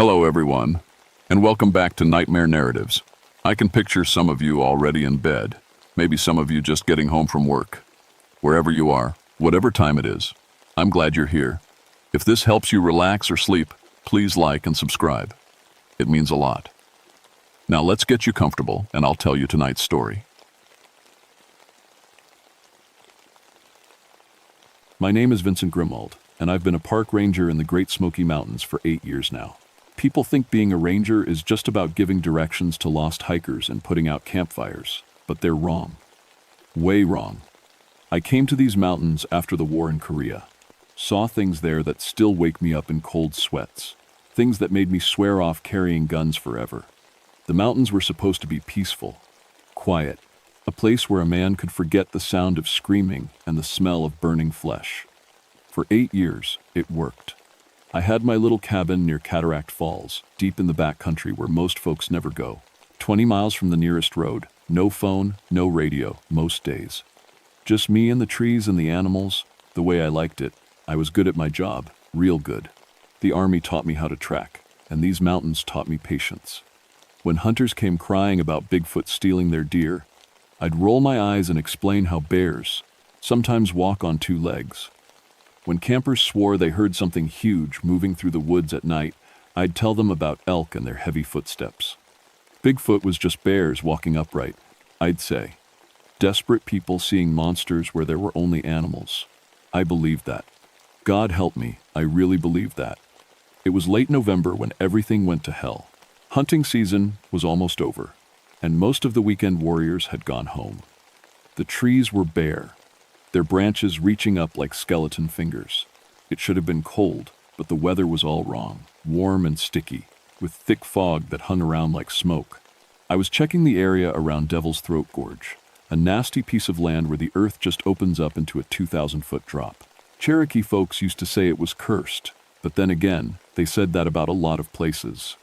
Hello, everyone, and welcome back to Nightmare Narratives. I can picture some of you already in bed, maybe some of you just getting home from work. Wherever you are, whatever time it is, I'm glad you're here. If this helps you relax or sleep, please like and subscribe. It means a lot. Now let's get you comfortable, and I'll tell you tonight's story. My name is Vincent Grimwald, and I've been a park ranger in the Great Smoky Mountains for 8 years now. People think being a ranger is just about giving directions to lost hikers and putting out campfires, but they're wrong. Way wrong. I came to these mountains after the war in Korea. Saw things there that still wake me up in cold sweats. Things that made me swear off carrying guns forever. The mountains were supposed to be peaceful, quiet, a place where a man could forget the sound of screaming and the smell of burning flesh. For 8 years, it worked. I had my little cabin near Cataract Falls, deep in the backcountry where most folks never go. 20 miles from the nearest road, no phone, no radio, most days. Just me and the trees and the animals, the way I liked it. I was good at my job, real good. The army taught me how to track, and these mountains taught me patience. When hunters came crying about Bigfoot stealing their deer, I'd roll my eyes and explain how bears sometimes walk on 2 legs. When campers swore they heard something huge moving through the woods at night, I'd tell them about elk and their heavy footsteps. Bigfoot was just bears walking upright, I'd say. Desperate people seeing monsters where there were only animals. I believed that. God help me, I really believed that. It was late November when everything went to hell. Hunting season was almost over, and most of the weekend warriors had gone home. The trees were bare, their branches reaching up like skeleton fingers. It should have been cold, but the weather was all wrong, warm and sticky, with thick fog that hung around like smoke. I was checking the area around Devil's Throat Gorge, a nasty piece of land where the earth just opens up into a 2,000-foot drop. Cherokee folks used to say it was cursed, but then again, they said that about a lot of places.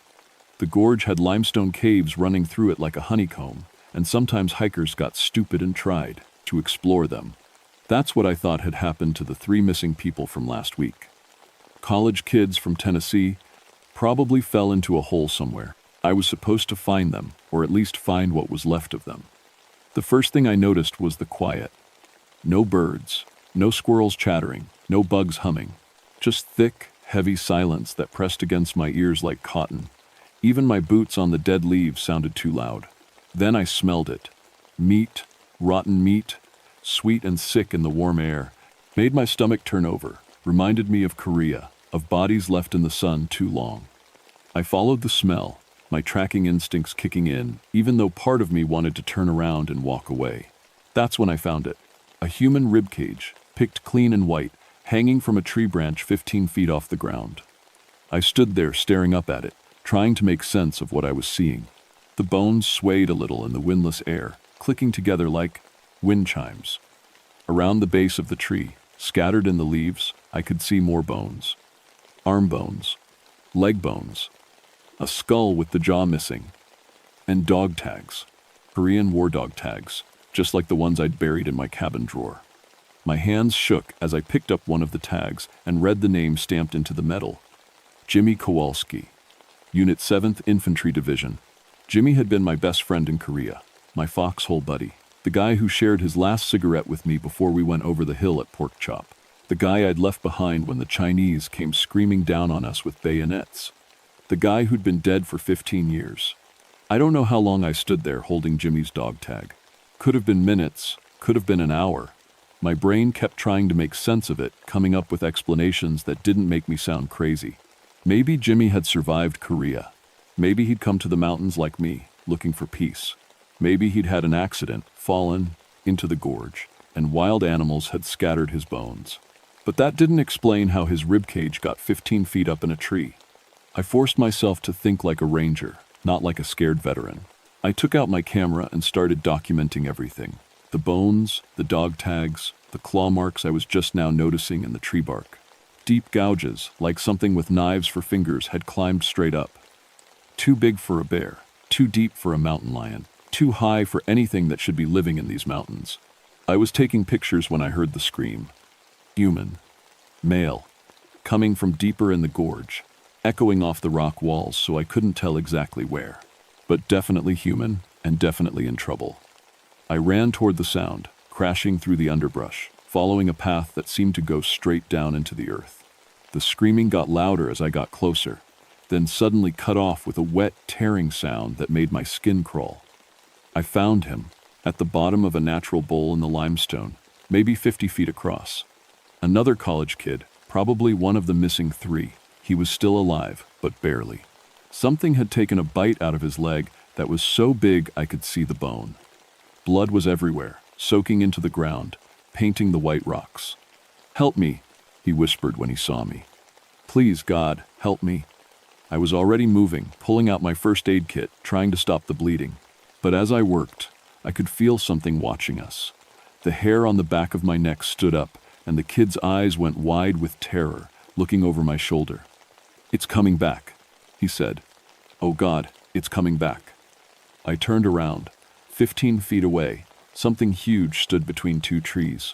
The gorge had limestone caves running through it like a honeycomb, and sometimes hikers got stupid and tried to explore them. That's what I thought had happened to the 3 missing people from last week. College kids from Tennessee probably fell into a hole somewhere. I was supposed to find them, or at least find what was left of them. The first thing I noticed was the quiet. No birds, no squirrels chattering, no bugs humming. Just thick, heavy silence that pressed against my ears like cotton. Even my boots on the dead leaves sounded too loud. Then I smelled it. Meat, rotten meat, sweet and sick in the warm air, made my stomach turn over, reminded me of Korea, of bodies left in the sun too long. I followed the smell, my tracking instincts kicking in, even though part of me wanted to turn around and walk away. That's when I found it. A human ribcage, picked clean and white, hanging from a tree branch 15 feet off the ground. I stood there staring up at it, trying to make sense of what I was seeing. The bones swayed a little in the windless air, clicking together like wind chimes. Around the base of the tree, scattered in the leaves, I could see more bones. Arm bones, leg bones, a skull with the jaw missing, and dog tags, Korean war dog tags, just like the ones I'd buried in my cabin drawer. My hands shook as I picked up one of the tags and read the name stamped into the metal. Jimmy Kowalski, Unit 7th Infantry Division. Jimmy had been my best friend in Korea, my foxhole buddy. The guy who shared his last cigarette with me before we went over the hill at Pork Chop. The guy I'd left behind when the Chinese came screaming down on us with bayonets. The guy who'd been dead for 15 years. I don't know how long I stood there holding Jimmy's dog tag. Could have been minutes, could have been an hour. My brain kept trying to make sense of it, coming up with explanations that didn't make me sound crazy. Maybe Jimmy had survived Korea. Maybe he'd come to the mountains like me, looking for peace. Maybe he'd had an accident, fallen into the gorge, and wild animals had scattered his bones. But that didn't explain how his ribcage got 15 feet up in a tree. I forced myself to think like a ranger, not like a scared veteran. I took out my camera and started documenting everything. The bones, the dog tags, the claw marks I was just now noticing in the tree bark. Deep gouges, like something with knives for fingers, had climbed straight up. Too big for a bear, too deep for a mountain lion. Too high for anything that should be living in these mountains. I was taking pictures when I heard the scream. Human. Male. Coming from deeper in the gorge. echoing off the rock walls so I couldn't tell exactly where. But definitely human and definitely in trouble. I ran toward the sound, crashing through the underbrush, following a path that seemed to go straight down into the earth. The screaming got louder as I got closer, then suddenly cut off with a wet, tearing sound that made my skin crawl. I found him, at the bottom of a natural bowl in the limestone, maybe 50 feet across. Another college kid, probably one of the missing 3. He was still alive, but barely. Something had taken a bite out of his leg that was so big I could see the bone. Blood was everywhere, soaking into the ground, painting the white rocks. "Help me," he whispered when he saw me. "Please, God, help me." I was already moving, pulling out my first aid kit, trying to stop the bleeding. But as I worked, I could feel something watching us. The hair on the back of my neck stood up, and the kid's eyes went wide with terror, looking over my shoulder. "It's coming back," he said. "Oh God, it's coming back." I turned around. 15 feet away, something huge stood between 2 trees.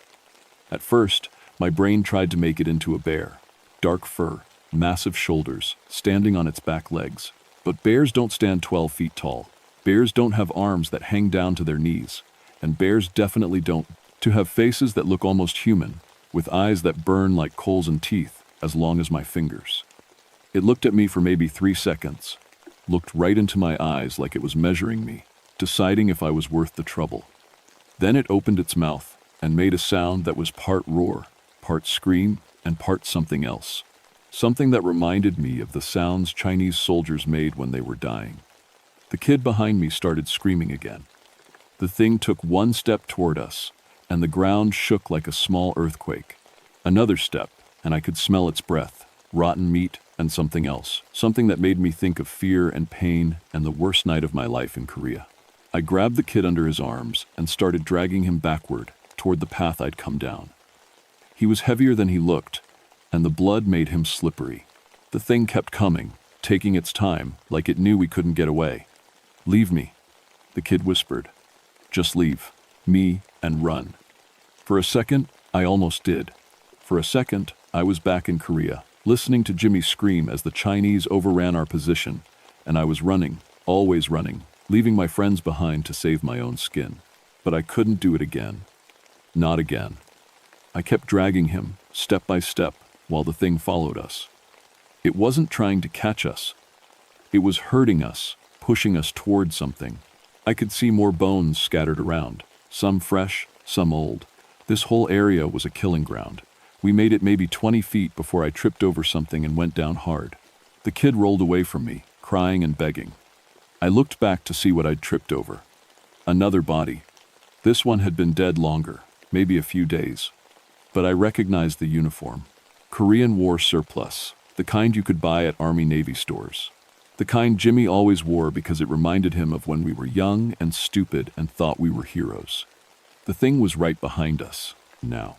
At first, my brain tried to make it into a bear. Dark fur, massive shoulders, standing on its back legs. But bears don't stand 12 feet tall. Bears don't have arms that hang down to their knees. And bears definitely don't to have faces that look almost human, with eyes that burn like coals and teeth as long as my fingers. It looked at me for maybe 3 seconds, looked right into my eyes like it was measuring me, deciding if I was worth the trouble. Then it opened its mouth and made a sound that was part roar, part scream, and part something else. Something that reminded me of the sounds Chinese soldiers made when they were dying. The kid behind me started screaming again. The thing took 1 step toward us, and the ground shook like a small earthquake. Another step, and I could smell its breath, rotten meat, and something else, something that made me think of fear and pain and the worst night of my life in Korea. I grabbed the kid under his arms and started dragging him backward toward the path I'd come down. He was heavier than he looked, and the blood made him slippery. The thing kept coming, taking its time, like it knew we couldn't get away. "Leave me," the kid whispered. "Just leave me and run." For a second, I almost did. For a second, I was back in Korea, listening to Jimmy scream as the Chinese overran our position, and I was running, always running, leaving my friends behind to save my own skin. But I couldn't do it again. Not again. I kept dragging him, step by step, while the thing followed us. It wasn't trying to catch us. It was hurting us, pushing us toward something. I could see more bones scattered around, some fresh, some old. This whole area was a killing ground. We made it maybe 20 feet before I tripped over something and went down hard. The kid rolled away from me, crying and begging. I looked back to see what I'd tripped over. Another body. This one had been dead longer, maybe a few days. But I recognized the uniform. Korean War surplus, the kind you could buy at Army-Navy stores. The kind Jimmy always wore because it reminded him of when we were young and stupid and thought we were heroes. The thing was right behind us, now.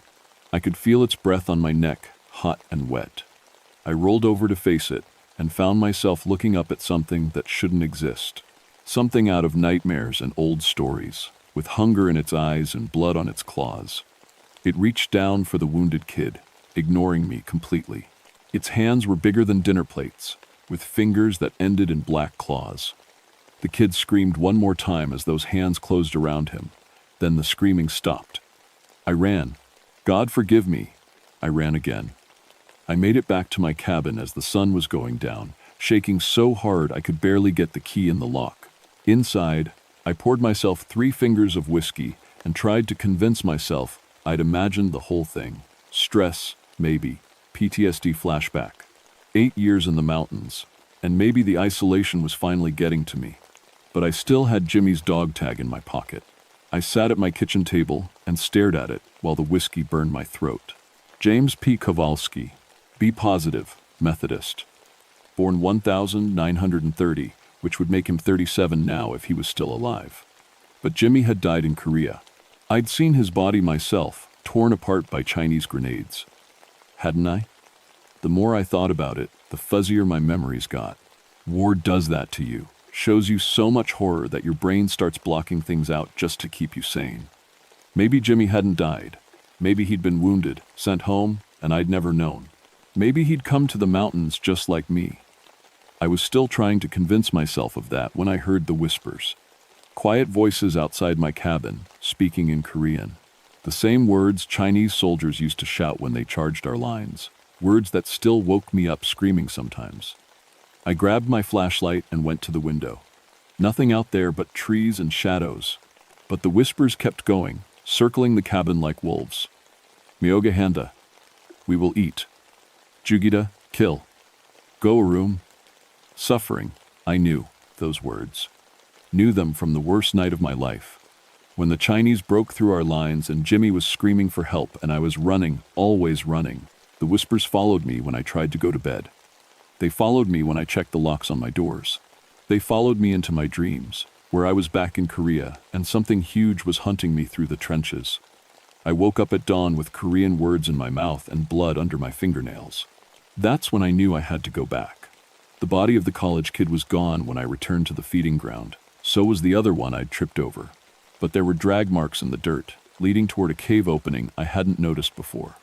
I could feel its breath on my neck, hot and wet. I rolled over to face it and found myself looking up at something that shouldn't exist. Something out of nightmares and old stories, with hunger in its eyes and blood on its claws. It reached down for the wounded kid, ignoring me completely. Its hands were bigger than dinner plates, with fingers that ended in black claws. The kid screamed one more time as those hands closed around him. Then the screaming stopped. I ran. God forgive me. I ran again. I made it back to my cabin as the sun was going down, shaking so hard I could barely get the key in the lock. Inside, I poured myself 3 fingers of whiskey and tried to convince myself I'd imagined the whole thing. Stress, maybe. PTSD flashback. 8 years in the mountains, and maybe the isolation was finally getting to me. But I still had Jimmy's dog tag in my pocket. I sat at my kitchen table and stared at it while the whiskey burned my throat. James P. Kowalski, B positive, Methodist. Born 1930, which would make him 37 now if he was still alive. But Jimmy had died in Korea. I'd seen his body myself, torn apart by Chinese grenades. Hadn't I? The more I thought about it, the fuzzier my memories got. War does that to you. Shows you so much horror that your brain starts blocking things out just to keep you sane. Maybe Jimmy hadn't died. Maybe he'd been wounded, sent home, and I'd never known. Maybe he'd come to the mountains just like me. I was still trying to convince myself of that when I heard the whispers. Quiet voices outside my cabin, speaking in Korean. The same words Chinese soldiers used to shout when they charged our lines. Words that still woke me up screaming sometimes. I grabbed my flashlight and went to the window. Nothing out there but trees and shadows. But the whispers kept going, circling the cabin like wolves. Myoga handa. We will eat. Jugida, kill. Go room. Suffering, I knew those words. Knew them from the worst night of my life. When the Chinese broke through our lines and Jimmy was screaming for help and I was running, always running, the whispers followed me when I tried to go to bed. They followed me when I checked the locks on my doors. They followed me into my dreams, where I was back in Korea and something huge was hunting me through the trenches. I woke up at dawn with Korean words in my mouth and blood under my fingernails. That's when I knew I had to go back. The body of the college kid was gone when I returned to the feeding ground. So was the other one I'd tripped over. But there were drag marks in the dirt, leading toward a cave opening I hadn't noticed before.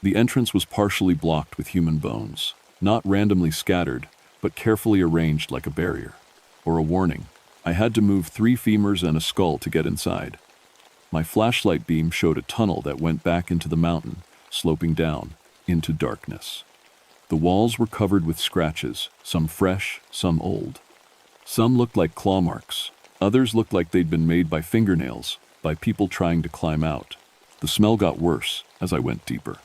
The entrance was partially blocked with human bones, not randomly scattered, but carefully arranged like a barrier, or a warning. I had to move 3 femurs and a skull to get inside. My flashlight beam showed a tunnel that went back into the mountain, sloping down, into darkness. The walls were covered with scratches, some fresh, some old. Some looked like claw marks, others looked like they'd been made by fingernails, by people trying to climb out. The smell got worse as I went deeper.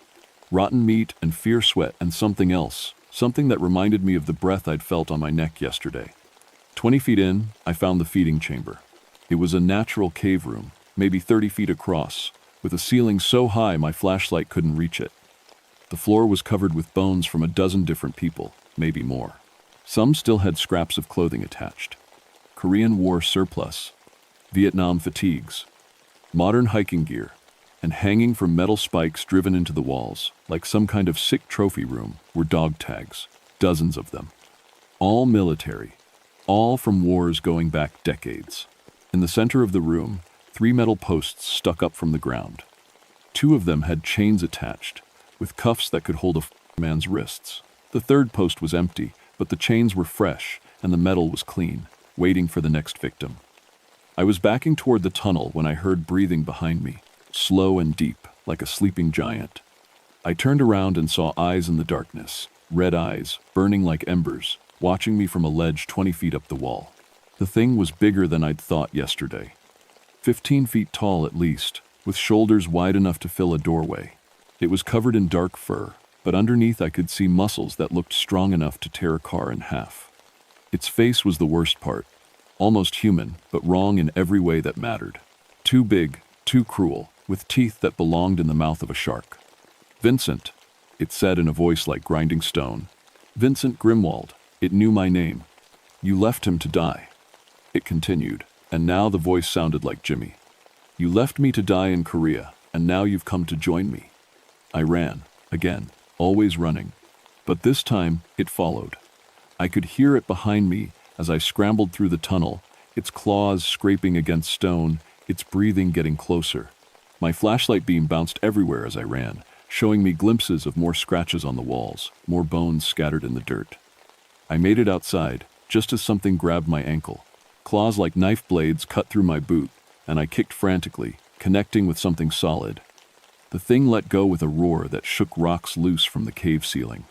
Rotten meat and fear sweat and something else, something that reminded me of the breath I'd felt on my neck yesterday. 20 feet in, I found the feeding chamber. It was a natural cave room, maybe 30 feet across, with a ceiling so high my flashlight couldn't reach it. The floor was covered with bones from a dozen different people, maybe more. Some still had scraps of clothing attached. Korean War surplus, Vietnam fatigues, modern hiking gear, and hanging from metal spikes driven into the walls, like some kind of sick trophy room, were dog tags, dozens of them. All military, all from wars going back decades. In the center of the room, 3 metal posts stuck up from the ground. 2 of them had chains attached, with cuffs that could hold a man's wrists. The 3rd post was empty, but the chains were fresh and the metal was clean, waiting for the next victim. I was backing toward the tunnel when I heard breathing behind me, slow and deep, like a sleeping giant. I turned around and saw eyes in the darkness, red eyes, burning like embers, watching me from a ledge 20 feet up the wall. The thing was bigger than I'd thought yesterday. 15 feet tall at least, with shoulders wide enough to fill a doorway. It was covered in dark fur, but underneath I could see muscles that looked strong enough to tear a car in half. Its face was the worst part, almost human, but wrong in every way that mattered. Too big, too cruel, with teeth that belonged in the mouth of a shark. Vincent, it said in a voice like grinding stone. Vincent Grimwald, it knew my name. You left him to die. It continued, and now the voice sounded like Jimmy. You left me to die in Korea, and now you've come to join me. I ran, again, always running. But this time, it followed. I could hear it behind me as I scrambled through the tunnel, its claws scraping against stone, its breathing getting closer. My flashlight beam bounced everywhere as I ran, showing me glimpses of more scratches on the walls, more bones scattered in the dirt. I made it outside, just as something grabbed my ankle. Claws like knife blades cut through my boot, and I kicked frantically, connecting with something solid. The thing let go with a roar that shook rocks loose from the cave ceiling.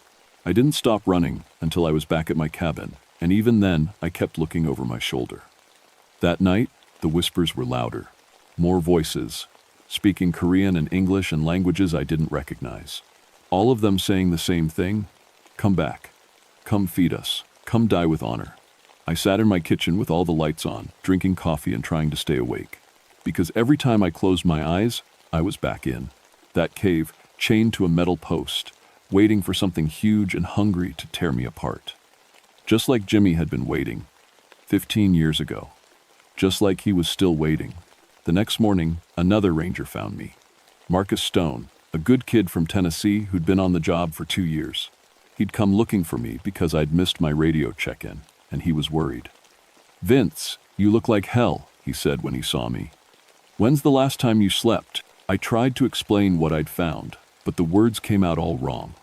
I didn't stop running until I was back at my cabin, and even then I kept looking over my shoulder. That night, the whispers were louder. More voices, speaking Korean and English and languages I didn't recognize. All of them saying the same thing: come back. Come feed us. Come die with honor. I sat in my kitchen with all the lights on, drinking coffee and trying to stay awake. Because every time I closed my eyes, I was back in that cave, chained to a metal post, waiting for something huge and hungry to tear me apart. Just like Jimmy had been waiting 15 years ago. Just like he was still waiting. The next morning, another ranger found me. Marcus Stone, a good kid from Tennessee who'd been on the job for 2 years. He'd come looking for me because I'd missed my radio check-in, and he was worried. "Vince, you look like hell," he said when he saw me. "When's the last time you slept?" I tried to explain what I'd found, but the words came out all wrong.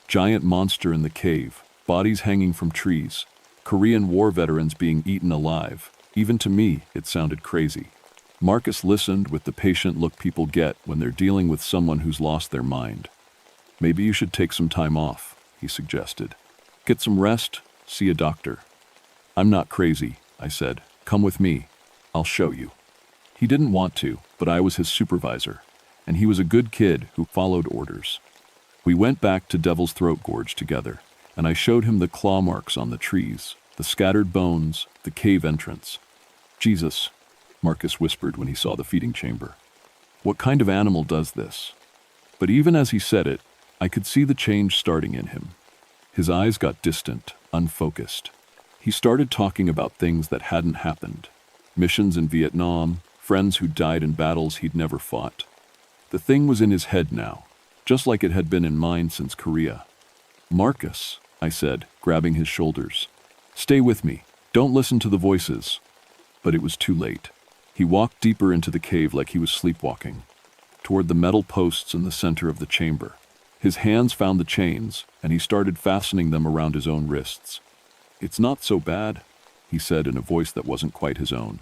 Giant monster in the cave, bodies hanging from trees, Korean War veterans being eaten alive. Even to me, it sounded crazy. Marcus listened with the patient look people get when they're dealing with someone who's lost their mind. Maybe you should take some time off, he suggested. Get some rest, see a doctor. I'm not crazy, I said. Come with me. I'll show you. He didn't want to, but I was his supervisor, and he was a good kid who followed orders. We went back to Devil's Throat Gorge together, and I showed him the claw marks on the trees, the scattered bones, the cave entrance. Jesus, Marcus whispered when he saw the feeding chamber. What kind of animal does this? But even as he said it, I could see the change starting in him. His eyes got distant, unfocused. He started talking about things that hadn't happened. Missions in Vietnam, friends who died in battles he'd never fought. The thing was in his head now, just like it had been in mine since Korea. Marcus, I said, grabbing his shoulders. Stay with me. Don't listen to the voices. But it was too late. He walked deeper into the cave like he was sleepwalking, toward the metal posts in the center of the chamber. His hands found the chains, and he started fastening them around his own wrists. It's not so bad, he said in a voice that wasn't quite his own.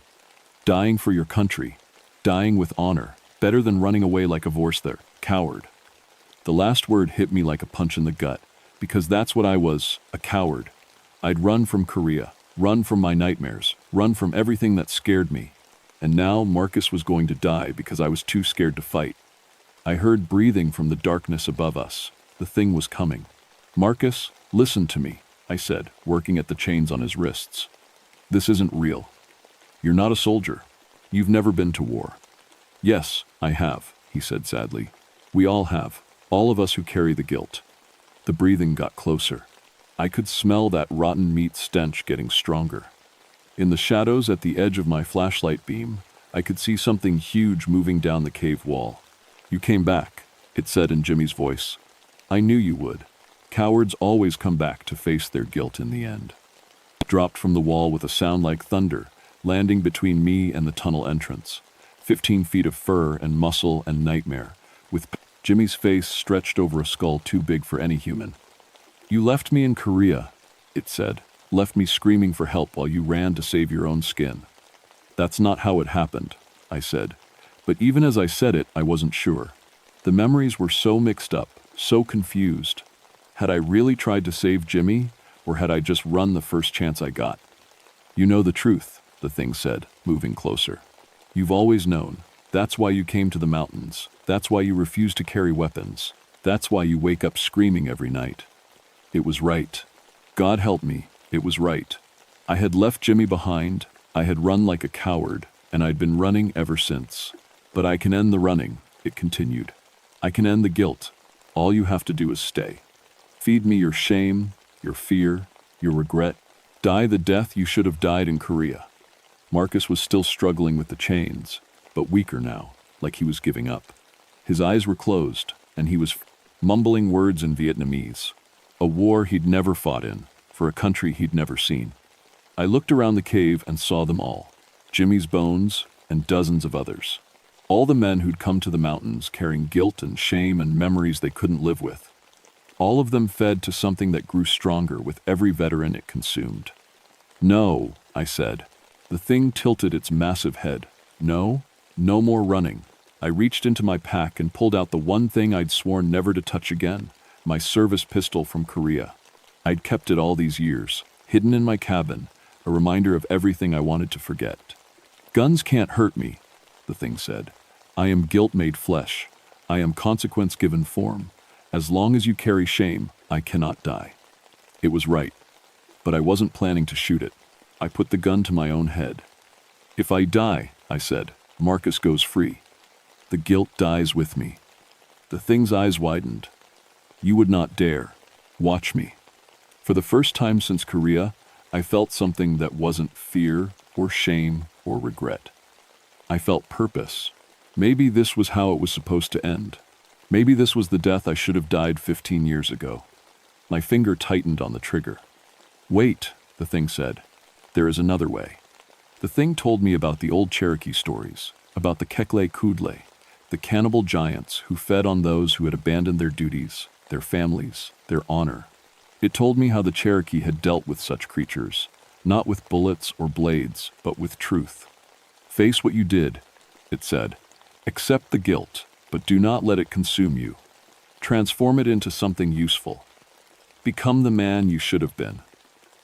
Dying for your country, dying with honor, better than running away like a vorster, coward. The last word hit me like a punch in the gut, because that's what I was, a coward. I'd run from Korea, run from my nightmares, run from everything that scared me. And now Marcus was going to die because I was too scared to fight. I heard breathing from the darkness above us. The thing was coming. Marcus, listen to me, I said, working at the chains on his wrists. This isn't real. You're not a soldier. You've never been to war. Yes, I have, he said sadly. We all have, all of us who carry the guilt. The breathing got closer. I could smell that rotten meat stench getting stronger. In the shadows at the edge of my flashlight beam, I could see something huge moving down the cave wall. You came back, it said in Jimmy's voice. I knew you would. Cowards always come back to face their guilt in the end. It dropped from the wall with a sound like thunder, landing between me and the tunnel entrance. 15 feet of fur and muscle and nightmare, with Jimmy's face stretched over a skull too big for any human. You left me in Korea, it said, left me screaming for help while you ran to save your own skin. That's not how it happened, I said. But even as I said it, I wasn't sure. The memories were so mixed up, so confused. Had I really tried to save Jimmy, or had I just run the first chance I got? You know the truth, the thing said, moving closer. You've always known. That's why you came to the mountains. That's why you refused to carry weapons. That's why you wake up screaming every night. It was right. God help me, it was right. I had left Jimmy behind, I had run like a coward, and I'd been running ever since. But I can end the running, it continued. I can end the guilt. All you have to do is stay. Feed me your shame, your fear, your regret. Die the death you should have died in Korea. Marcus was still struggling with the chains, but weaker now, like he was giving up. His eyes were closed, and he was mumbling words in Vietnamese. A war he'd never fought in, for a country he'd never seen. I looked around the cave and saw them all. Jimmy's bones and dozens of others. All the men who'd come to the mountains carrying guilt and shame and memories they couldn't live with. All of them fed to something that grew stronger with every veteran it consumed. No, I said. The thing tilted its massive head. No, no more running. I reached into my pack and pulled out the one thing I'd sworn never to touch again, my service pistol from Korea. I'd kept it all these years, hidden in my cabin, a reminder of everything I wanted to forget. Guns can't hurt me, the thing said. I am guilt made flesh. I am consequence given form. As long as you carry shame, I cannot die. It was right, but I wasn't planning to shoot it. I put the gun to my own head. If I die, I said, Marcus goes free. The guilt dies with me. The thing's eyes widened. You would not dare. Watch me. For the first time since Korea, I felt something that wasn't fear or shame or regret. I felt purpose. Maybe this was how it was supposed to end. Maybe this was the death I should have died 15 years ago. My finger tightened on the trigger. Wait, the thing said. There is another way. The thing told me about the old Cherokee stories, about the Kekle Kudle, the cannibal giants who fed on those who had abandoned their duties, their families, their honor. It told me how the Cherokee had dealt with such creatures, Not with bullets or blades, but with truth. Face what you did, it said. Accept the guilt, but do not let it consume you. Transform it into something useful. Become the man you should have been.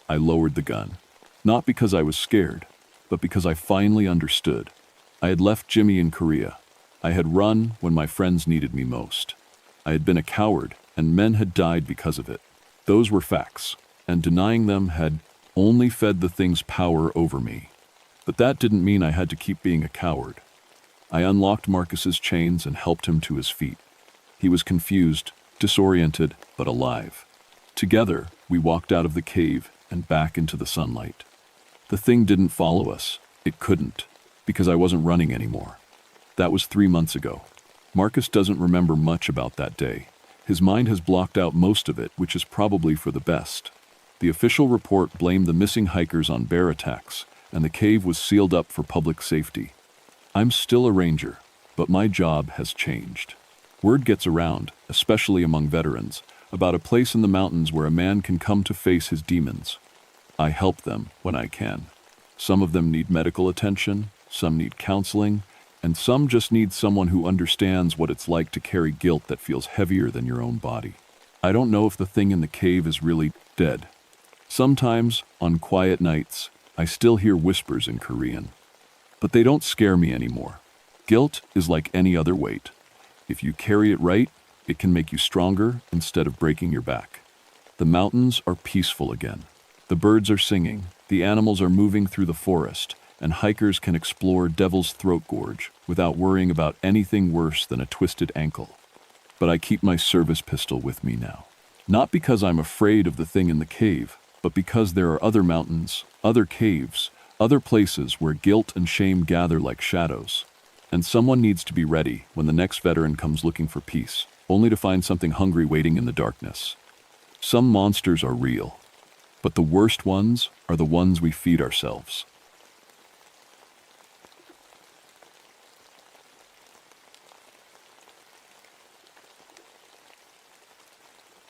I lowered the gun. Not because I was scared, but because I finally understood. I had left Jimmy in Korea. I had run when my friends needed me most. I had been a coward, and men had died because of it. Those were facts, and denying them had only fed the thing's power over me. But that didn't mean I had to keep being a coward. I unlocked Marcus's chains and helped him to his feet. He was confused, disoriented, but alive. Together, we walked out of the cave and back into the sunlight. The thing didn't follow us. It couldn't, because I wasn't running anymore. That was 3 months ago. Marcus doesn't remember much about that day. His mind has blocked out most of it, which is probably for the best. The official report blamed the missing hikers on bear attacks, and the cave was sealed up for public safety. I'm still a ranger, but my job has changed. Word gets around, especially among veterans, about a place in the mountains where a man can come to face his demons. I help them when I can. Some of them need medical attention, some need counseling, and some just need someone who understands what it's like to carry guilt that feels heavier than your own body. I don't know if the thing in the cave is really dead. Sometimes, on quiet nights, I still hear whispers in Korean. But they don't scare me anymore. Guilt is like any other weight. If you carry it right, it can make you stronger instead of breaking your back. The mountains are peaceful again. The birds are singing, the animals are moving through the forest, and hikers can explore Devil's Throat Gorge without worrying about anything worse than a twisted ankle. But I keep my service pistol with me now. Not because I'm afraid of the thing in the cave, but because there are other mountains, other caves, other places where guilt and shame gather like shadows. And someone needs to be ready when the next veteran comes looking for peace, only to find something hungry waiting in the darkness. Some monsters are real, but the worst ones are the ones we feed ourselves.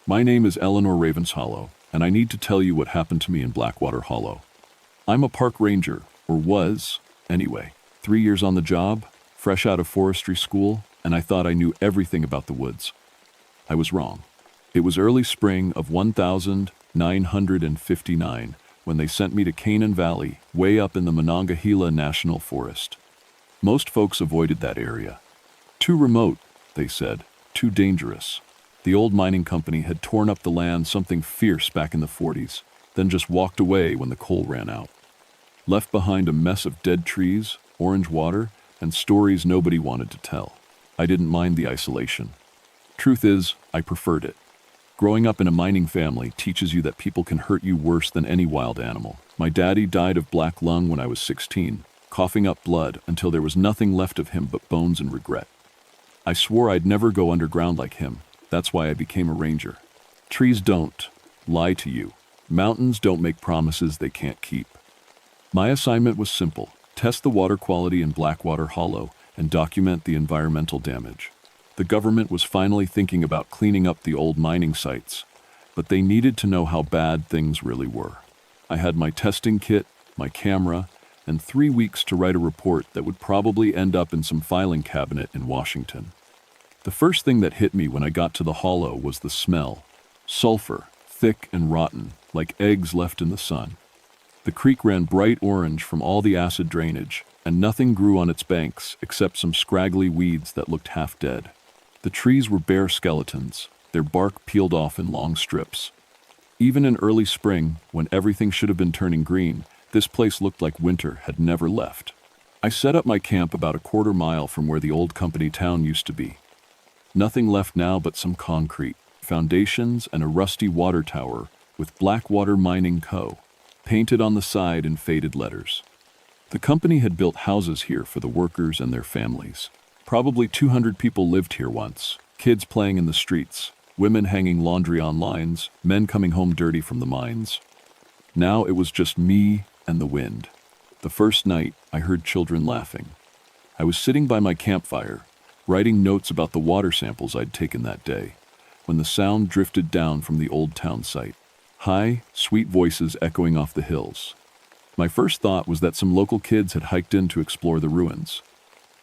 My name is Eleanor Ravenshollow, and I need to tell you what happened to me in Blackwater Hollow. I'm a park ranger, or was, anyway. 3 years on the job, fresh out of forestry school, and I thought I knew everything about the woods. I was wrong. It was early spring of 1959 when they sent me to Canaan Valley, way up in the Monongahela National Forest. Most folks avoided that area. Too remote, they said, too dangerous. The old mining company had torn up the land something fierce back in the 40s, then just walked away when the coal ran out. Left behind a mess of dead trees, orange water, and stories nobody wanted to tell. I didn't mind the isolation. Truth is, I preferred it. Growing up in a mining family teaches you that people can hurt you worse than any wild animal. My daddy died of black lung when I was 16, coughing up blood until there was nothing left of him but bones and regret. I swore I'd never go underground like him. That's why I became a ranger. Trees don't lie to you. Mountains don't make promises they can't keep. My assignment was simple: test the water quality in Blackwater Hollow and document the environmental damage. The government was finally thinking about cleaning up the old mining sites, but they needed to know how bad things really were. I had my testing kit, my camera, and 3 weeks to write a report that would probably end up in some filing cabinet in Washington. The first thing that hit me when I got to the hollow was the smell. Sulfur, thick and rotten, like eggs left in the sun. The creek ran bright orange from all the acid drainage, and nothing grew on its banks except some scraggly weeds that looked half dead. The trees were bare skeletons, their bark peeled off in long strips. Even in early spring, when everything should have been turning green, this place looked like winter had never left. I set up my camp about a quarter mile from where the old company town used to be. Nothing left now but some concrete, foundations, and a rusty water tower with Blackwater Mining Co. painted on the side in faded letters. The company had built houses here for the workers and their families. Probably 200 people lived here once, kids playing in the streets, women hanging laundry on lines, men coming home dirty from the mines. Now it was just me and the wind. The first night, I heard children laughing. I was sitting by my campfire, writing notes about the water samples I'd taken that day, when the sound drifted down from the old town site. High, sweet voices echoing off the hills. My first thought was that some local kids had hiked in to explore the ruins.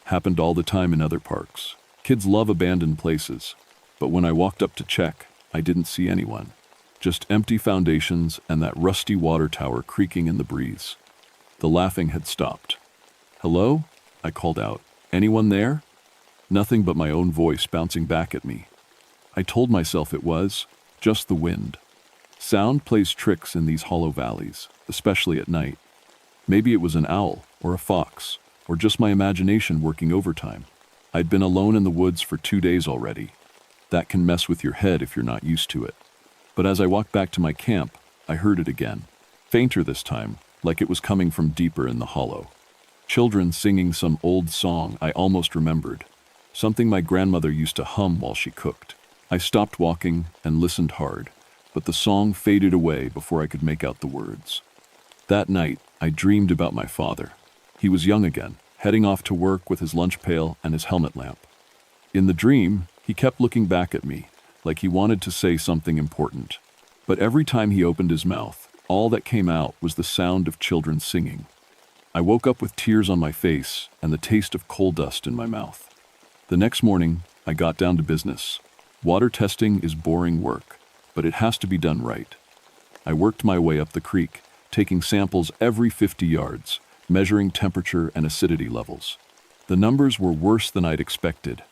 Happened all the time in other parks. Kids love abandoned places. But when I walked up to check, I didn't see anyone. Just empty foundations and that rusty water tower creaking in the breeze. The laughing had stopped. "Hello?" I called out. "Anyone there?" Nothing but my own voice bouncing back at me. I told myself it was just the wind. Sound plays tricks in these hollow valleys, especially at night. Maybe it was an owl or a fox, or just my imagination working overtime. I'd been alone in the woods for 2 days already. That can mess with your head if you're not used to it. But as I walked back to my camp, I heard it again. Fainter this time, like it was coming from deeper in the hollow. Children singing some old song I almost remembered. Something my grandmother used to hum while she cooked. I stopped walking and listened hard, but the song faded away before I could make out the words. That night, I dreamed about my father. He was young again, heading off to work with his lunch pail and his helmet lamp. In the dream, he kept looking back at me, like he wanted to say something important. But every time he opened his mouth, all that came out was the sound of children singing. I woke up with tears on my face and the taste of coal dust in my mouth. The next morning, I got down to business. Water testing is boring work, but it has to be done right. I worked my way up the creek, taking samples every 50 yards, measuring temperature and acidity levels. The numbers were worse than I'd expected.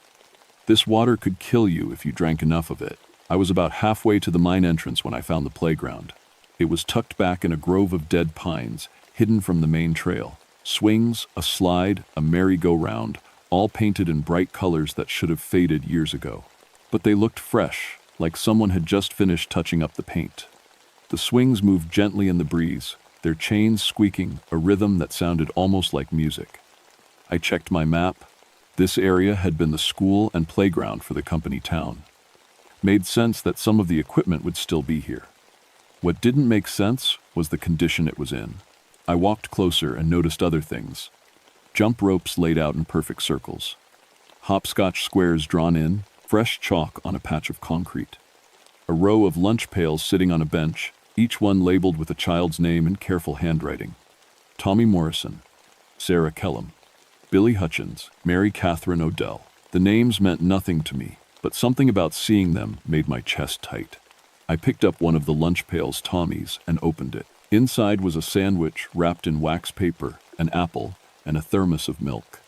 This water could kill you if you drank enough of it. I was about halfway to the mine entrance when I found the playground. It was tucked back in a grove of dead pines, hidden from the main trail. Swings, a slide, a merry-go-round, all painted in bright colors that should have faded years ago. But they looked fresh, like someone had just finished touching up the paint. The swings moved gently in the breeze, their chains squeaking, a rhythm that sounded almost like music. I checked my map. This area had been the school and playground for the company town. Made sense that some of the equipment would still be here. What didn't make sense was the condition it was in. I walked closer and noticed other things. Jump ropes laid out in perfect circles. Hopscotch squares drawn in, fresh chalk on a patch of concrete. A row of lunch pails sitting on a bench, each one labeled with a child's name in careful handwriting. Tommy Morrison, Sarah Kellum, Billy Hutchins, Mary Catherine Odell. The names meant nothing to me, but something about seeing them made my chest tight. I picked up one of the lunch pails Tommy's and opened it. Inside was a sandwich wrapped in wax paper, an apple, and a thermos of milk.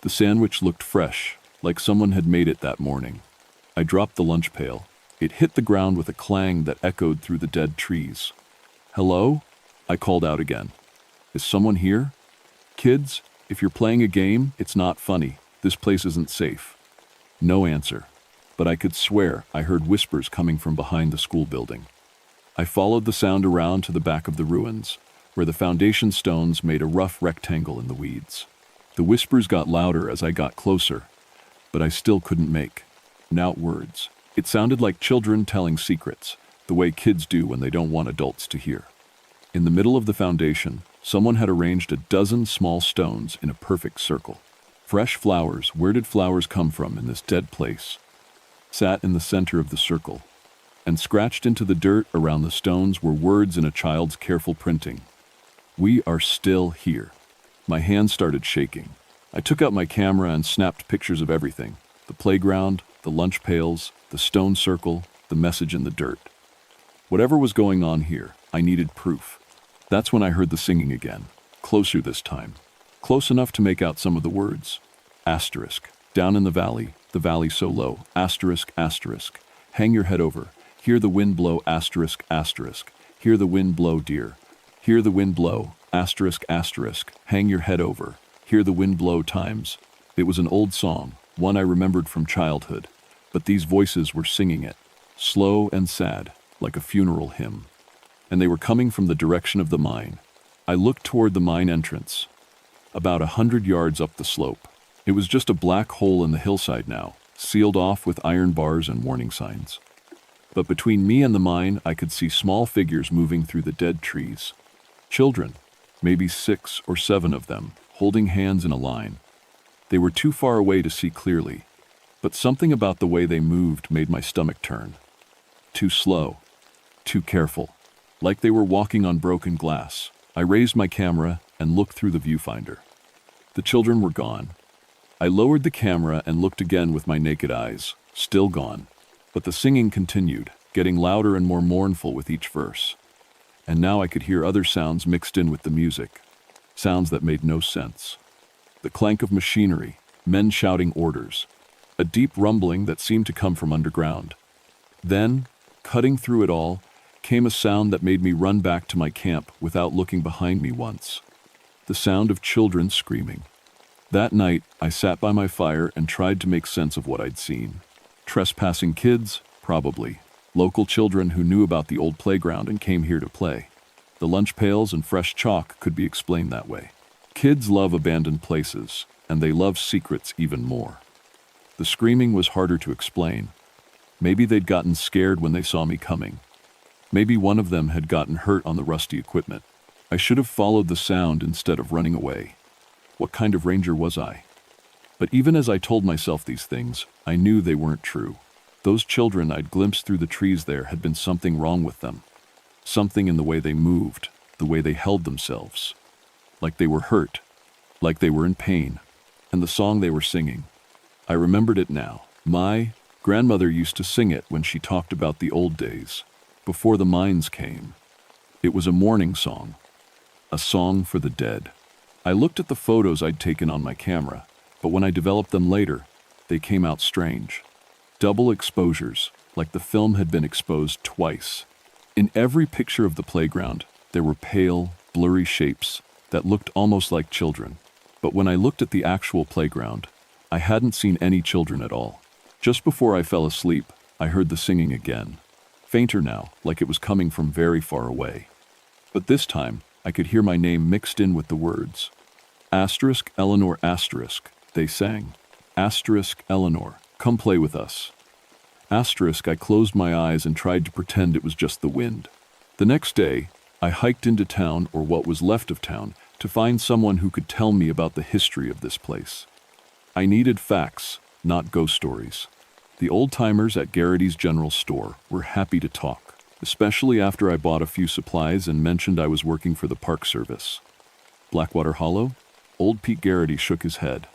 The sandwich looked fresh, like someone had made it that morning. I dropped the lunch pail. It hit the ground with a clang that echoed through the dead trees. "Hello?" I called out again. "Is someone here? Kids, if you're playing a game, it's not funny. This place isn't safe." No answer, but I could swear I heard whispers coming from behind the school building. I followed the sound around to the back of the ruins, where the foundation stones made a rough rectangle in the weeds. The whispers got louder as I got closer, but I still couldn't make out words. It sounded like children telling secrets, the way kids do when they don't want adults to hear. In the middle of the foundation, someone had arranged a dozen small stones in a perfect circle. Fresh flowers, where did flowers come from in this dead place, sat in the center of the circle, and scratched into the dirt around the stones were words in a child's careful printing. "We are still here." My hands started shaking. I took out my camera and snapped pictures of everything: the playground, the lunch pails, the stone circle, the message in the dirt. Whatever was going on here, I needed proof. That's when I heard the singing again, closer this time. Close enough to make out some of the words. Asterisk. Down in the valley so low. Asterisk, asterisk. Hang your head over. Hear the wind blow. Asterisk, asterisk. Hear the wind blow, dear. Hear the wind blow. Asterisk, asterisk. Hang your head over. Hear the wind blow times. It was an old song, one I remembered from childhood, but these voices were singing it, slow and sad, like a funeral hymn. And they were coming from the direction of the mine. I looked toward the mine entrance, about 100 yards up the slope. It was just a black hole in the hillside now, sealed off with iron bars and warning signs. But between me and the mine, I could see small figures moving through the dead trees. Children, maybe 6 or 7 of them, holding hands in a line. They were too far away to see clearly, but something about the way they moved made my stomach turn. Too slow, too careful, like they were walking on broken glass. I raised my camera and looked through the viewfinder. The children were gone. I lowered the camera and looked again with my naked eyes, still gone. But the singing continued, getting louder and more mournful with each verse. And now I could hear other sounds mixed in with the music, sounds that made no sense. The clank of machinery, men shouting orders, a deep rumbling that seemed to come from underground. Then, cutting through it all, came a sound that made me run back to my camp without looking behind me once. The sound of children screaming. That night, I sat by my fire and tried to make sense of what I'd seen. Trespassing kids? Probably. Local children who knew about the old playground and came here to play. The lunch pails and fresh chalk could be explained that way. Kids love abandoned places, and they love secrets even more. The screaming was harder to explain. Maybe they'd gotten scared when they saw me coming. Maybe one of them had gotten hurt on the rusty equipment. I should have followed the sound instead of running away. What kind of ranger was I? But even as I told myself these things, I knew they weren't true. Those children I'd glimpsed through the trees there had been something wrong with them. Something in the way they moved, the way they held themselves. Like they were hurt, like they were in pain. And the song they were singing. I remembered it now. My grandmother used to sing it when she talked about the old days, before the mines came. It was a mourning song, a song for the dead. I looked at the photos I'd taken on my camera, but when I developed them later, they came out strange. Double exposures, like the film had been exposed twice. In every picture of the playground, there were pale, blurry shapes that looked almost like children. But when I looked at the actual playground, I hadn't seen any children at all. Just before I fell asleep, I heard the singing again. Fainter now, like it was coming from very far away. But this time, I could hear my name mixed in with the words. Asterisk Eleanor asterisk, they sang. Asterisk Eleanor, come play with us. Asterisk, I closed my eyes and tried to pretend it was just the wind. The next day, I hiked into town, or what was left of town, to find someone who could tell me about the history of this place. I needed facts, not ghost stories. The old-timers at Garrity's General Store were happy to talk, especially after I bought a few supplies and mentioned I was working for the Park Service. Blackwater Hollow? Old Pete Garrity shook his head.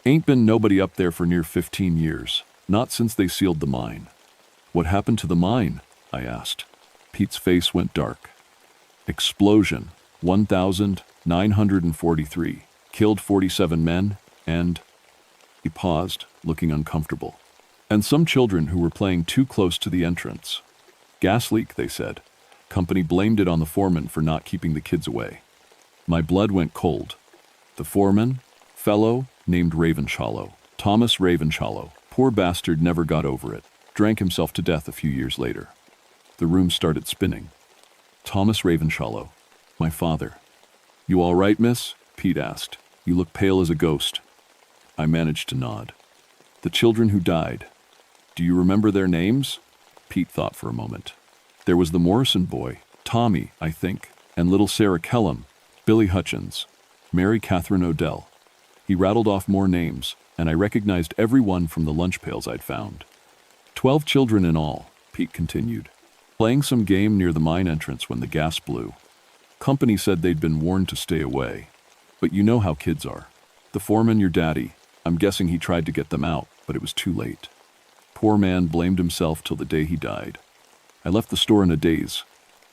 Ain't been nobody up there for near 15 years, not since they sealed the mine. What happened to the mine? I asked. Pete's face went dark. Explosion, 1,943, killed 47 men, and... He paused, looking uncomfortable. And some children who were playing too close to the entrance. Gas leak, they said. Company blamed it on the foreman for not keeping the kids away. My blood went cold. The foreman? Fellow named Ravenshallow. Thomas Ravenshallow. Poor bastard never got over it. Drank himself to death a few years later. The room started spinning. Thomas Ravenshallow. My father. You all right, miss? Pete asked. You look pale as a ghost. I managed to nod. The children who died. Do you remember their names? Pete thought for a moment. There was the Morrison boy, Tommy, I think, and little Sarah Kellum, Billy Hutchins, Mary Catherine Odell. He rattled off more names, and I recognized every one from the lunch pails I'd found. 12 children in all, Pete continued, playing some game near the mine entrance when the gas blew. Company said they'd been warned to stay away. But you know how kids are. The foreman, your daddy, I'm guessing he tried to get them out, but it was too late. Poor man blamed himself till the day he died. I left the store in a daze.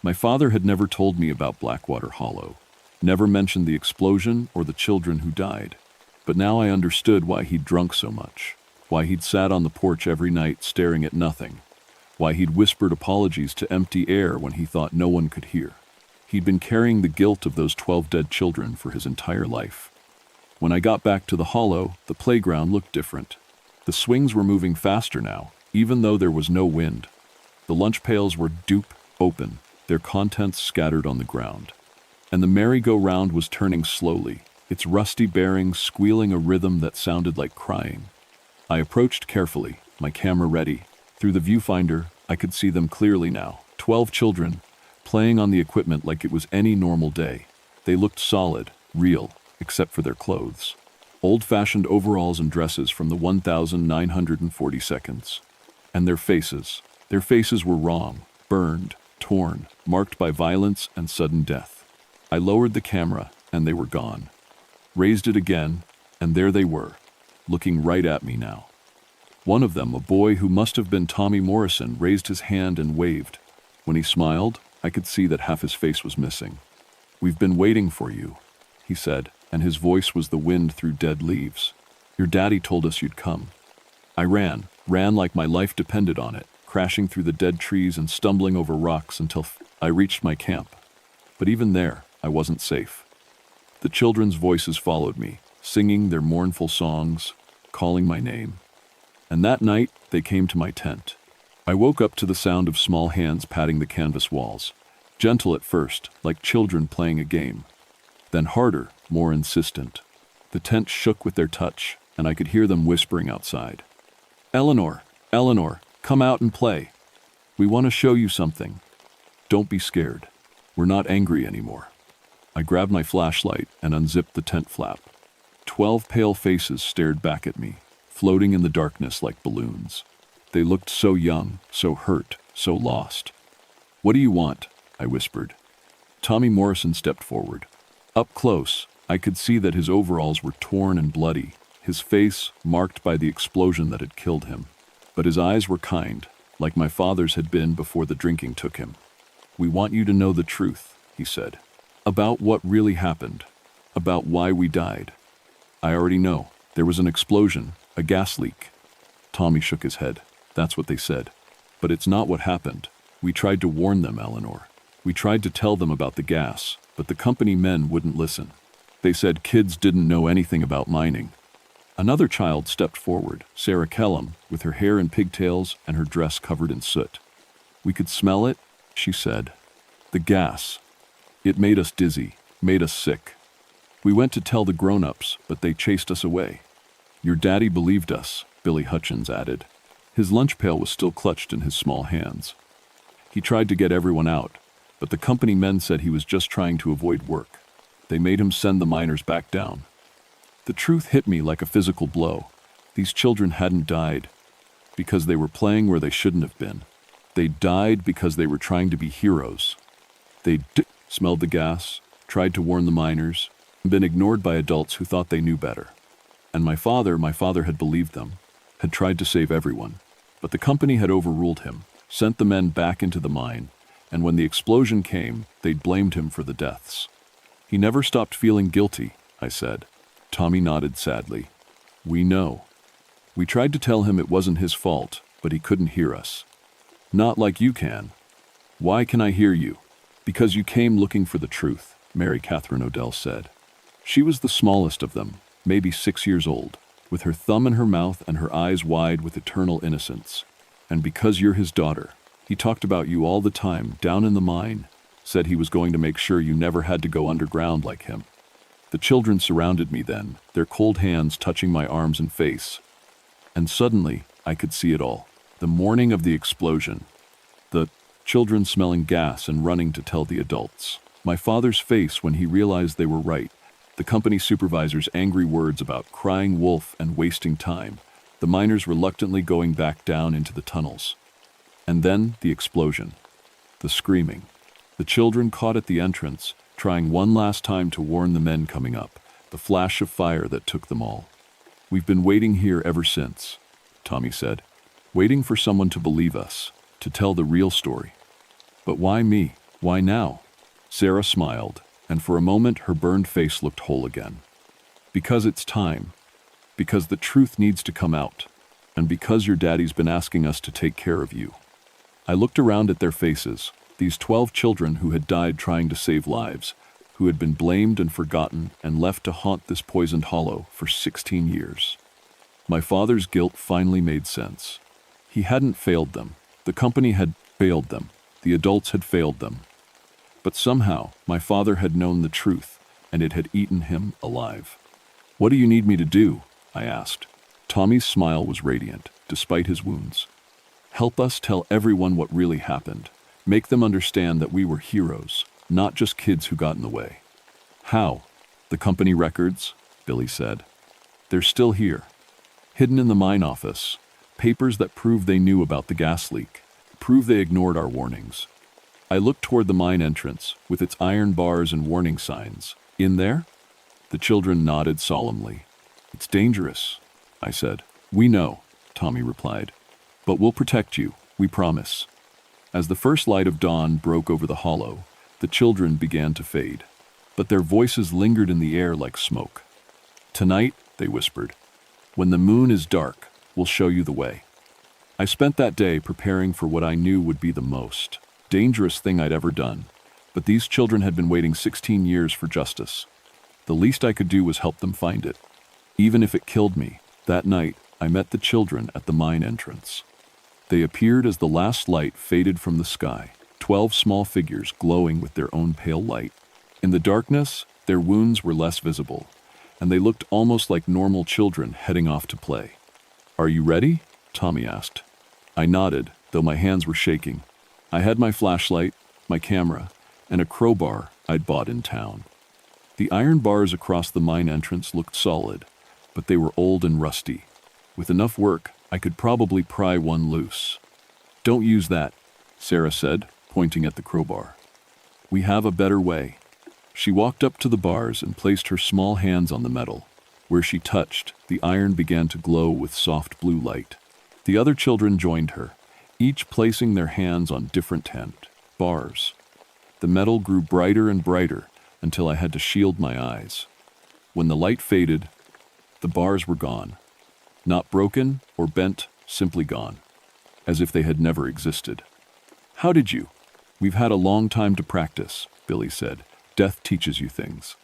My father had never told me about Blackwater Hollow, never mentioned the explosion or the children who died. But now I understood why he'd drunk so much, why he'd sat on the porch every night staring at nothing, why he'd whispered apologies to empty air when he thought no one could hear. He'd been carrying the guilt of those 12 dead children for his entire life. When I got back to the hollow, the playground looked different. The swings were moving faster now, even though there was no wind. The lunch pails were dupe open, their contents scattered on the ground. And the merry-go-round was turning slowly, its rusty bearings squealing a rhythm that sounded like crying. I approached carefully, my camera ready. Through the viewfinder, I could see them clearly now. 12 children, playing on the equipment like it was any normal day. They looked solid, real, except for their clothes. Old-fashioned overalls and dresses from the 1,940 seconds. And their faces were wrong, burned, torn, marked by violence and sudden death. I lowered the camera, and they were gone. Raised it again, and there they were, looking right at me now. One of them, a boy who must have been Tommy Morrison, raised his hand and waved. When he smiled, I could see that half his face was missing. "We've been waiting for you," he said, and his voice was the wind through dead leaves. "Your daddy told us you'd come." I ran like my life depended on it, crashing through the dead trees and stumbling over rocks until I reached my camp. But even there, I wasn't safe. The children's voices followed me, singing their mournful songs, calling my name. And that night, they came to my tent. I woke up to the sound of small hands patting the canvas walls, gentle at first, like children playing a game. Then harder, more insistent. The tent shook with their touch, and I could hear them whispering outside. "Eleanor, Eleanor, come out and play. We want to show you something. Don't be scared. We're not angry anymore." I grabbed my flashlight and unzipped the tent flap. 12 pale faces stared back at me, floating in the darkness like balloons. They looked so young, so hurt, so lost. "What do you want?" I whispered. Tommy Morrison stepped forward. Up close, I could see that his overalls were torn and bloody, his face marked by the explosion that had killed him. But his eyes were kind, like my father's had been before the drinking took him. "We want you to know the truth," he said. "About what really happened. About why we died." "I already know. There was an explosion, a gas leak." Tommy shook his head. "That's what they said. But it's not what happened. We tried to warn them, Eleanor. We tried to tell them about the gas, but the company men wouldn't listen. They said kids didn't know anything about mining." Another child stepped forward, Sarah Kellum, with her hair in pigtails and her dress covered in soot. "We could smell it," she said. "The gas. It made us dizzy, made us sick. We went to tell the grown-ups, but they chased us away." "Your daddy believed us," Billy Hutchins added. His lunch pail was still clutched in his small hands. "He tried to get everyone out, but the company men said he was just trying to avoid work. They made him send the miners back down." The truth hit me like a physical blow. These children hadn't died because they were playing where they shouldn't have been. They died because they were trying to be heroes. They smelled the gas, tried to warn the miners, and been ignored by adults who thought they knew better. And my father had believed them, had tried to save everyone. But the company had overruled him, sent the men back into the mine, and when the explosion came, they'd blamed him for the deaths. "He never stopped feeling guilty," I said. Tommy nodded sadly. "We know. We tried to tell him it wasn't his fault, but he couldn't hear us. Not like you can." "Why can I hear you?" "Because you came looking for the truth," Mary Catherine Odell said. She was the smallest of them, maybe 6 years old, with her thumb in her mouth and her eyes wide with eternal innocence. "And because you're his daughter, he talked about you all the time down in the mine, said he was going to make sure you never had to go underground like him." The children surrounded me then, their cold hands touching my arms and face. And suddenly, I could see it all. The morning of the explosion. The children smelling gas and running to tell the adults. My father's face when he realized they were right. The company supervisor's angry words about crying wolf and wasting time. The miners reluctantly going back down into the tunnels. And then the explosion. The screaming. The children caught at the entrance, trying one last time to warn the men coming up, the flash of fire that took them all. "We've been waiting here ever since," Tommy said, "waiting for someone to believe us, to tell the real story." "But why me? Why now?" Sarah smiled, and for a moment her burned face looked whole again. "Because it's time. Because the truth needs to come out. And because your daddy's been asking us to take care of you." I looked around at their faces, these 12 children who had died trying to save lives, who had been blamed and forgotten and left to haunt this poisoned hollow for 16 years. My father's guilt finally made sense. He hadn't failed them. The company had failed them. The adults had failed them. But somehow, my father had known the truth, and it had eaten him alive. "What do you need me to do?" I asked. Tommy's smile was radiant, despite his wounds. "Help us tell everyone what really happened. Make them understand that we were heroes, not just kids who got in the way." "How?" "The company records," Billy said. "They're still here. Hidden in the mine office. Papers that prove they knew about the gas leak. Prove they ignored our warnings. I looked toward the mine entrance, with its iron bars and warning signs. In there? The children nodded solemnly. It's dangerous, I said. We know, Tommy replied. But we'll protect you, we promise. As the first light of dawn broke over the hollow, the children began to fade. But their voices lingered in the air like smoke. Tonight, they whispered, when the moon is dark, we'll show you the way. I spent that day preparing for what I knew would be the most dangerous thing I'd ever done, but these children had been waiting 16 years for justice. The least I could do was help them find it. Even if it killed me, that night I met the children at the mine entrance. They appeared as the last light faded from the sky, 12 small figures glowing with their own pale light. In the darkness, their wounds were less visible, and they looked almost like normal children heading off to play. Are you ready? Tommy asked. I nodded, though my hands were shaking. I had my flashlight, my camera, and a crowbar I'd bought in town. The iron bars across the mine entrance looked solid, but they were old and rusty. With enough work, I could probably pry one loose. Don't use that, Sarah said, pointing at the crowbar. We have a better way. She walked up to the bars and placed her small hands on the metal. Where she touched, the iron began to glow with soft blue light. The other children joined her, each placing their hands on different bars. The metal grew brighter and brighter until I had to shield my eyes. When the light faded, the bars were gone. Not broken or bent, simply gone, as if they had never existed. How did you? We've had a long time to practice, Billy said. Death teaches you things.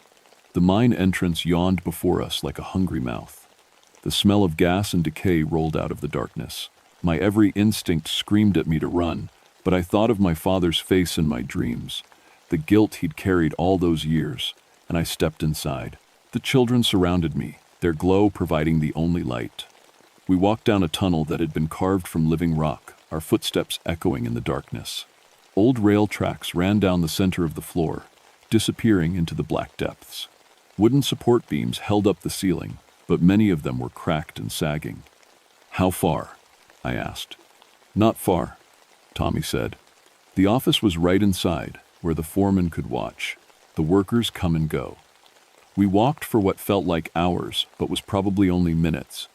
The mine entrance yawned before us like a hungry mouth. The smell of gas and decay rolled out of the darkness. My every instinct screamed at me to run, but I thought of my father's face in my dreams, the guilt he'd carried all those years, and I stepped inside. The children surrounded me, their glow providing the only light. We walked down a tunnel that had been carved from living rock, our footsteps echoing in the darkness. Old rail tracks ran down the center of the floor, disappearing into the black depths. Wooden support beams held up the ceiling, but many of them were cracked and sagging. How far? I asked. Not far, Tommy said. The office was right inside, where the foreman could watch. The workers come and go. We walked for what felt like hours, but was probably only minutes.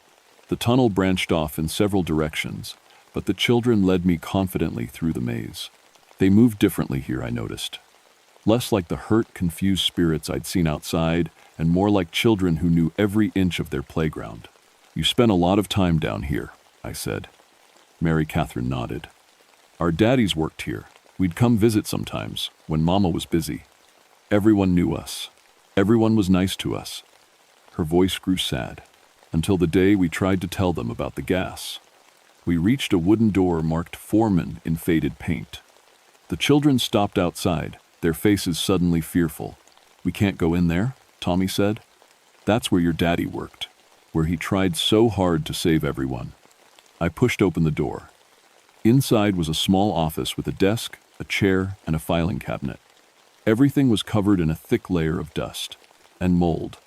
The tunnel branched off in several directions, but the children led me confidently through the maze. They moved differently here, I noticed. Less like the hurt, confused spirits I'd seen outside, and more like children who knew every inch of their playground. You spent a lot of time down here, I said. Mary Catherine nodded. Our daddies worked here. We'd come visit sometimes, when Mama was busy. Everyone knew us. Everyone was nice to us. Her voice grew sad, until the day we tried to tell them about the gas. We reached a wooden door marked Foreman in faded paint. The children stopped outside, their faces suddenly fearful. We can't go in there, Tommy said. That's where your daddy worked, where he tried so hard to save everyone. I pushed open the door. Inside was a small office with a desk, a chair, and a filing cabinet. Everything was covered in a thick layer of dust and mold,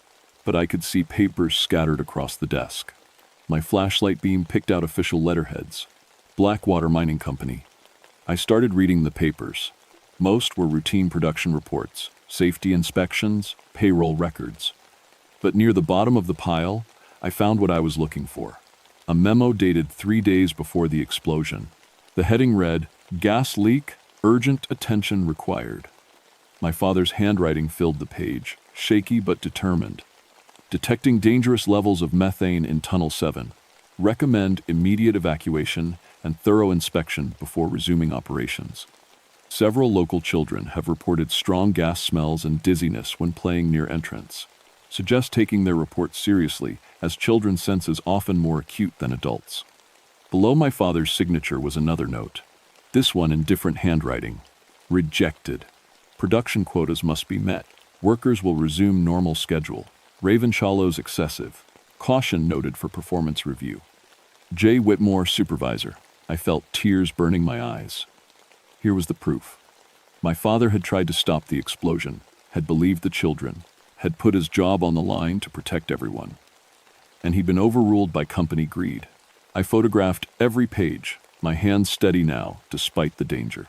but I could see papers scattered across the desk. My flashlight beam picked out official letterheads. Blackwater Mining Company. I started reading the papers. Most were routine production reports, safety inspections, payroll records. But near the bottom of the pile, I found what I was looking for. A memo dated 3 days before the explosion. The heading read, "Gas leak, urgent attention required." My father's handwriting filled the page, shaky but determined. Detecting dangerous levels of methane in Tunnel 7. Recommend immediate evacuation and thorough inspection before resuming operations. Several local children have reported strong gas smells and dizziness when playing near entrance. Suggest taking their reports seriously, as children's sense is often more acute than adults. Below my father's signature was another note, this one in different handwriting. Rejected. Production quotas must be met. Workers will resume normal schedule. Raven shallows excessive. Caution noted for performance review. J. Whitmore, supervisor. I felt tears burning my eyes. Here was the proof. My father had tried to stop the explosion, had believed the children, had put his job on the line to protect everyone. And he'd been overruled by company greed. I photographed every page, my hands steady now, despite the danger.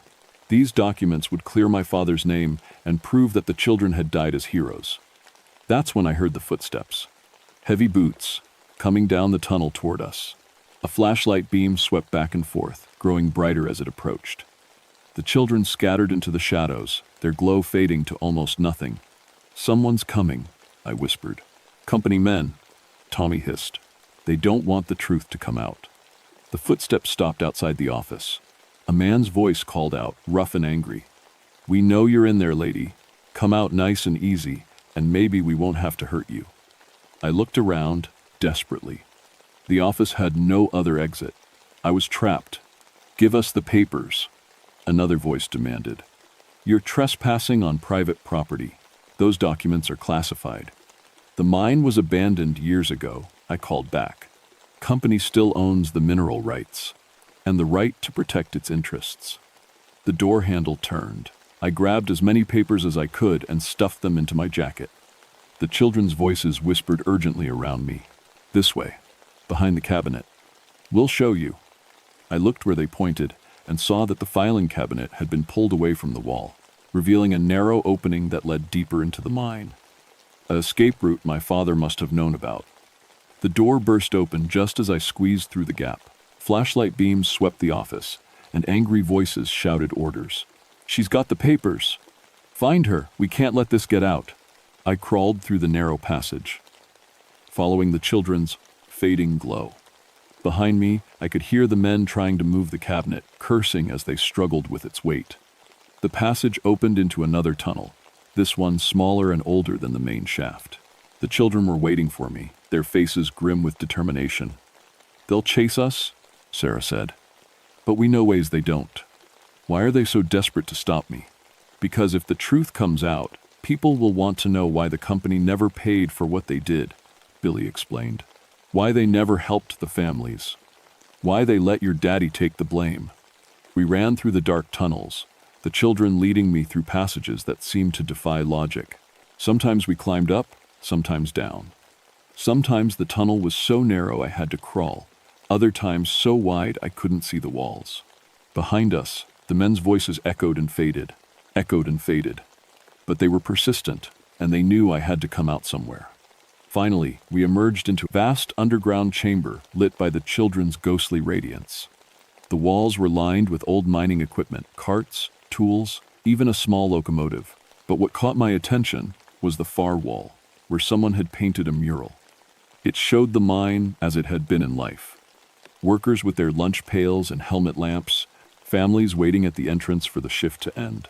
These documents would clear my father's name and prove that the children had died as heroes. That's when I heard the footsteps. Heavy boots, coming down the tunnel toward us. A flashlight beam swept back and forth, growing brighter as it approached. The children scattered into the shadows, their glow fading to almost nothing. "Someone's coming," I whispered. "Company men," Tommy hissed. "They don't want the truth to come out." The footsteps stopped outside the office. A man's voice called out, rough and angry. "We know you're in there, lady. Come out nice and easy, and maybe we won't have to hurt you." I looked around, desperately. The office had no other exit. I was trapped. "Give us the papers," another voice demanded. "You're trespassing on private property. Those documents are classified." "The mine was abandoned years ago," I called back. "Company still owns the mineral rights and the right to protect its interests." The door handle turned. I grabbed as many papers as I could and stuffed them into my jacket. The children's voices whispered urgently around me. "This way, behind the cabinet. We'll show you." I looked where they pointed and saw that the filing cabinet had been pulled away from the wall, revealing a narrow opening that led deeper into the mine. An escape route my father must have known about. The door burst open just as I squeezed through the gap. Flashlight beams swept the office, and angry voices shouted orders. "She's got the papers! Find her! We can't let this get out!" I crawled through the narrow passage, following the children's fading glow. Behind me, I could hear the men trying to move the cabinet, cursing as they struggled with its weight. The passage opened into another tunnel, this one smaller and older than the main shaft. The children were waiting for me, their faces grim with determination. "They'll chase us," Sarah said. "But we know ways they don't." "Why are they so desperate to stop me?" "Because if the truth comes out, people will want to know why the company never paid for what they did," Billy explained. "Why they never helped the families. Why they let your daddy take the blame." We ran through the dark tunnels, the children leading me through passages that seemed to defy logic. Sometimes we climbed up, sometimes down. Sometimes the tunnel was so narrow I had to crawl, other times so wide I couldn't see the walls. Behind us, the men's voices echoed and faded. But they were persistent, and they knew I had to come out somewhere. Finally, we emerged into a vast underground chamber lit by the children's ghostly radiance. The walls were lined with old mining equipment, carts, tools, even a small locomotive. But what caught my attention was the far wall, where someone had painted a mural. It showed the mine as it had been in life. Workers with their lunch pails and helmet lamps, families waiting at the entrance for the shift to end.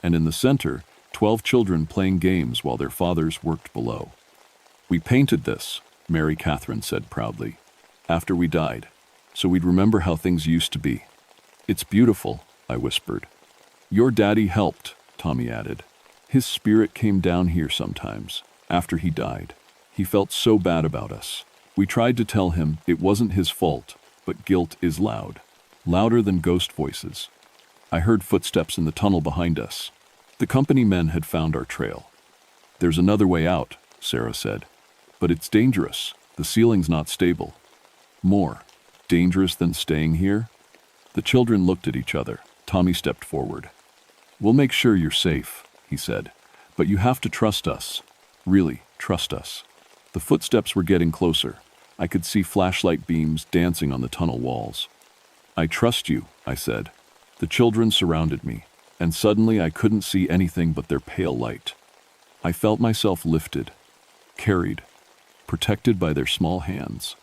And in the center, 12 children playing games while their fathers worked below. "We painted this," Mary Catherine said proudly, "after we died, so we'd remember how things used to be." "It's beautiful," I whispered. "Your daddy helped," Tommy added. "His spirit came down here sometimes, after he died. He felt so bad about us. We tried to tell him it wasn't his fault, but guilt is loud. Louder than ghost voices." I heard footsteps in the tunnel behind us. The company men had found our trail. "There's another way out," Sarah said. "But it's dangerous. The ceiling's not stable." "More dangerous than staying here?" The children looked at each other. Tommy stepped forward. "We'll make sure you're safe," he said. "But you have to trust us. Really, trust us." The footsteps were getting closer. I could see flashlight beams dancing on the tunnel walls. "I trust you," I said. The children surrounded me, and suddenly I couldn't see anything but their pale light. I felt myself lifted, carried, protected by their small hands.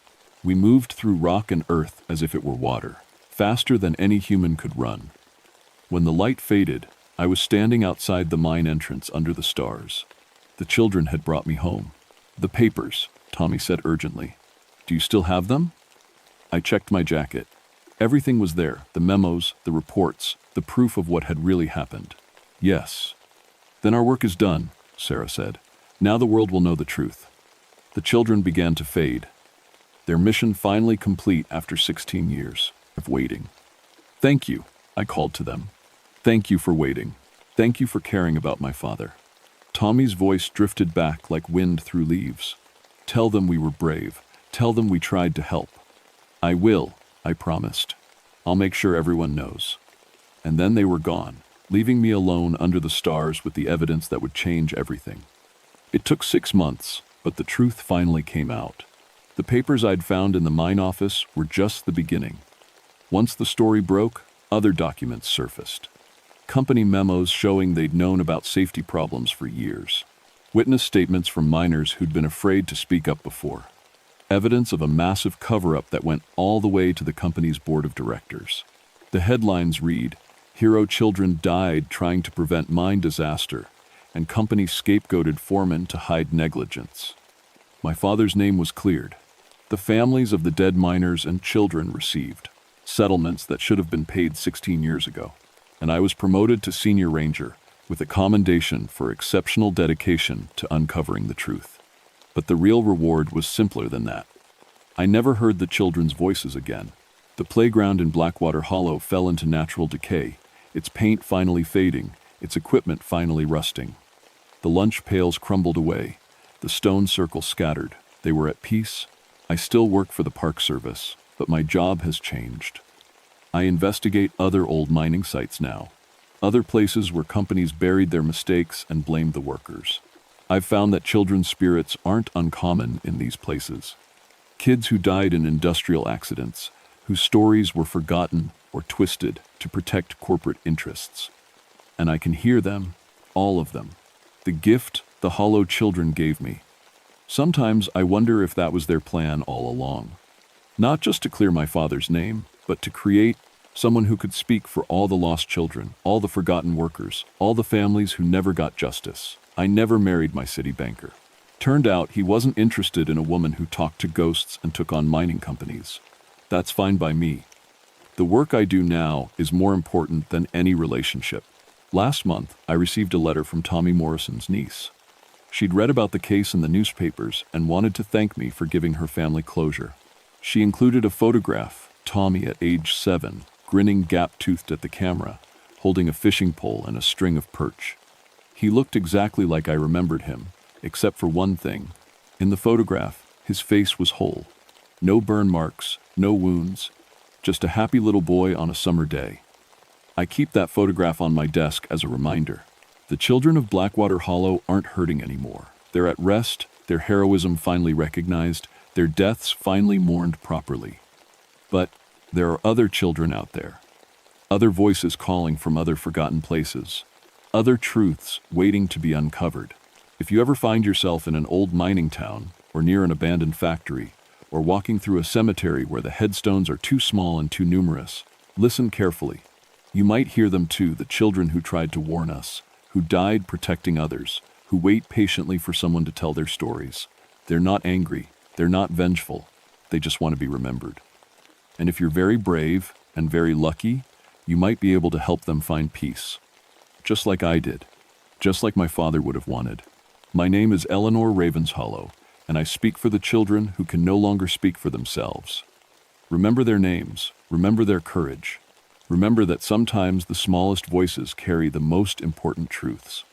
We moved through rock and earth as if it were water, faster than any human could run. When the light faded, I was standing outside the mine entrance under the stars. The children had brought me home. "The papers," Tommy said urgently. "Do you still have them?" I checked my jacket. Everything was there, the memos, the reports, the proof of what had really happened. "Yes." "Then our work is done," Sarah said. "Now the world will know the truth." The children began to fade, their mission finally complete after 16 years of waiting. "Thank you," I called to them. "Thank you for waiting. Thank you for caring about my father." Tommy's voice drifted back like wind through leaves. "Tell them we were brave. Tell them we tried to help." "I will," I promised. "I'll make sure everyone knows." And then they were gone, leaving me alone under the stars with the evidence that would change everything. It took 6 months, but the truth finally came out. The papers I'd found in the mine office were just the beginning. Once the story broke, other documents surfaced. Company memos showing they'd known about safety problems for years. Witness statements from miners who'd been afraid to speak up before. Evidence of a massive cover-up that went all the way to the company's board of directors. The headlines read, "Hero children died trying to prevent mine disaster," and company scapegoated foreman to hide negligence. My father's name was cleared. The families of the dead miners and children received settlements that should have been paid 16 years ago. And I was promoted to senior ranger with a commendation for exceptional dedication to uncovering the truth. But the real reward was simpler than that. I never heard the children's voices again. The playground in Blackwater Hollow fell into natural decay, its paint finally fading, its equipment finally rusting. The lunch pails crumbled away, the stone circles scattered. They were at peace. I still work for the Park Service, but my job has changed. I investigate other old mining sites now, other places where companies buried their mistakes and blamed the workers. I've found that children's spirits aren't uncommon in these places. Kids who died in industrial accidents, whose stories were forgotten or twisted to protect corporate interests. And I can hear them, all of them. The gift the hollow children gave me. Sometimes I wonder if that was their plan all along. Not just to clear my father's name, but to create someone who could speak for all the lost children, all the forgotten workers, all the families who never got justice. I never married my city banker. Turned out he wasn't interested in a woman who talked to ghosts and took on mining companies. That's fine by me. The work I do now is more important than any relationship. Last month, I received a letter from Tommy Morrison's niece. She'd read about the case in the newspapers and wanted to thank me for giving her family closure. She included a photograph, Tommy at age 7, grinning gap-toothed at the camera, holding a fishing pole and a string of perch. He looked exactly like I remembered him, except for one thing. In the photograph, his face was whole. No burn marks, no wounds, just a happy little boy on a summer day. I keep that photograph on my desk as a reminder. The children of Blackwater Hollow aren't hurting anymore. They're at rest, their heroism finally recognized, their deaths finally mourned properly. But there are other children out there. Other voices calling from other forgotten places. Other truths waiting to be uncovered. If you ever find yourself in an old mining town, or near an abandoned factory, or walking through a cemetery where the headstones are too small and too numerous, listen carefully. You might hear them too, the children who tried to warn us, who died protecting others, who wait patiently for someone to tell their stories. They're not angry. They're not vengeful. They just want to be remembered. And if you're very brave and very lucky, you might be able to help them find peace. Just like I did. Just like my father would have wanted. My name is Eleanor Ravenshollow, and I speak for the children who can no longer speak for themselves. Remember their names. Remember their courage. Remember that sometimes the smallest voices carry the most important truths.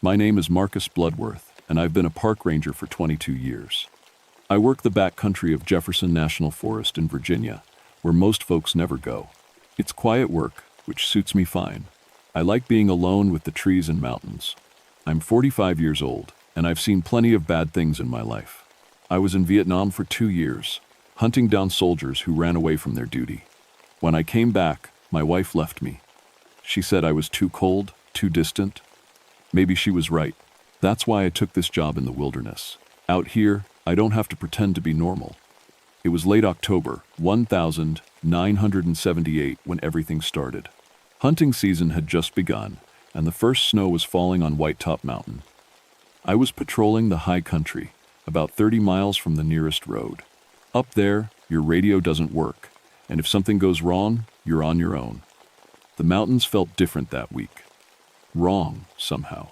My name is Marcus Bloodworth, and I've been a park ranger for 22 years. I work the backcountry of Jefferson National Forest in Virginia, where most folks never go. It's quiet work, which suits me fine. I like being alone with the trees and mountains. I'm 45 years old, and I've seen plenty of bad things in my life. I was in Vietnam for 2 years, hunting down soldiers who ran away from their duty. When I came back, my wife left me. She said I was too cold, too distant. Maybe she was right. That's why I took this job in the wilderness. Out here, I don't have to pretend to be normal. It was late October, 1978, when everything started. Hunting season had just begun, and the first snow was falling on Whitetop Mountain. I was patrolling the high country, about 30 miles from the nearest road. Up there, your radio doesn't work, and if something goes wrong, you're on your own. The mountains felt different that week. Wrong, somehow.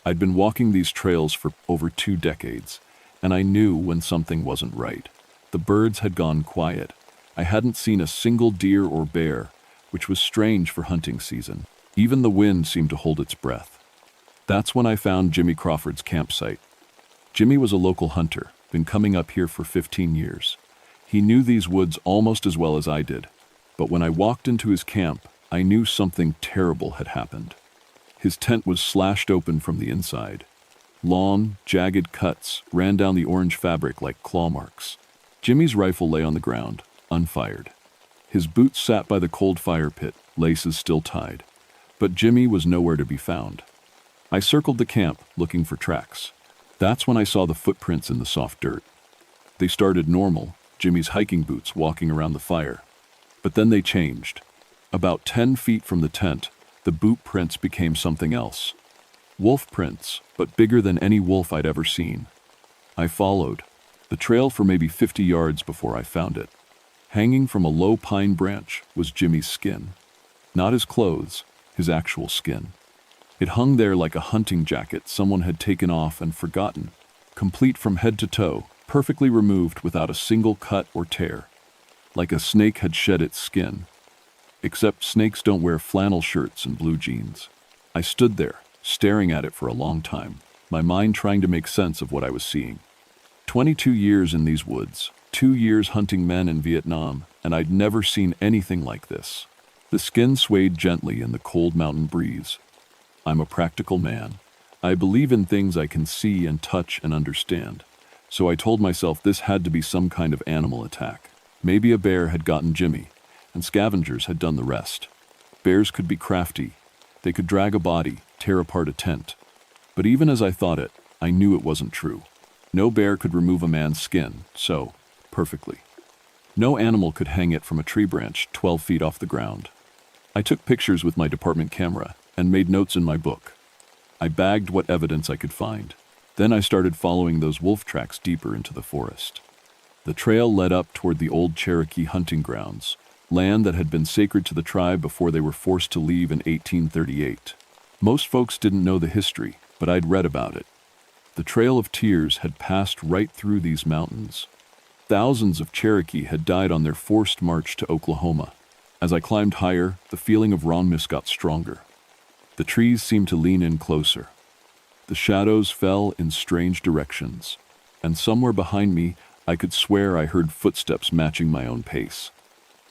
I'd been walking these trails for over 2 decades, and I knew when something wasn't right. The birds had gone quiet. I hadn't seen a single deer or bear, which was strange for hunting season. Even the wind seemed to hold its breath. That's when I found Jimmy Crawford's campsite. Jimmy was a local hunter, been coming up here for 15 years. He knew these woods almost as well as I did, but when I walked into his camp, I knew something terrible had happened. His tent was slashed open from the inside. Long, jagged cuts ran down the orange fabric like claw marks. Jimmy's rifle lay on the ground, unfired. His boots sat by the cold fire pit, laces still tied. But Jimmy was nowhere to be found. I circled the camp, looking for tracks. That's when I saw the footprints in the soft dirt. They started normal, Jimmy's hiking boots walking around the fire. But then they changed. About 10 feet from the tent, the boot prints became something else. Wolf prints, but bigger than any wolf I'd ever seen. I followed the trail for maybe 50 yards before I found it. Hanging from a low pine branch was Jimmy's skin. Not his clothes, his actual skin. It hung there like a hunting jacket someone had taken off and forgotten, complete from head to toe, perfectly removed without a single cut or tear. Like a snake had shed its skin. Except snakes don't wear flannel shirts and blue jeans. I stood there, staring at it for a long time, my mind trying to make sense of what I was seeing. 22 years in these woods, 2 years hunting men in Vietnam, and I'd never seen anything like this. The skin swayed gently in the cold mountain breeze. I'm a practical man. I believe in things I can see and touch and understand. So I told myself this had to be some kind of animal attack. Maybe a bear had gotten Jimmy, and scavengers had done the rest. Bears could be crafty. They could drag a body, tear apart a tent. But even as I thought it, I knew it wasn't true. No bear could remove a man's skin, so perfectly. No animal could hang it from a tree branch 12 feet off the ground. I took pictures with my department camera and made notes in my book. I bagged what evidence I could find. Then I started following those wolf tracks deeper into the forest. The trail led up toward the old Cherokee hunting grounds, land that had been sacred to the tribe before they were forced to leave in 1838. Most folks didn't know the history, but I'd read about it. The Trail of Tears had passed right through these mountains. Thousands of Cherokee had died on their forced march to Oklahoma. As I climbed higher, the feeling of wrongness got stronger. The trees seemed to lean in closer. The shadows fell in strange directions, and somewhere behind me, I could swear I heard footsteps matching my own pace.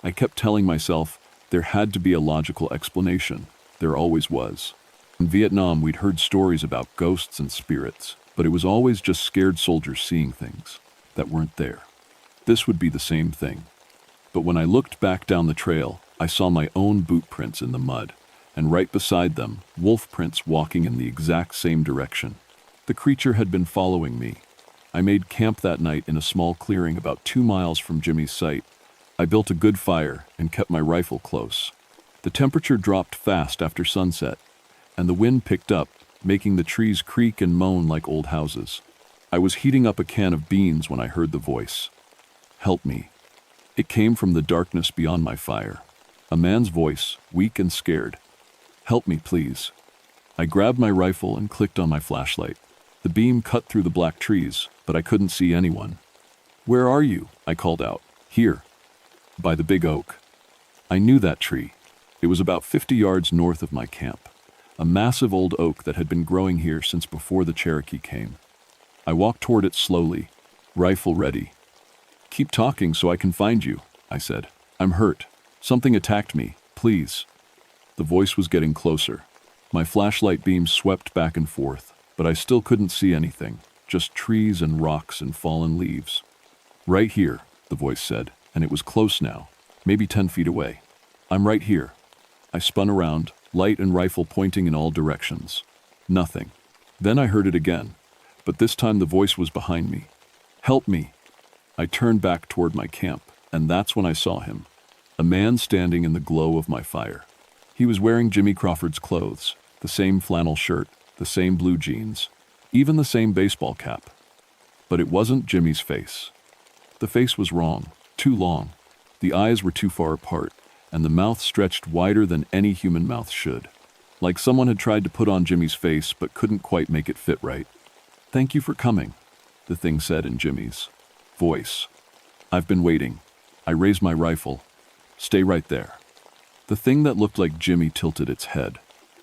I kept telling myself there had to be a logical explanation. There always was. In Vietnam, we'd heard stories about ghosts and spirits, but it was always just scared soldiers seeing things that weren't there. This would be the same thing. But when I looked back down the trail, I saw my own boot prints in the mud, and right beside them, wolf prints walking in the exact same direction. The creature had been following me. I made camp that night in a small clearing about 2 miles from Jimmy's site. I built a good fire and kept my rifle close. The temperature dropped fast after sunset, and the wind picked up, making the trees creak and moan like old houses. I was heating up a can of beans when I heard the voice. "Help me." It came from the darkness beyond my fire. A man's voice, weak and scared. "Help me, please." I grabbed my rifle and clicked on my flashlight. The beam cut through the black trees, but I couldn't see anyone. "Where are you?" I called out. "Here, by the big oak." I knew that tree. It was about 50 yards north of my camp. A massive old oak that had been growing here since before the Cherokee came. I walked toward it slowly, rifle ready. "Keep talking so I can find you," I said. "I'm hurt. Something attacked me. Please." The voice was getting closer. My flashlight beam swept back and forth, but I still couldn't see anything, just trees and rocks and fallen leaves. "Right here," the voice said, and it was close now, maybe 10 feet away. "I'm right here." I spun around, light and rifle pointing in all directions. Nothing. Then I heard it again, but this time the voice was behind me. "Help me." I turned back toward my camp, and that's when I saw him. A man standing in the glow of my fire. He was wearing Jimmy Crawford's clothes, the same flannel shirt, the same blue jeans, even the same baseball cap. But it wasn't Jimmy's face. The face was wrong, too long. The eyes were too far apart, and the mouth stretched wider than any human mouth should. Like someone had tried to put on Jimmy's face but couldn't quite make it fit right. "Thank you for coming," the thing said in Jimmy's voice. "I've been waiting." I raised my rifle. "Stay right there." The thing that looked like Jimmy tilted its head.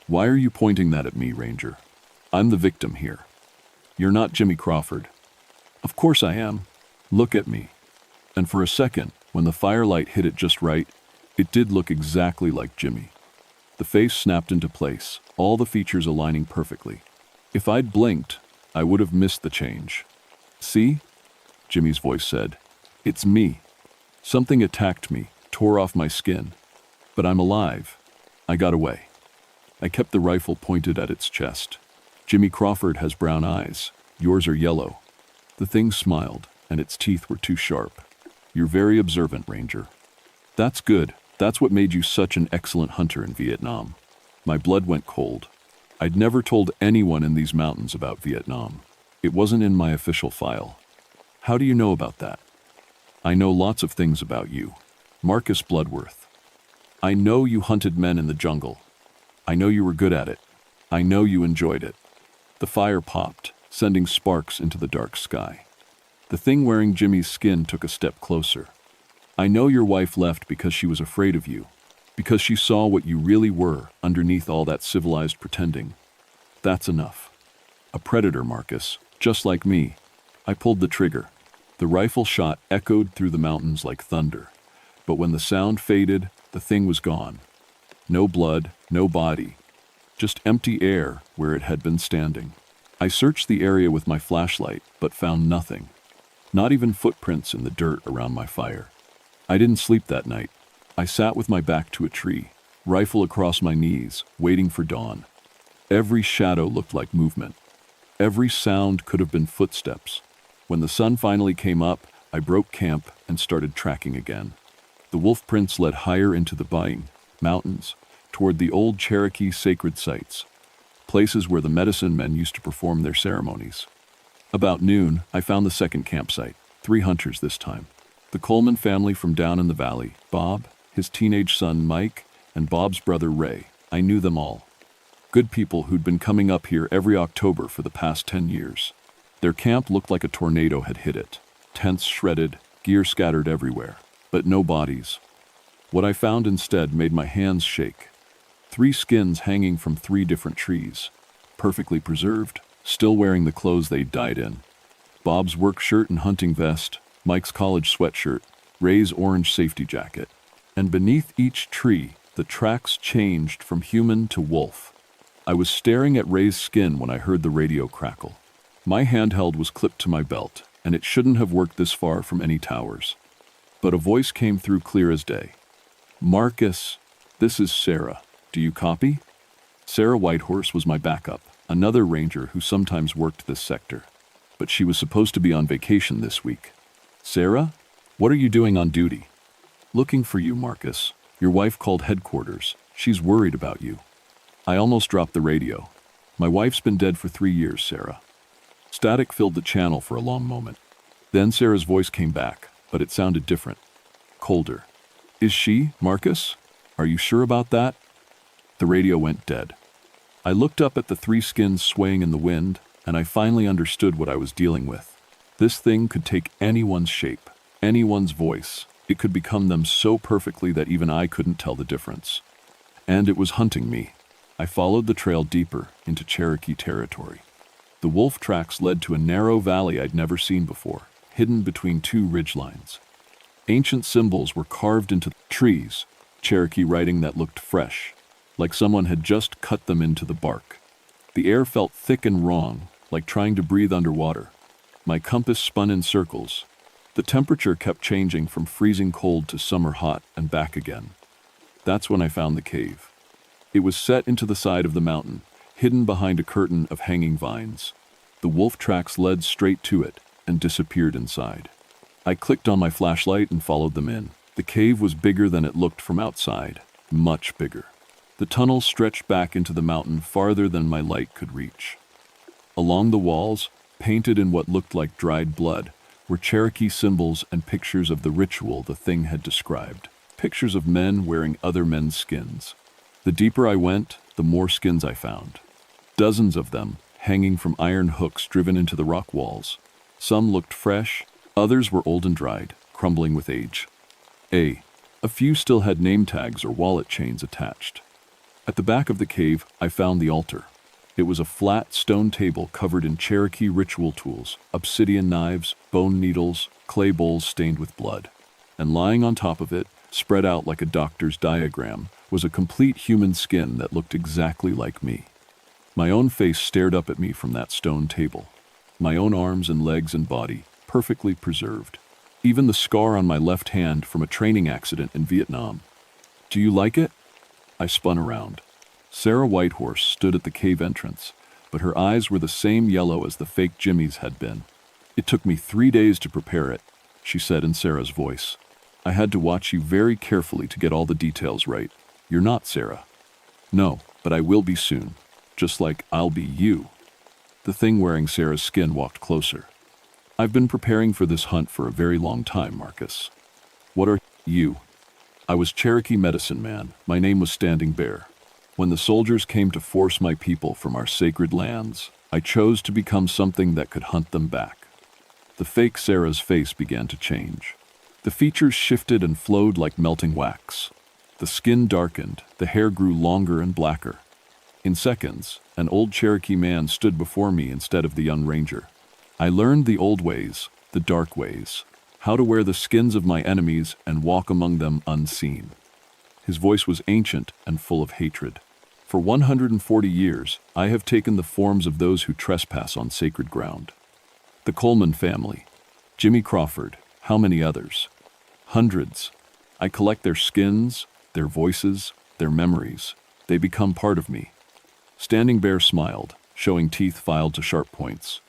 "Why are you pointing that at me, Ranger? I'm the victim here." You're not Jimmy Crawford." "Of course I am. Look at me." And for a second, when the firelight hit it just right, it did look exactly like Jimmy. The face snapped into place, all the features aligning perfectly. If I'd blinked, I would have missed the change. "See?" Jimmy's voice said. "It's me. Something attacked me, tore off my skin. But I'm alive. I got away." I kept the rifle pointed at its chest. "Jimmy Crawford has brown eyes. Yours are yellow." The thing smiled, and its teeth were too sharp. "You're very observant, Ranger." "That's good. That's what made you such an excellent hunter in Vietnam." My blood went cold. I'd never told anyone in these mountains about Vietnam. It wasn't in my official file. "How do you know about that?" "I know lots of things about you. Marcus Bloodworth. I know you hunted men in the jungle. I know you were good at it. I know you enjoyed it." The fire popped, sending sparks into the dark sky. The thing wearing Jimmy's skin took a step closer. "I know your wife left because she was afraid of you, because she saw what you really were underneath all that civilized pretending. That's enough. A predator, Marcus, just like me." I pulled the trigger. The rifle shot echoed through the mountains like thunder, but when the sound faded, the thing was gone. No blood, no body, just empty air where it had been standing. I searched the area with my flashlight, but found nothing. Not even footprints in the dirt around my fire. I didn't sleep that night. I sat with my back to a tree, rifle across my knees, waiting for dawn. Every shadow looked like movement. Every sound could have been footsteps. When the sun finally came up, I broke camp and started tracking again. The wolf prints led higher into the Baffling Mountains, toward the old Cherokee sacred sites, places where the medicine men used to perform their ceremonies. About noon, I found the second campsite, 3 hunters this time. The Coleman family from down in the valley, Bob, his teenage son Mike, and Bob's brother Ray. I knew them all. Good people who'd been coming up here every October for the past 10 years. Their camp looked like a tornado had hit it. Tents shredded, gear scattered everywhere, but no bodies. What I found instead made my hands shake. 3 skins hanging from 3 different trees, perfectly preserved, still wearing the clothes they'd died in. Bob's work shirt and hunting vest, Mike's college sweatshirt, Ray's orange safety jacket. And beneath each tree, the tracks changed from human to wolf. I was staring at Ray's skin when I heard the radio crackle. My handheld was clipped to my belt, and it shouldn't have worked this far from any towers. But a voice came through clear as day. "Marcus, this is Sarah. Do you copy?" Sarah Whitehorse was my backup, another ranger who sometimes worked this sector. But she was supposed to be on vacation this week. "Sarah, what are you doing on duty?" "Looking for you, Marcus. Your wife called headquarters. She's worried about you." I almost dropped the radio. "My wife's been dead for 3 years, Sarah." Static filled the channel for a long moment. Then Sarah's voice came back, but it sounded different. Colder. "Is she, Marcus? Are you sure about that?" The radio went dead. I looked up at the 3 skins swaying in the wind, and I finally understood what I was dealing with. This thing could take anyone's shape, anyone's voice. It could become them so perfectly that even I couldn't tell the difference. And it was hunting me. I followed the trail deeper into Cherokee territory. The wolf tracks led to a narrow valley I'd never seen before, hidden between 2 ridgelines. Ancient symbols were carved into trees, Cherokee writing that looked fresh, like someone had just cut them into the bark. The air felt thick and wrong, like trying to breathe underwater. My compass spun in circles. The temperature kept changing from freezing cold to summer hot and back again. That's when I found the cave. It was set into the side of the mountain, hidden behind a curtain of hanging vines. The wolf tracks led straight to it and disappeared inside. I clicked on my flashlight and followed them in. The cave was bigger than it looked from outside, much bigger. The tunnel stretched back into the mountain farther than my light could reach. Along the walls, painted in what looked like dried blood, were Cherokee symbols and pictures of the ritual the thing had described. Pictures of men wearing other men's skins. The deeper I went, the more skins I found. Dozens of them, hanging from iron hooks driven into the rock walls. Some looked fresh, others were old and dried, crumbling with age. A few still had name tags or wallet chains attached. At the back of the cave, I found the altar. It was a flat stone table covered in Cherokee ritual tools, obsidian knives, bone needles, clay bowls stained with blood. And lying on top of it, spread out like a doctor's diagram, was a complete human skin that looked exactly like me. My own face stared up at me from that stone table. My own arms and legs and body, perfectly preserved. Even the scar on my left hand from a training accident in Vietnam. "Do you like it?" I spun around. Sarah Whitehorse stood at the cave entrance, but her eyes were the same yellow as the fake Jimmy's had been. "It took me 3 days to prepare it," she said in Sarah's voice. "I had to watch you very carefully to get all the details right. You're not Sarah." "No, but I will be soon. Just like I'll be you." The thing wearing Sarah's skin walked closer. "I've been preparing for this hunt for a very long time, Marcus." "What are you?" "I was Cherokee medicine man. My name was Standing Bear. When the soldiers came to force my people from our sacred lands, I chose to become something that could hunt them back." The fake Sarah's face began to change. The features shifted and flowed like melting wax. The skin darkened, the hair grew longer and blacker. In seconds, an old Cherokee man stood before me instead of the young ranger. I learned the old ways, the dark ways, how to wear the skins of my enemies and walk among them unseen. His voice was ancient and full of hatred. "For 140 years, I have taken the forms of those who trespass on sacred ground. The Coleman family, Jimmy Crawford, how many others? Hundreds. I collect their skins, their voices, their memories. They become part of me." Standing Bear smiled, showing teeth filed to sharp points.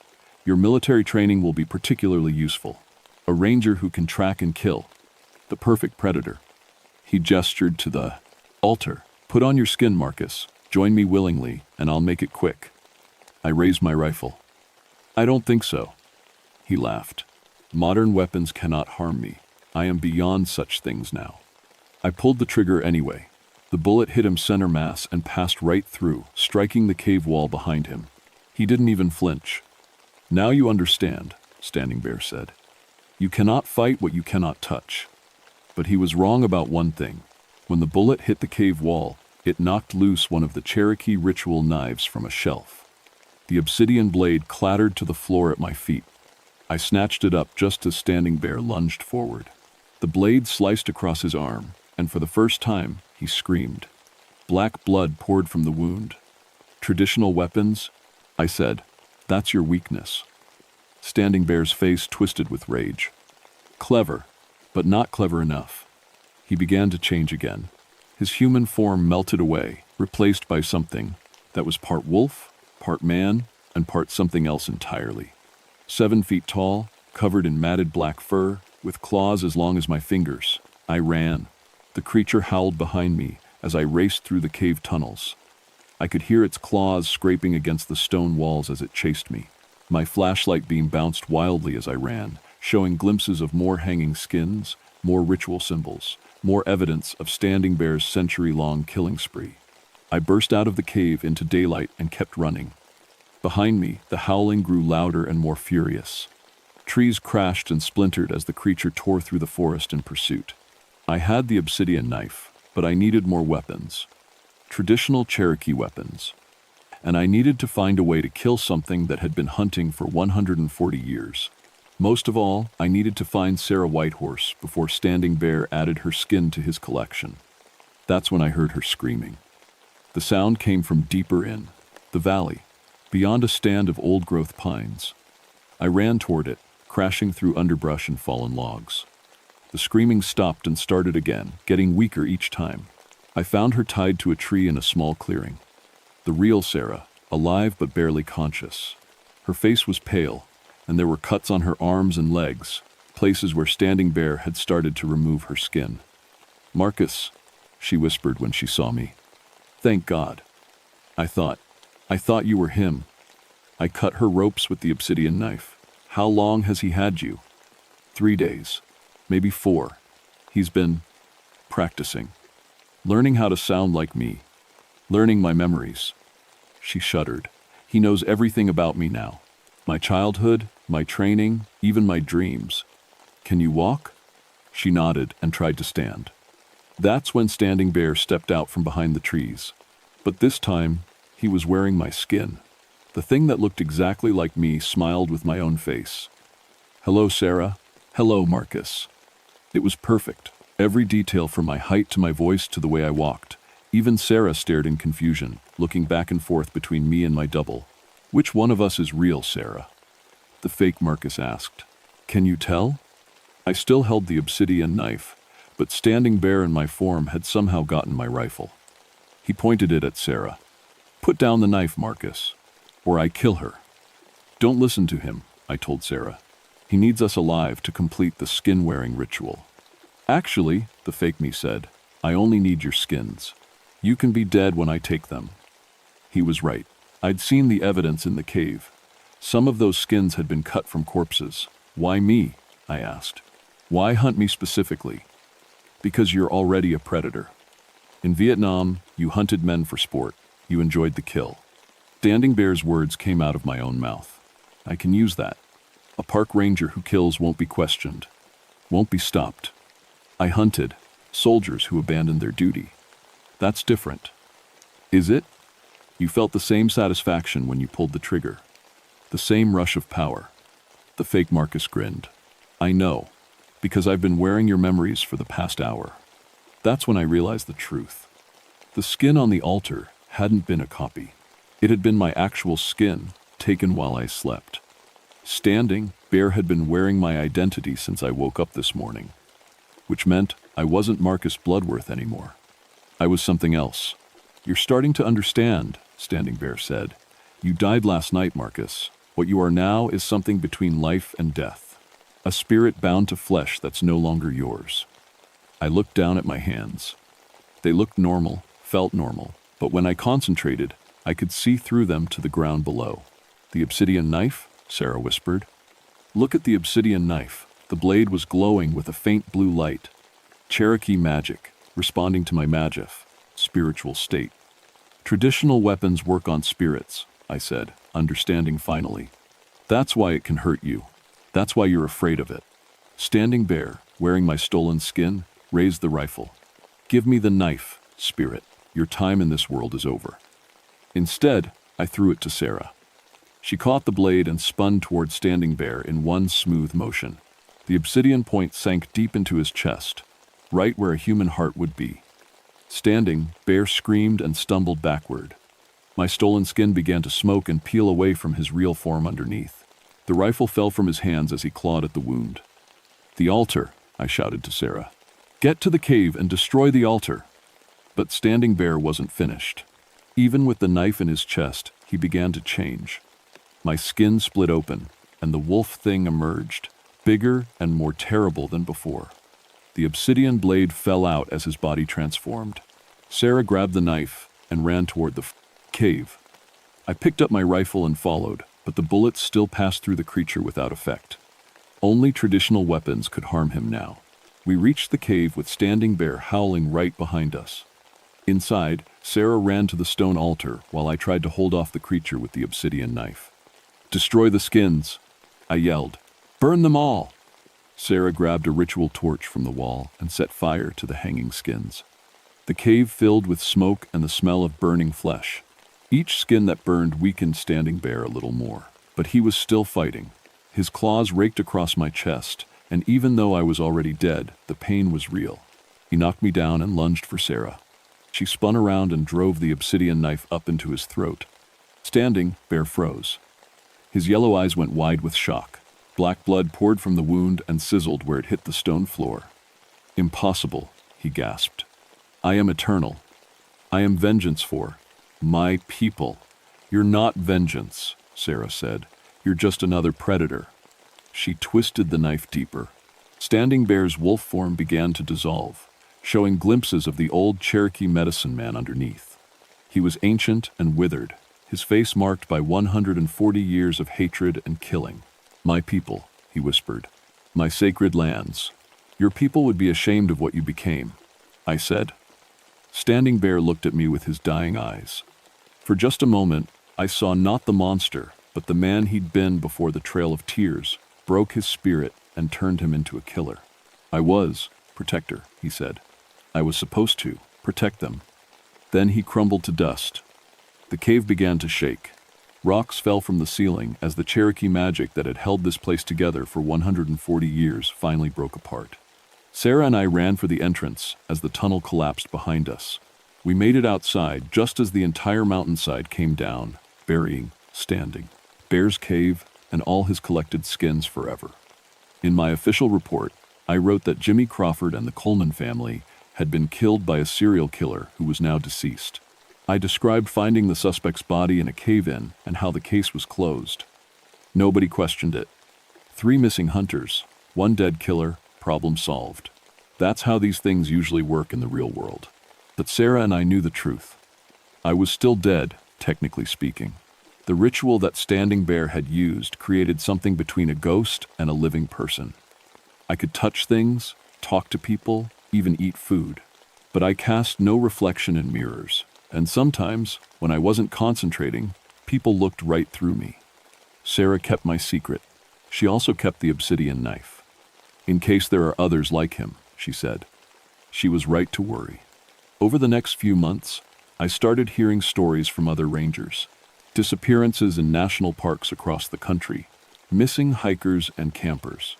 "Your military training will be particularly useful. A ranger who can track and kill. The perfect predator." He gestured to the altar. "Put on your skin, Marcus. Join me willingly, and I'll make it quick." I raised my rifle. "I don't think so." He laughed. "Modern weapons cannot harm me. I am beyond such things now." I pulled the trigger anyway. The bullet hit him center mass and passed right through, striking the cave wall behind him. He didn't even flinch. "Now you understand," Standing Bear said. "You cannot fight what you cannot touch." But he was wrong about one thing. When the bullet hit the cave wall, it knocked loose one of the Cherokee ritual knives from a shelf. The obsidian blade clattered to the floor at my feet. I snatched it up just as Standing Bear lunged forward. The blade sliced across his arm, and for the first time, he screamed. Black blood poured from the wound. "Traditional weapons?" I said. "That's your weakness." Standing Bear's face twisted with rage. "Clever, but not clever enough." He began to change again. His human form melted away, replaced by something that was part wolf, part man, and part something else entirely. 7 feet tall, covered in matted black fur, with claws as long as my fingers. I ran. The creature howled behind me as I raced through the cave tunnels. I could hear its claws scraping against the stone walls as it chased me. My flashlight beam bounced wildly as I ran, showing glimpses of more hanging skins, more ritual symbols, more evidence of Standing Bear's century-long killing spree. I burst out of the cave into daylight and kept running. Behind me, the howling grew louder and more furious. Trees crashed and splintered as the creature tore through the forest in pursuit. I had the obsidian knife, but I needed more weapons. Traditional Cherokee weapons. And I needed to find a way to kill something that had been hunting for 140 years. Most of all, I needed to find Sarah Whitehorse before Standing Bear added her skin to his collection. That's when I heard her screaming. The sound came from deeper in the valley, beyond a stand of old-growth pines. I ran toward it, crashing through underbrush and fallen logs. The screaming stopped and started again, getting weaker each time. I found her tied to a tree in a small clearing. The real Sarah, alive but barely conscious. Her face was pale, and there were cuts on her arms and legs, places where Standing Bear had started to remove her skin. "Marcus," she whispered when she saw me. "Thank God. I thought you were him." I cut her ropes with the obsidian knife. "How long has he had you?" 3 days. Maybe 4. He's been practicing. Learning how to sound like me. Learning my memories." She shuddered. "He knows everything about me now. My childhood, my training, even my dreams. Can you walk?" She nodded and tried to stand. That's when Standing Bear stepped out from behind the trees. But this time, He was wearing my skin. The thing that looked exactly like me smiled with my own face. "Hello, Sarah." "Hello, Marcus." It was perfect. Every detail from my height to my voice to the way I walked. Even Sarah stared in confusion, looking back and forth between me and my double. "Which one of us is real, Sarah?" the fake Marcus asked. "Can you tell?" I still held the obsidian knife, but Standing Bear in my form had somehow gotten my rifle. He pointed it at Sarah. "Put down the knife, Marcus, or I kill her." "Don't listen to him," I told Sarah. "He needs us alive to complete the skin-wearing ritual." "Actually," the fake me said, "I only need your skins. You can be dead when I take them." He was right. I'd seen the evidence in the cave. Some of those skins had been cut from corpses. "Why me?" I asked. "Why hunt me specifically?" "Because you're already a predator. In Vietnam, you hunted men for sport. You enjoyed the kill." Standing Bear's words came out of my own mouth. I can use that. A park ranger who kills won't be questioned, won't be stopped. I hunted soldiers who abandoned their duty. That's different. Is it? You felt the same satisfaction when you pulled the trigger. The same rush of power. The fake Marcus grinned. "I know, because I've been wearing your memories for the past hour." That's when I realized the truth. The skin on the altar hadn't been a copy. It had been my actual skin, taken while I slept. Standing Bear had been wearing my identity since I woke up this morning, which meant I wasn't Marcus Bloodworth anymore. I was something else. "You're starting to understand," Standing Bear said. "You died last night, Marcus. What you are now is something between life and death. A spirit bound to flesh that's no longer yours." I looked down at my hands. They looked normal, felt normal, but when I concentrated, I could see through them to the ground below. "The obsidian knife?" Sarah whispered. "Look at the obsidian knife." The blade was glowing with a faint blue light. Cherokee magic, responding to my magif, spiritual state. "Traditional weapons work on spirits," I said, understanding finally. "That's why it can hurt you. That's why you're afraid of it." Standing Bear, wearing my stolen skin, raised the rifle. "Give me the knife, spirit. Your time in this world is over." Instead, I threw it to Sarah. She caught the blade and spun toward Standing Bear in one smooth motion. The obsidian point sank deep into his chest, right where a human heart would be. Standing Bear screamed and stumbled backward. My stolen skin began to smoke and peel away from his real form underneath. The rifle fell from his hands as he clawed at the wound. "The altar," I shouted to Sarah. "Get to the cave and destroy the altar." But Standing Bear wasn't finished. Even with the knife in his chest, he began to change. My skin split open, and the wolf thing emerged, bigger and more terrible than before. The obsidian blade fell out as his body transformed. Sarah grabbed the knife and ran toward the cave. I picked up my rifle and followed, but the bullets still passed through the creature without effect. Only traditional weapons could harm him now. We reached the cave with Standing Bear howling right behind us. Inside, Sarah ran to the stone altar while I tried to hold off the creature with the obsidian knife. "Destroy the skins," I yelled. "Burn them all!" Sarah grabbed a ritual torch from the wall and set fire to the hanging skins. The cave filled with smoke and the smell of burning flesh. Each skin that burned weakened Standing Bear a little more, but he was still fighting. His claws raked across my chest, and even though I was already dead, the pain was real. He knocked me down and lunged for Sarah. She spun around and drove the obsidian knife up into his throat. Standing Bear froze. His yellow eyes went wide with shock. Black blood poured from the wound and sizzled where it hit the stone floor. "Impossible," he gasped. "I am eternal. I am vengeance for my people." "You're not vengeance," Sarah said. "You're just another predator." She twisted the knife deeper. Standing Bear's wolf form began to dissolve, showing glimpses of the old Cherokee medicine man underneath. He was ancient and withered, his face marked by 140 years of hatred and killing. "My people," he whispered. "My sacred lands. Your people would be ashamed of what you became," I said. Standing Bear looked at me with his dying eyes. For just a moment, I saw not the monster, but the man he'd been before the Trail of Tears broke his spirit and turned him into a killer. "I was protector," he said. "I was supposed to protect them." Then he crumbled to dust. The cave began to shake. Rocks fell from the ceiling as the Cherokee magic that had held this place together for 140 years finally broke apart. Sarah and I ran for the entrance as the tunnel collapsed behind us. We made it outside just as the entire mountainside came down, burying, standing, Bear's cave and all his collected skins forever. In my official report, I wrote that Jimmy Crawford and the Coleman family had been killed by a serial killer who was now deceased. I described finding the suspect's body in a cave-in and how the case was closed. Nobody questioned it. 3 missing hunters, 1 dead killer, problem solved. That's how these things usually work in the real world. But Sarah and I knew the truth. I was still dead, technically speaking. The ritual that Standing Bear had used created something between a ghost and a living person. I could touch things, talk to people, even eat food. But I cast no reflection in mirrors. And sometimes, when I wasn't concentrating, people looked right through me. Sarah kept my secret. She also kept the obsidian knife. In case there are others like him, she said. She was right to worry. Over the next few months, I started hearing stories from other rangers. Disappearances in national parks across the country. Missing hikers and campers.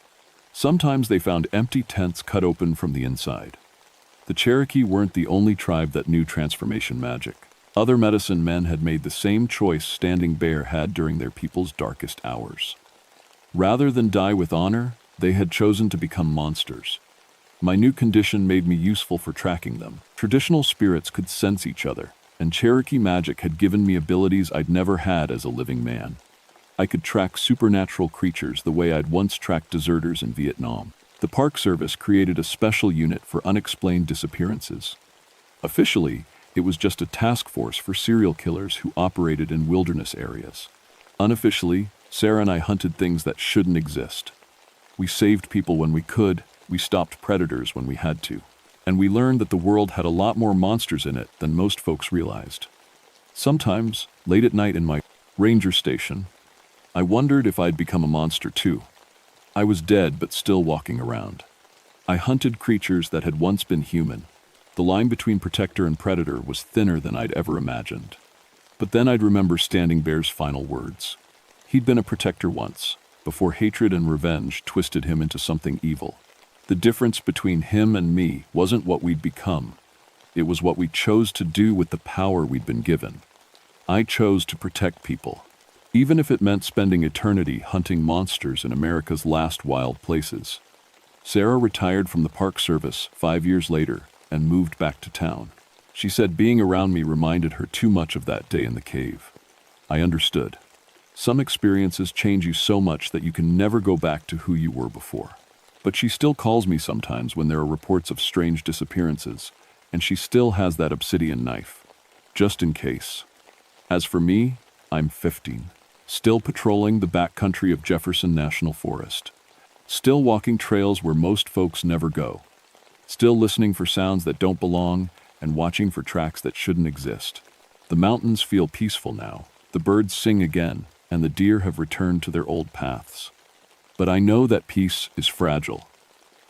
Sometimes they found empty tents cut open from the inside. The Cherokee weren't the only tribe that knew transformation magic. Other medicine men had made the same choice Standing Bear had during their people's darkest hours. Rather than die with honor, they had chosen to become monsters. My new condition made me useful for tracking them. Traditional spirits could sense each other, and Cherokee magic had given me abilities I'd never had as a living man. I could track supernatural creatures the way I'd once tracked deserters in Vietnam. The Park Service created a special unit for unexplained disappearances. Officially, it was just a task force for serial killers who operated in wilderness areas. Unofficially, Sarah and I hunted things that shouldn't exist. We saved people when we could, we stopped predators when we had to, and we learned that the world had a lot more monsters in it than most folks realized. Sometimes, late at night in my ranger station, I wondered if I'd become a monster too. I was dead but still walking around. I hunted creatures that had once been human. The line between protector and predator was thinner than I'd ever imagined. But then I'd remember Standing Bear's final words. He'd been a protector once, before hatred and revenge twisted him into something evil. The difference between him and me wasn't what we'd become. It was what we chose to do with the power we'd been given. I chose to protect people, even if it meant spending eternity hunting monsters in America's last wild places. Sarah retired from the Park Service 5 years later and moved back to town. She said being around me reminded her too much of that day in the cave. I understood. Some experiences change you so much that you can never go back to who you were before. But she still calls me sometimes when there are reports of strange disappearances, and she still has that obsidian knife, just in case. As for me, I'm 15. Still patrolling the backcountry of Jefferson National Forest. Still walking trails where most folks never go. Still listening for sounds that don't belong and watching for tracks that shouldn't exist. The mountains feel peaceful now. The birds sing again, and the deer have returned to their old paths. But I know that peace is fragile.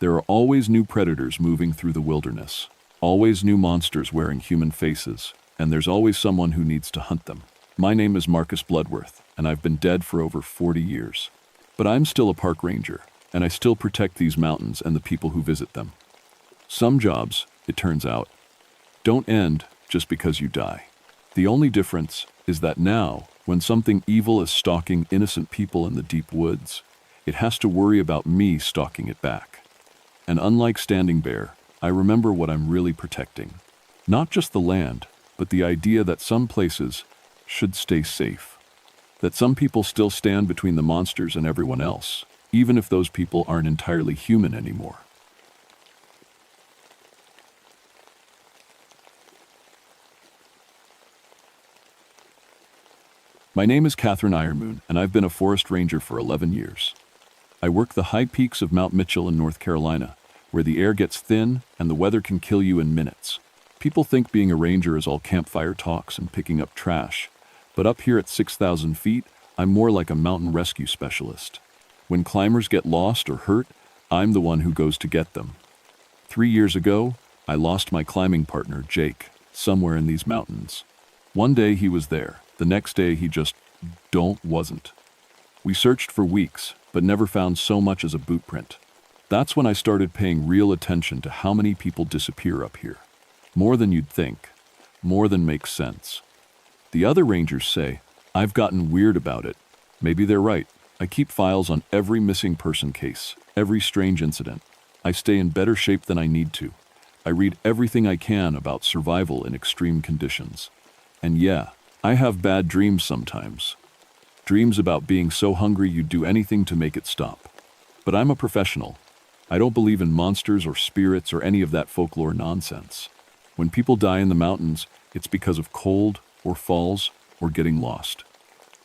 There are always new predators moving through the wilderness. Always new monsters wearing human faces, and there's always someone who needs to hunt them. My name is Marcus Bloodworth, and I've been dead for over 40 years. But I'm still a park ranger, and I still protect these mountains and the people who visit them. Some jobs, it turns out, don't end just because you die. The only difference is that now, when something evil is stalking innocent people in the deep woods, it has to worry about me stalking it back. And unlike Standing Bear, I remember what I'm really protecting. Not just the land, but the idea that some places should stay safe. That some people still stand between the monsters and everyone else, even if those people aren't entirely human anymore. My name is Catherine Ironmoon, and I've been a forest ranger for 11 years. I work the high peaks of Mount Mitchell in North Carolina, where the air gets thin and the weather can kill you in minutes. People think being a ranger is all campfire talks and picking up trash, but up here at 6,000 feet, I'm more like a mountain rescue specialist. When climbers get lost or hurt, I'm the one who goes to get them. 3 years ago, I lost my climbing partner, Jake, somewhere in these mountains. One day he was there, the next day he just wasn't. We searched for weeks, but never found so much as a boot print. That's when I started paying real attention to how many people disappear up here. More than you'd think, more than makes sense. The other rangers say, I've gotten weird about it. Maybe they're right. I keep files on every missing person case, every strange incident. I stay in better shape than I need to. I read everything I can about survival in extreme conditions. And yeah, I have bad dreams sometimes. Dreams about being so hungry you'd do anything to make it stop. But I'm a professional. I don't believe in monsters or spirits or any of that folklore nonsense. When people die in the mountains, it's because of cold or falls or getting lost.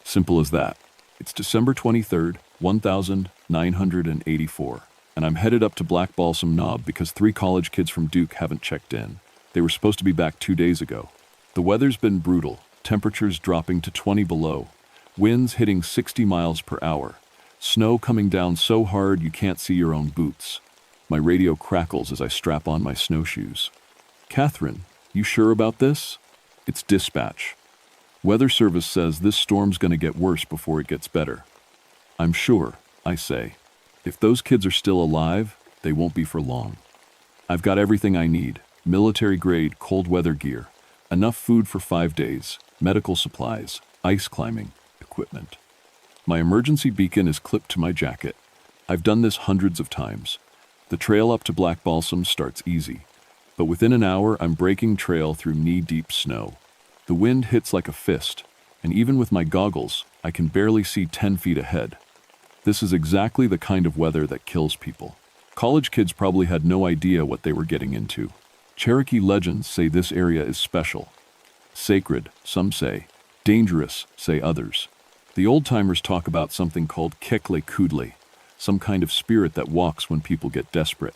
Simple as that. It's December 23rd, 1984, and I'm headed up to Black Balsam Knob because 3 college kids from Duke haven't checked in. They were supposed to be back 2 days ago. The weather's been brutal, temperatures dropping to 20 below, winds hitting 60 miles per hour, snow coming down so hard you can't see your own boots. My radio crackles as I strap on my snowshoes. Catherine, you sure about this? It's dispatch. Weather service says this storm's gonna get worse before it gets better. I'm sure, I say. If those kids are still alive, they won't be for long. I've got everything I need, military-grade cold weather gear, enough food for 5 days, medical supplies, ice climbing equipment. My emergency beacon is clipped to my jacket. I've done this hundreds of times. The trail up to Black Balsam starts easy, but within an hour I'm breaking trail through knee-deep snow. The wind hits like a fist, and even with my goggles, I can barely see 10 feet ahead. This is exactly the kind of weather that kills people. College kids probably had no idea what they were getting into. Cherokee legends say this area is special. Sacred, some say. Dangerous, say others. The old-timers talk about something called Kekle Kudle, some kind of spirit that walks when people get desperate.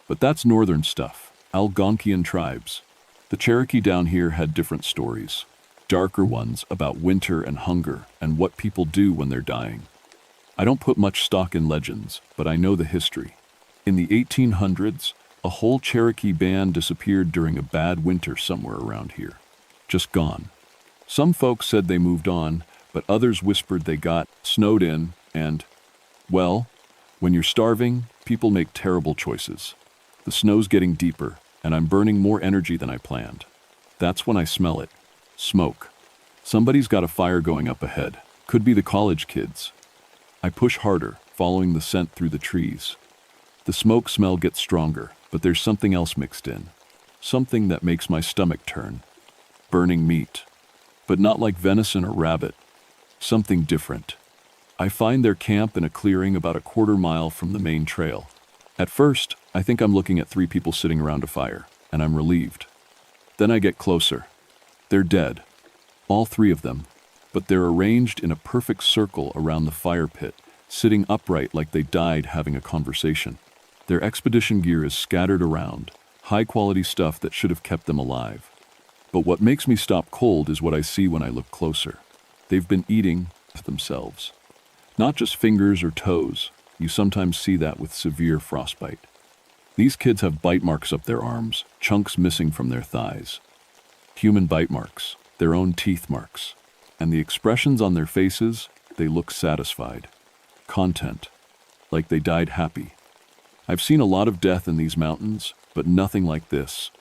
But that's northern stuff, Algonquian tribes. The Cherokee down here had different stories, darker ones about winter and hunger and what people do when they're dying. I don't put much stock in legends, but I know the history. In the 1800s, a whole Cherokee band disappeared during a bad winter somewhere around here. Just gone. Some folks said they moved on, but others whispered they got snowed in and, well, when you're starving, people make terrible choices. The snow's getting deeper, and I'm burning more energy than I planned. That's when I smell it. Smoke. Somebody's got a fire going up ahead. Could be the college kids. I push harder, following the scent through the trees. The smoke smell gets stronger, but there's something else mixed in. Something that makes my stomach turn. Burning meat. But not like venison or rabbit. Something different. I find their camp in a clearing about a quarter mile from the main trail. At first, I think I'm looking at 3 people sitting around a fire, and I'm relieved. Then I get closer. They're dead. All 3 of them. But they're arranged in a perfect circle around the fire pit, sitting upright like they died having a conversation. Their expedition gear is scattered around, high-quality stuff that should have kept them alive. But what makes me stop cold is what I see when I look closer. They've been eating themselves. Not just fingers or toes. You sometimes see that with severe frostbite. These kids have bite marks up their arms, chunks missing from their thighs. Human bite marks, their own teeth marks. And the expressions on their faces, they look satisfied. Content, like they died happy. I've seen a lot of death in these mountains, but nothing like this.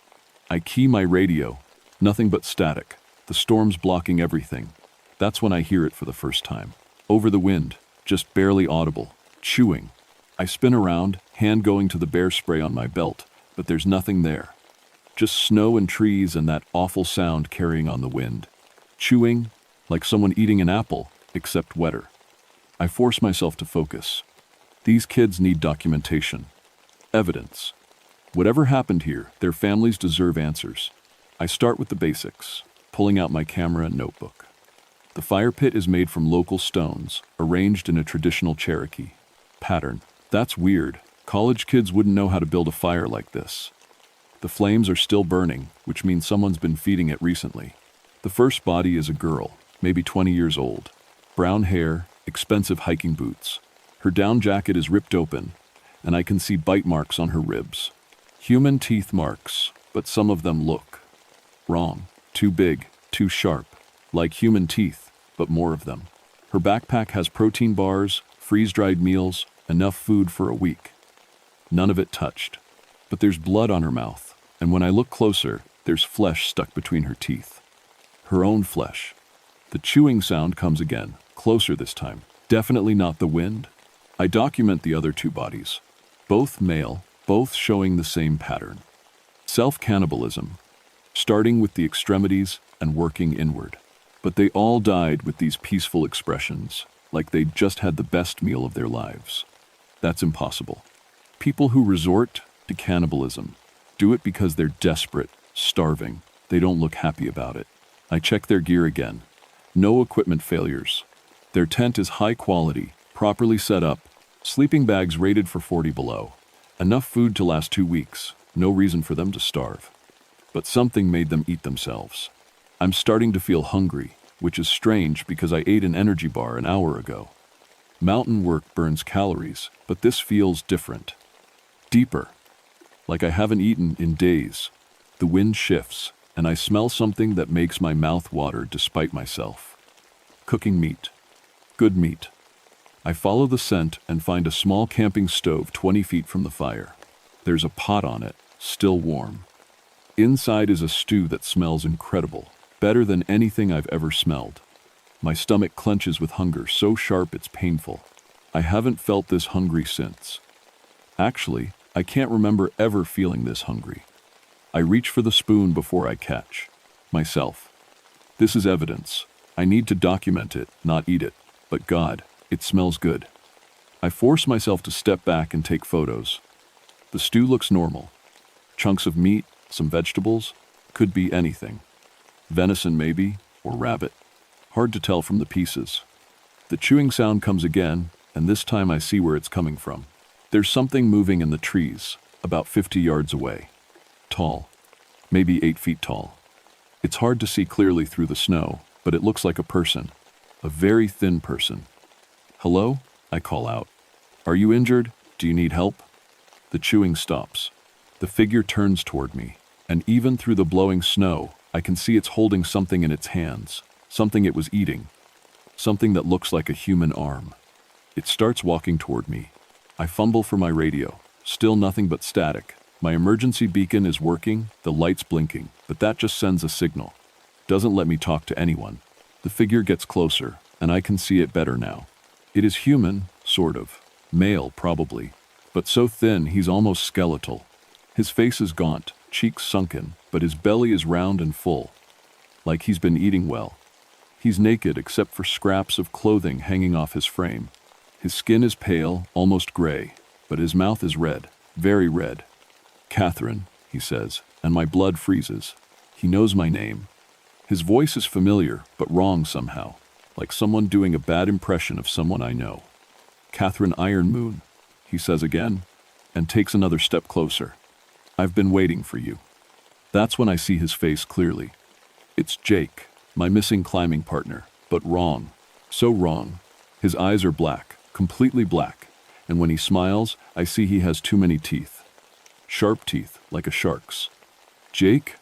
I key my radio, nothing but static. The storm's blocking everything. That's when I hear it for the first time. Over the wind, just barely audible, chewing. I spin around, hand going to the bear spray on my belt, but there's nothing there. Just snow and trees and that awful sound carrying on the wind. Chewing, like someone eating an apple, except wetter. I force myself to focus. These kids need documentation. Evidence. Whatever happened here, their families deserve answers. I start with the basics, pulling out my camera and notebook. The fire pit is made from local stones, arranged in a traditional Cherokee pattern. That's weird. College kids wouldn't know how to build a fire like this. The flames are still burning, which means someone's been feeding it recently. The first body is a girl, maybe 20 years old. Brown hair, expensive hiking boots. Her down jacket is ripped open, and I can see bite marks on her ribs. Human teeth marks, but some of them look wrong, too big. Too sharp. Like human teeth, but more of them. Her backpack has protein bars, freeze-dried meals, enough food for a week. None of it touched. But there's blood on her mouth, and when I look closer, there's flesh stuck between her teeth. Her own flesh. The chewing sound comes again, closer this time. Definitely not the wind. I document the other two bodies. Both male, both showing the same pattern. Self-cannibalism, starting with the extremities and working inward. But they all died with these peaceful expressions, like they'd just had the best meal of their lives. That's impossible. People who resort to cannibalism do it because they're desperate, starving. They don't look happy about it. I check their gear again. No equipment failures. Their tent is high quality, properly set up, sleeping bags rated for 40 below. Enough food to last 2 weeks. No reason for them to starve. But something made them eat themselves. I'm starting to feel hungry, which is strange because I ate an energy bar an hour ago. Mountain work burns calories, but this feels different. Deeper. Like I haven't eaten in days. The wind shifts, and I smell something that makes my mouth water despite myself. Cooking meat. Good meat. I follow the scent and find a small camping stove 20 feet from the fire. There's a pot on it, still warm. Inside is a stew that smells incredible. Better than anything I've ever smelled. My stomach clenches with hunger so sharp it's painful. I haven't felt this hungry since. Actually, I can't remember ever feeling this hungry. I reach for the spoon before I catch myself. This is evidence. I need to document it, not eat it. But God, it smells good. I force myself to step back and take photos. The stew looks normal. Chunks of meat, some vegetables, could be anything. Venison maybe, or rabbit. Hard to tell from the pieces. The chewing sound comes again, and this time I see where it's coming from. There's something moving in the trees, about 50 yards away. Tall. Maybe 8 feet tall. It's hard to see clearly through the snow, but it looks like a person. A very thin person. Hello? I call out. Are you injured? Do you need help? The chewing stops. The figure turns toward me, and even through the blowing snow, I can see it's holding something in its hands, something it was eating, something that looks like a human arm. It starts walking toward me. I fumble for my radio, still nothing but static. My emergency beacon is working, the light's blinking, but that just sends a signal. Doesn't let me talk to anyone. The figure gets closer, and I can see it better now. It is human, sort of. Male, probably. But so thin he's almost skeletal. His face is gaunt, cheeks sunken, but his belly is round and full. Like he's been eating well. He's naked except for scraps of clothing hanging off his frame. His skin is pale, almost gray, but his mouth is red, very red. Catherine, he says, and my blood freezes. He knows my name. His voice is familiar, but wrong somehow, like someone doing a bad impression of someone I know. Catherine Iron Moon, he says again, and takes another step closer. I've been waiting for you. That's when I see his face clearly. It's Jake, my missing climbing partner, but wrong. So wrong. His eyes are black, completely black, and when he smiles, I see he has too many teeth. Sharp teeth, like a shark's. Jake?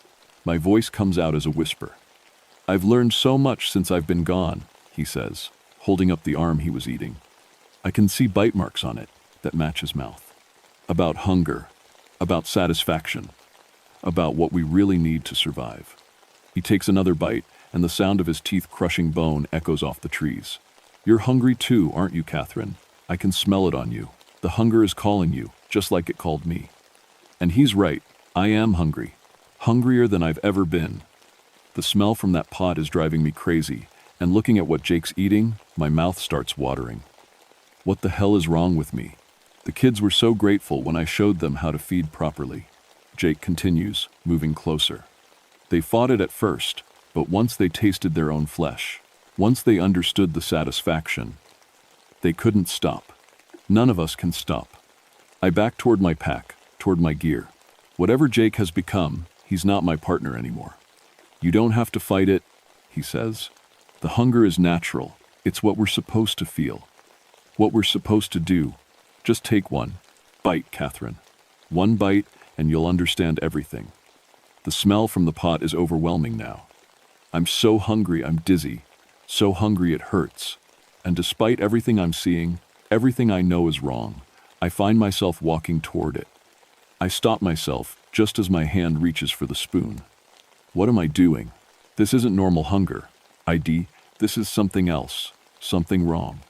My voice comes out as a whisper. I've learned so much since I've been gone, he says, holding up the arm he was eating. I can see bite marks on it that match his mouth. About hunger, about satisfaction, about what we really need to survive. He takes another bite, and the sound of his teeth crushing bone echoes off the trees. You're hungry too, aren't you, Catherine? I can smell it on you. The hunger is calling you, just like it called me. And he's right. I am hungry. Hungrier than I've ever been. The smell from that pot is driving me crazy, and looking at what Jake's eating, my mouth starts watering. What the hell is wrong with me? The kids were so grateful when I showed them how to feed properly. Jake continues, moving closer. They fought it at first, but once they tasted their own flesh, once they understood the satisfaction, they couldn't stop. None of us can stop. I back toward my pack, toward my gear. Whatever Jake has become, he's not my partner anymore. You don't have to fight it, he says. The hunger is natural. It's what we're supposed to feel. What we're supposed to do. Just take one. Bite, Catherine. One bite, and you'll understand everything. The smell from the pot is overwhelming now. I'm so hungry, I'm dizzy. So hungry it hurts. And despite everything I'm seeing, everything I know is wrong, I find myself walking toward it. I stop myself just as my hand reaches for the spoon. What am I doing? This isn't normal hunger. This is something else. Something wrong.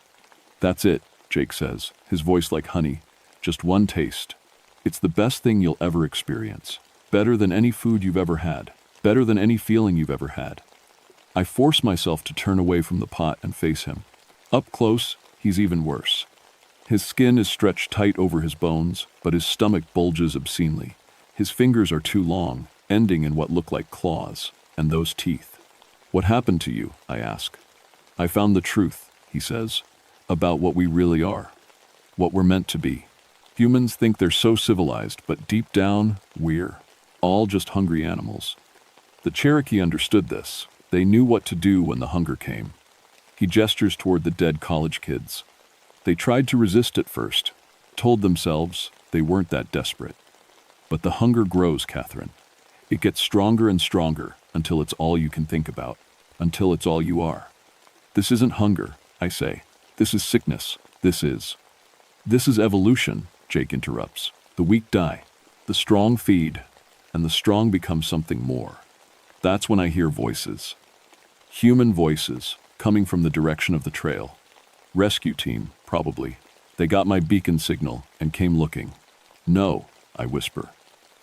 That's it, Jake says, his voice like honey. Just one taste. It's the best thing you'll ever experience. Better than any food you've ever had. Better than any feeling you've ever had. I force myself to turn away from the pot and face him. Up close, he's even worse. His skin is stretched tight over his bones, but his stomach bulges obscenely. His fingers are too long, ending in what look like claws, and those teeth. What happened to you? I ask. I found the truth, he says, about what we really are. What we're meant to be. Humans think they're so civilized, but deep down, we're all just hungry animals. The Cherokee understood this. They knew what to do when the hunger came. He gestures toward the dead college kids. They tried to resist at first, told themselves they weren't that desperate. But the hunger grows, Catherine. It gets stronger and stronger until it's all you can think about, until it's all you are. This isn't hunger, I say. This is sickness. This is evolution, Jake interrupts. The weak die, the strong feed, and the strong become something more. That's when I hear voices. Human voices, coming from the direction of the trail. Rescue team, probably. They got my beacon signal and came looking. No, I whisper.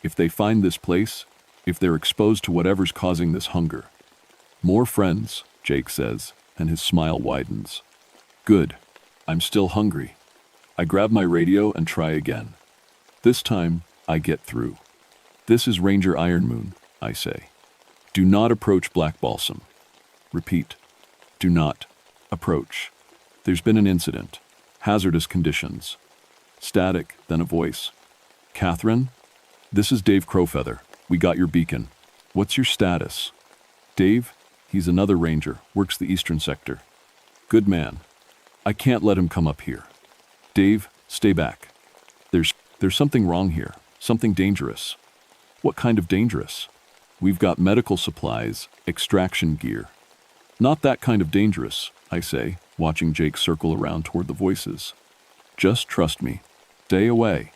If they find this place, if they're exposed to whatever's causing this hunger. More friends, Jake says, and his smile widens. Good. I'm still hungry. I grab my radio and try again. This time, I get through. This is Ranger Ironmoon, I say. Do not approach Black Balsam. Repeat. Do not approach. There's been an incident. Hazardous conditions. Static, then a voice. Catherine? This is Dave Crowfeather. We got your beacon. What's your status? Dave? He's another ranger, works the eastern sector. Good man. I can't let him come up here. Dave, stay back. There's something wrong here. Something dangerous. What kind of dangerous? We've got medical supplies, extraction gear. Not that kind of dangerous, I say, watching Jake circle around toward the voices. Just trust me. Stay away.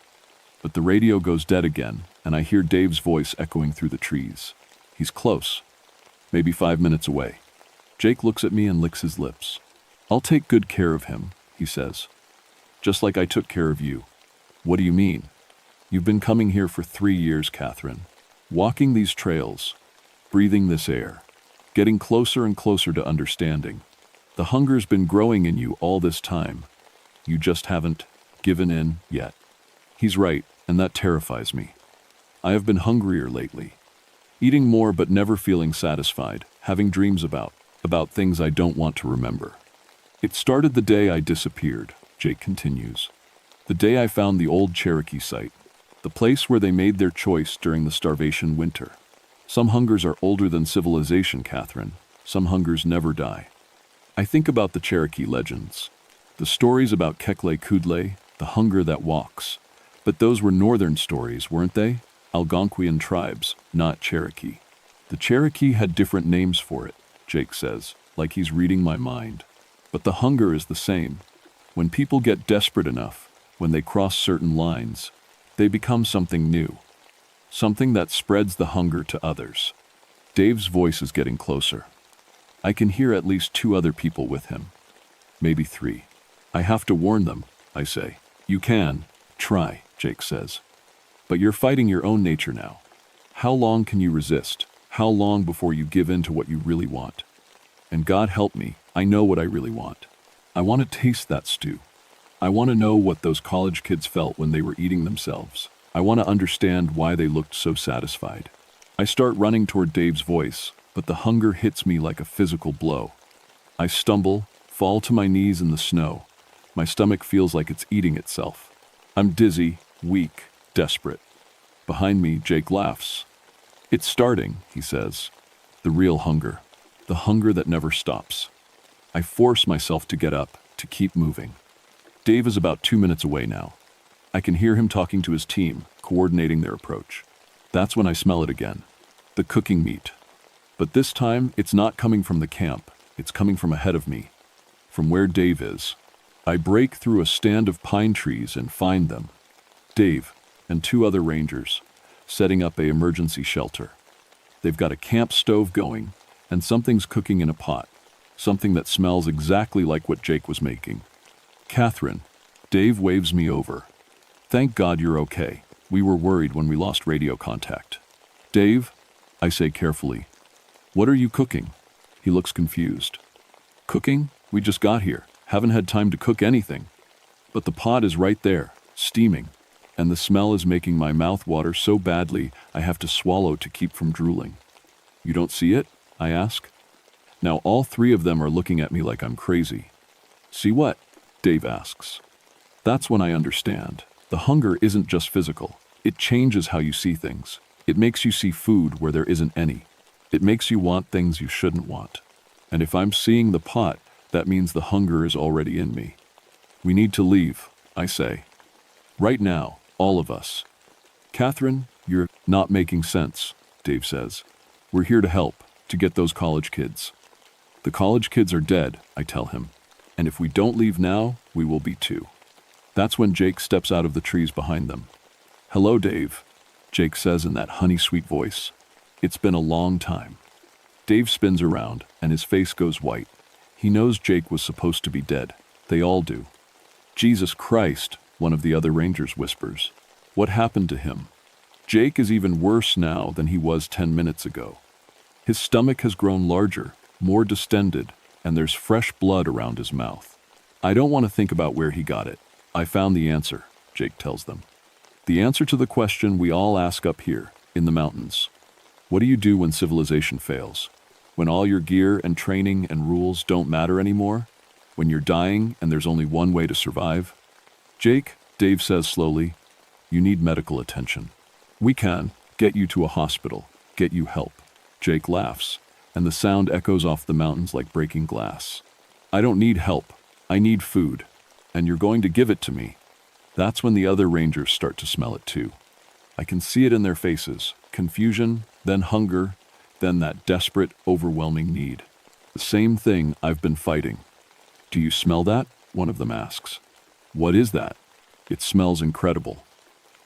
But the radio goes dead again, and I hear Dave's voice echoing through the trees. He's close. Maybe 5 minutes away. Jake looks at me and licks his lips. I'll take good care of him, he says. Just like I took care of you. What do you mean? You've been coming here for 3 years, Catherine. Walking these trails, breathing this air, getting closer and closer to understanding. The hunger's been growing in you all this time. You just haven't given in yet. He's right, and that terrifies me. I have been hungrier lately. Eating more but never feeling satisfied, having dreams about things I don't want to remember. It started the day I disappeared, Jake continues. The day I found the old Cherokee site. The place where they made their choice during the starvation winter. Some hungers are older than civilization, Catherine. Some hungers never die. I think about the Cherokee legends. The stories about Kekle Kudle, the hunger that walks. But those were northern stories, weren't they? Algonquian tribes, not Cherokee. The Cherokee had different names for it, Jake says, like he's reading my mind. But the hunger is the same. When people get desperate enough, when they cross certain lines, they become something new, something that spreads the hunger to others. Dave's voice is getting closer. I can hear at least 2 other people with him, maybe 3. I have to warn them, I say. You can, try, Jake says. But you're fighting your own nature now. How long can you resist? How long before you give in to what you really want? And God help me, I know what I really want. I want to taste that stew. I want to know what those college kids felt when they were eating themselves. I want to understand why they looked so satisfied. I start running toward Dave's voice, but the hunger hits me like a physical blow. I stumble, fall to my knees in the snow. My stomach feels like it's eating itself. I'm dizzy, weak, desperate. Behind me, Jake laughs. It's starting, he says. The real hunger. The hunger that never stops. I force myself to get up, to keep moving. Dave is about 2 minutes away now. I can hear him talking to his team, coordinating their approach. That's when I smell it again. The cooking meat. But this time, it's not coming from the camp. It's coming from ahead of me, from where Dave is. I break through a stand of pine trees and find them. Dave and two other rangers, setting up an emergency shelter. They've got a camp stove going, and something's cooking in a pot, something that smells exactly like what Jake was making. Catherine, Dave waves me over. Thank God you're okay. We were worried when we lost radio contact. Dave, I say carefully, what are you cooking? He looks confused. Cooking? We just got here. Haven't had time to cook anything. But the pot is right there, steaming, and the smell is making my mouth water so badly I have to swallow to keep from drooling. You don't see it? I ask. Now all three of them are looking at me like I'm crazy. See what? Dave asks. That's when I understand. The hunger isn't just physical. It changes how you see things. It makes you see food where there isn't any. It makes you want things you shouldn't want. And if I'm seeing the pot, that means the hunger is already in me. We need to leave, I say. Right now, all of us. Catherine, you're not making sense, Dave says. We're here to help, to get those college kids. The college kids are dead, I tell him. And if we don't leave now, we will be too. That's when Jake steps out of the trees behind them. Hello, Dave, Jake says in that honey-sweet voice. It's been a long time. Dave spins around, and his face goes white. He knows Jake was supposed to be dead. They all do. Jesus Christ, one of the other rangers whispers. What happened to him? Jake is even worse now than he was 10 minutes ago. His stomach has grown larger, more distended, and there's fresh blood around his mouth. I don't want to think about where he got it. I found the answer, Jake tells them. The answer to the question we all ask up here, in the mountains. What do you do when civilization fails? When all your gear and training and rules don't matter anymore? When you're dying and there's only one way to survive? Jake, Dave says slowly, you need medical attention. We can get you to a hospital, get you help. Jake laughs, and the sound echoes off the mountains like breaking glass. I don't need help. I need food. And you're going to give it to me. That's when the other rangers start to smell it too. I can see it in their faces. Confusion, then hunger, then that desperate, overwhelming need. The same thing I've been fighting. Do you smell that? One of them asks. What is that? It smells incredible.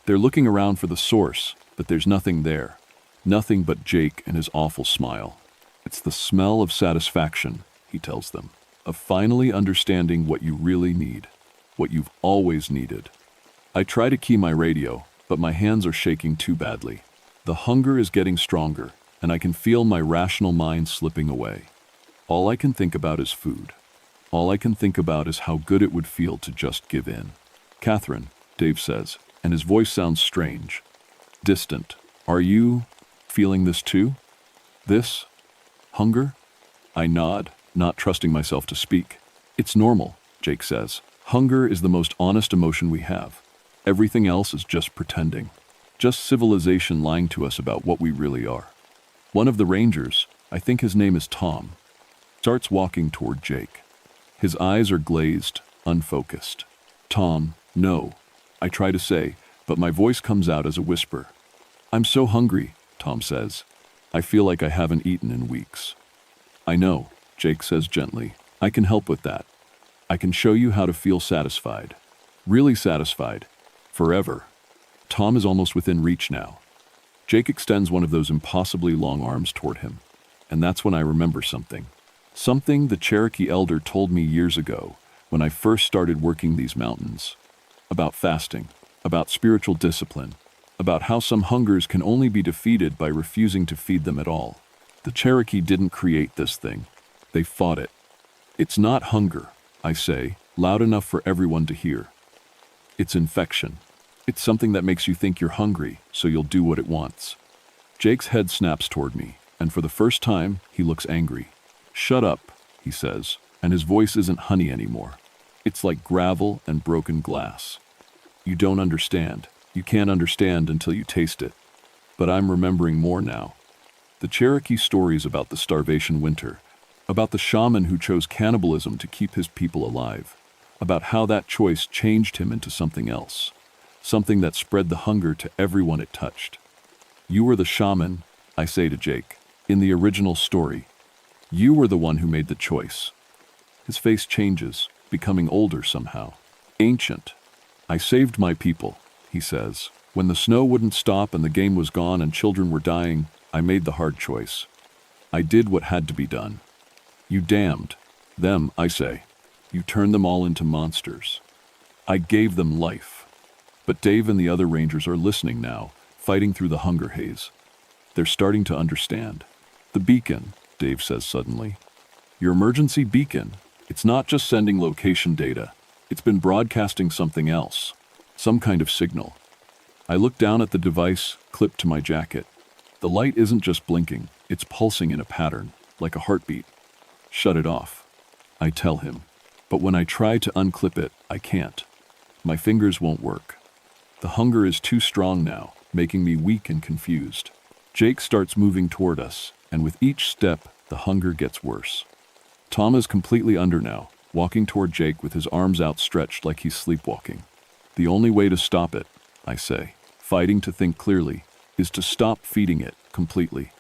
They're looking around for the source, but there's nothing there. Nothing but Jake and his awful smile. It's the smell of satisfaction, he tells them, of finally understanding what you really need, what you've always needed. I try to key my radio, but my hands are shaking too badly. The hunger is getting stronger, and I can feel my rational mind slipping away. All I can think about is food. All I can think about is how good it would feel to just give in. Catherine, Dave says, and his voice sounds strange, distant. Are you feeling this too? This? Hunger? I nod, not trusting myself to speak. It's normal, Jake says. Hunger is the most honest emotion we have. Everything else is just pretending. Just civilization lying to us about what we really are. One of the rangers, I think his name is Tom, starts walking toward Jake. His eyes are glazed, unfocused. Tom, no, I try to say, but my voice comes out as a whisper. I'm so hungry, Tom says. I feel like I haven't eaten in weeks. I know, Jake says gently. I can help with that. I can show you how to feel satisfied. Really satisfied. Forever. Tom is almost within reach now. Jake extends one of those impossibly long arms toward him. And that's when I remember something. Something the Cherokee elder told me years ago when I first started working these mountains. About fasting, about spiritual discipline, about how some hungers can only be defeated by refusing to feed them at all. The Cherokee didn't create this thing. They fought it. It's not hunger, I say, loud enough for everyone to hear. It's infection. It's something that makes you think you're hungry, so you'll do what it wants. Jake's head snaps toward me, and for the first time, he looks angry. Shut up, he says, and his voice isn't honey anymore. It's like gravel and broken glass. You don't understand. You can't understand until you taste it. But I'm remembering more now. The Cherokee stories about the starvation winter, about the shaman who chose cannibalism to keep his people alive, about how that choice changed him into something else, something that spread the hunger to everyone it touched. You were the shaman, I say to Jake. In the original story, you were the one who made the choice. His face changes, becoming older somehow. Ancient. I saved my people, he says. When the snow wouldn't stop and the game was gone and children were dying, I made the hard choice. I did what had to be done. You damned them, I say. You turned them all into monsters. I gave them life. But Dave and the other rangers are listening now, fighting through the hunger haze. They're starting to understand. The beacon, Dave says suddenly. Your emergency beacon. It's not just sending location data. It's been broadcasting something else. Some kind of signal. I look down at the device, clipped to my jacket. The light isn't just blinking, it's pulsing in a pattern, like a heartbeat. Shut it off, I tell him. But when I try to unclip it, I can't. My fingers won't work. The hunger is too strong now, making me weak and confused. Jake starts moving toward us, and with each step, the hunger gets worse. Tom is completely under now, walking toward Jake with his arms outstretched like he's sleepwalking. The only way to stop it, I say, fighting to think clearly, is to stop feeding it completely.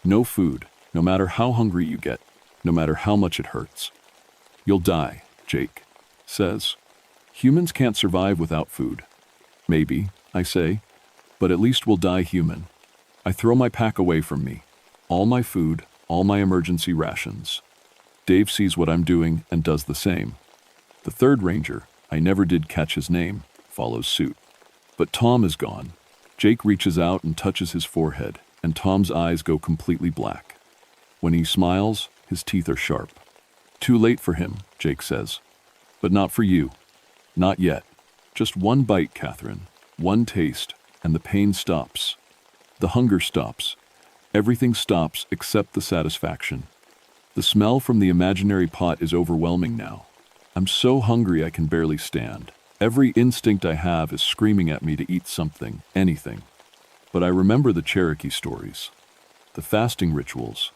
No food, no matter how hungry you get, no matter how much it hurts. You'll die, Jake says. Humans can't survive without food. Maybe, I say, but at least we'll die human. I throw my pack away from me. All my food, all my emergency rations. Dave sees what I'm doing and does the same. The third ranger, I never did catch his name, follows suit. But Tom is gone. Jake reaches out and touches his forehead, and Tom's eyes go completely black. When he smiles, his teeth are sharp. Too late for him, Jake says. But not for you. Not yet. Just one bite, Catherine. One taste, and the pain stops. The hunger stops. Everything stops except the satisfaction. The smell from the imaginary pot is overwhelming now. I'm so hungry I can barely stand. Every instinct I have is screaming at me to eat something, anything. But I remember the Cherokee stories, the fasting rituals,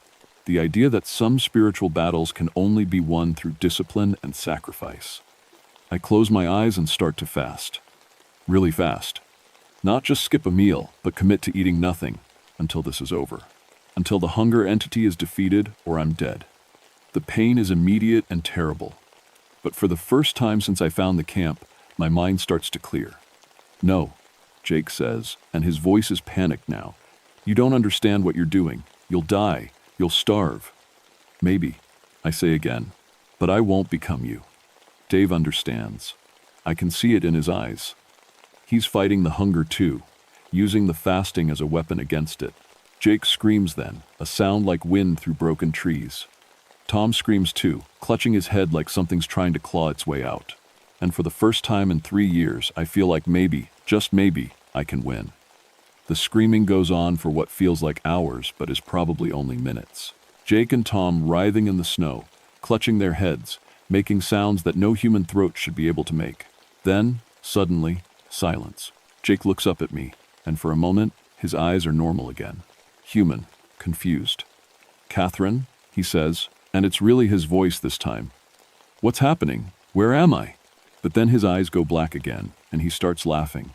the idea that some spiritual battles can only be won through discipline and sacrifice. I close my eyes and start to fast. Really fast. Not just skip a meal, but commit to eating nothing until this is over. Until the hunger entity is defeated or I'm dead. The pain is immediate and terrible. But for the first time since I found the camp, my mind starts to clear. No, Jake says, and his voice is panicked now. You don't understand what you're doing. You'll die. You'll starve. Maybe, I say again, but I won't become you. Dave understands. I can see it in his eyes. He's fighting the hunger too, using the fasting as a weapon against it. Jake screams then, a sound like wind through broken trees. Tom screams too, clutching his head like something's trying to claw its way out. And for the first time in 3 years, I feel like maybe, just maybe, I can win. The screaming goes on for what feels like hours, but is probably only minutes. Jake and Tom writhing in the snow, clutching their heads, making sounds that no human throat should be able to make. Then, suddenly, silence. Jake looks up at me, and for a moment, his eyes are normal again. Human, confused. Catherine, he says, and it's really his voice this time. What's happening? Where am I? But then his eyes go black again, and he starts laughing.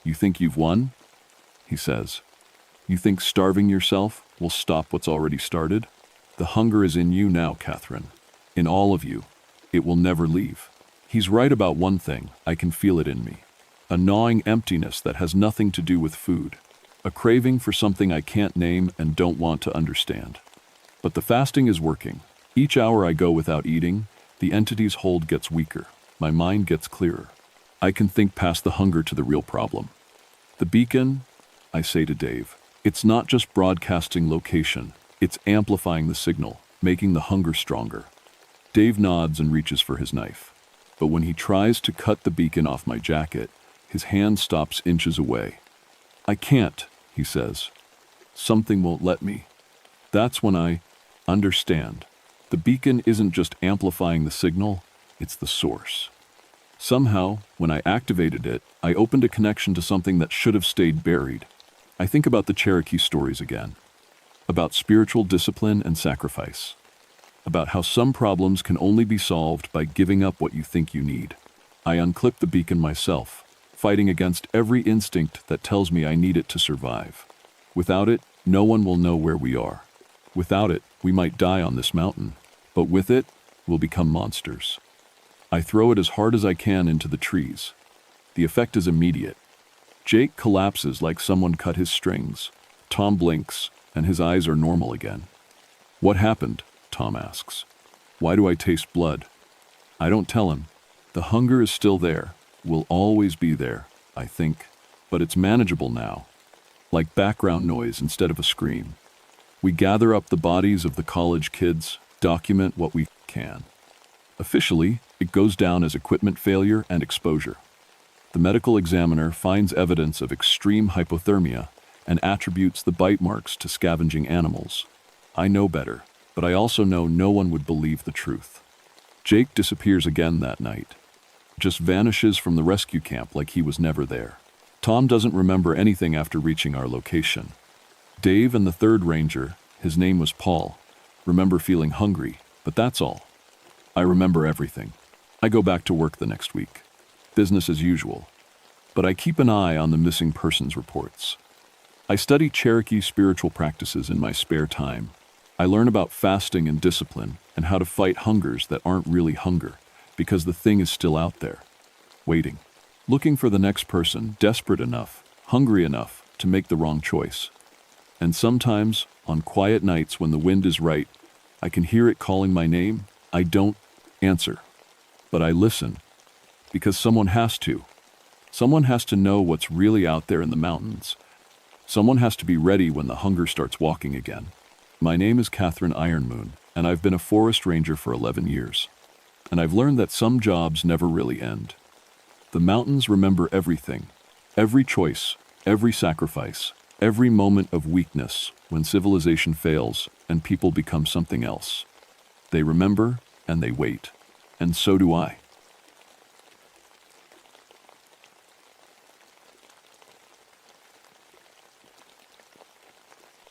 You think you've won? He says. You think starving yourself will stop what's already started? The hunger is in you now, Catherine. In all of you. It will never leave. He's right about one thing. I can feel it in me. A gnawing emptiness that has nothing to do with food. A craving for something I can't name and don't want to understand. But the fasting is working. Each hour I go without eating, the entity's hold gets weaker. My mind gets clearer. I can think past the hunger to the real problem. The beacon, I say to Dave, it's not just broadcasting location. It's amplifying the signal, making the hunger stronger. Dave nods and reaches for his knife. But when he tries to cut the beacon off my jacket, his hand stops inches away. I can't, he says. Something won't let me. That's when I understand. The beacon isn't just amplifying the signal, it's the source. Somehow, when I activated it, I opened a connection to something that should have stayed buried. I think about the Cherokee stories again. About spiritual discipline and sacrifice. About how some problems can only be solved by giving up what you think you need. I unclip the beacon myself, fighting against every instinct that tells me I need it to survive. Without it, no one will know where we are. Without it, we might die on this mountain, but with it, we'll become monsters. I throw it as hard as I can into the trees. The effect is immediate. Jake collapses like someone cut his strings. Tom blinks, and his eyes are normal again. "What happened?" Tom asks. "Why do I taste blood?" I don't tell him. The hunger is still there, will always be there, I think, but it's manageable now, like background noise instead of a scream. We gather up the bodies of the college kids, document what we can. Officially, it goes down as equipment failure and exposure. The medical examiner finds evidence of extreme hypothermia and attributes the bite marks to scavenging animals. I know better, but I also know no one would believe the truth. Jake disappears again that night. Just vanishes from the rescue camp like he was never there. Tom doesn't remember anything after reaching our location. Dave and the third ranger, his name was Paul, remember feeling hungry, but that's all. I remember everything. I go back to work the next week. Business as usual. But I keep an eye on the missing persons reports. I study Cherokee spiritual practices in my spare time. I learn about fasting and discipline and how to fight hungers that aren't really hunger, because the thing is still out there, waiting, looking for the next person desperate enough, hungry enough to make the wrong choice. And sometimes, on quiet nights when the wind is right, I can hear it calling my name. I don't answer, but I listen, because someone has to. Someone has to know what's really out there in the mountains. Someone has to be ready when the hunger starts walking again. My name is Catherine Ironmoon, and I've been a forest ranger for 11 years. And I've learned that some jobs never really end. The mountains remember everything, every choice, every sacrifice, every moment of weakness when civilization fails and people become something else. They remember and they wait, and so do I.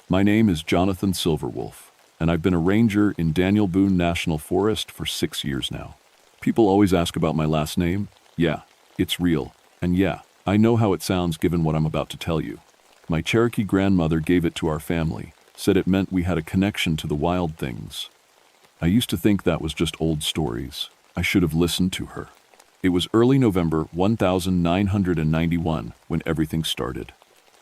My name is Jonathan Silverwolf, and I've been a ranger in Daniel Boone National Forest for 6 years now. People always ask about my last name. Yeah, it's real, and yeah, I know how it sounds given what I'm about to tell you. My Cherokee grandmother gave it to our family, said it meant we had a connection to the wild things. I used to think that was just old stories. I should have listened to her. It was early November 1991 when everything started.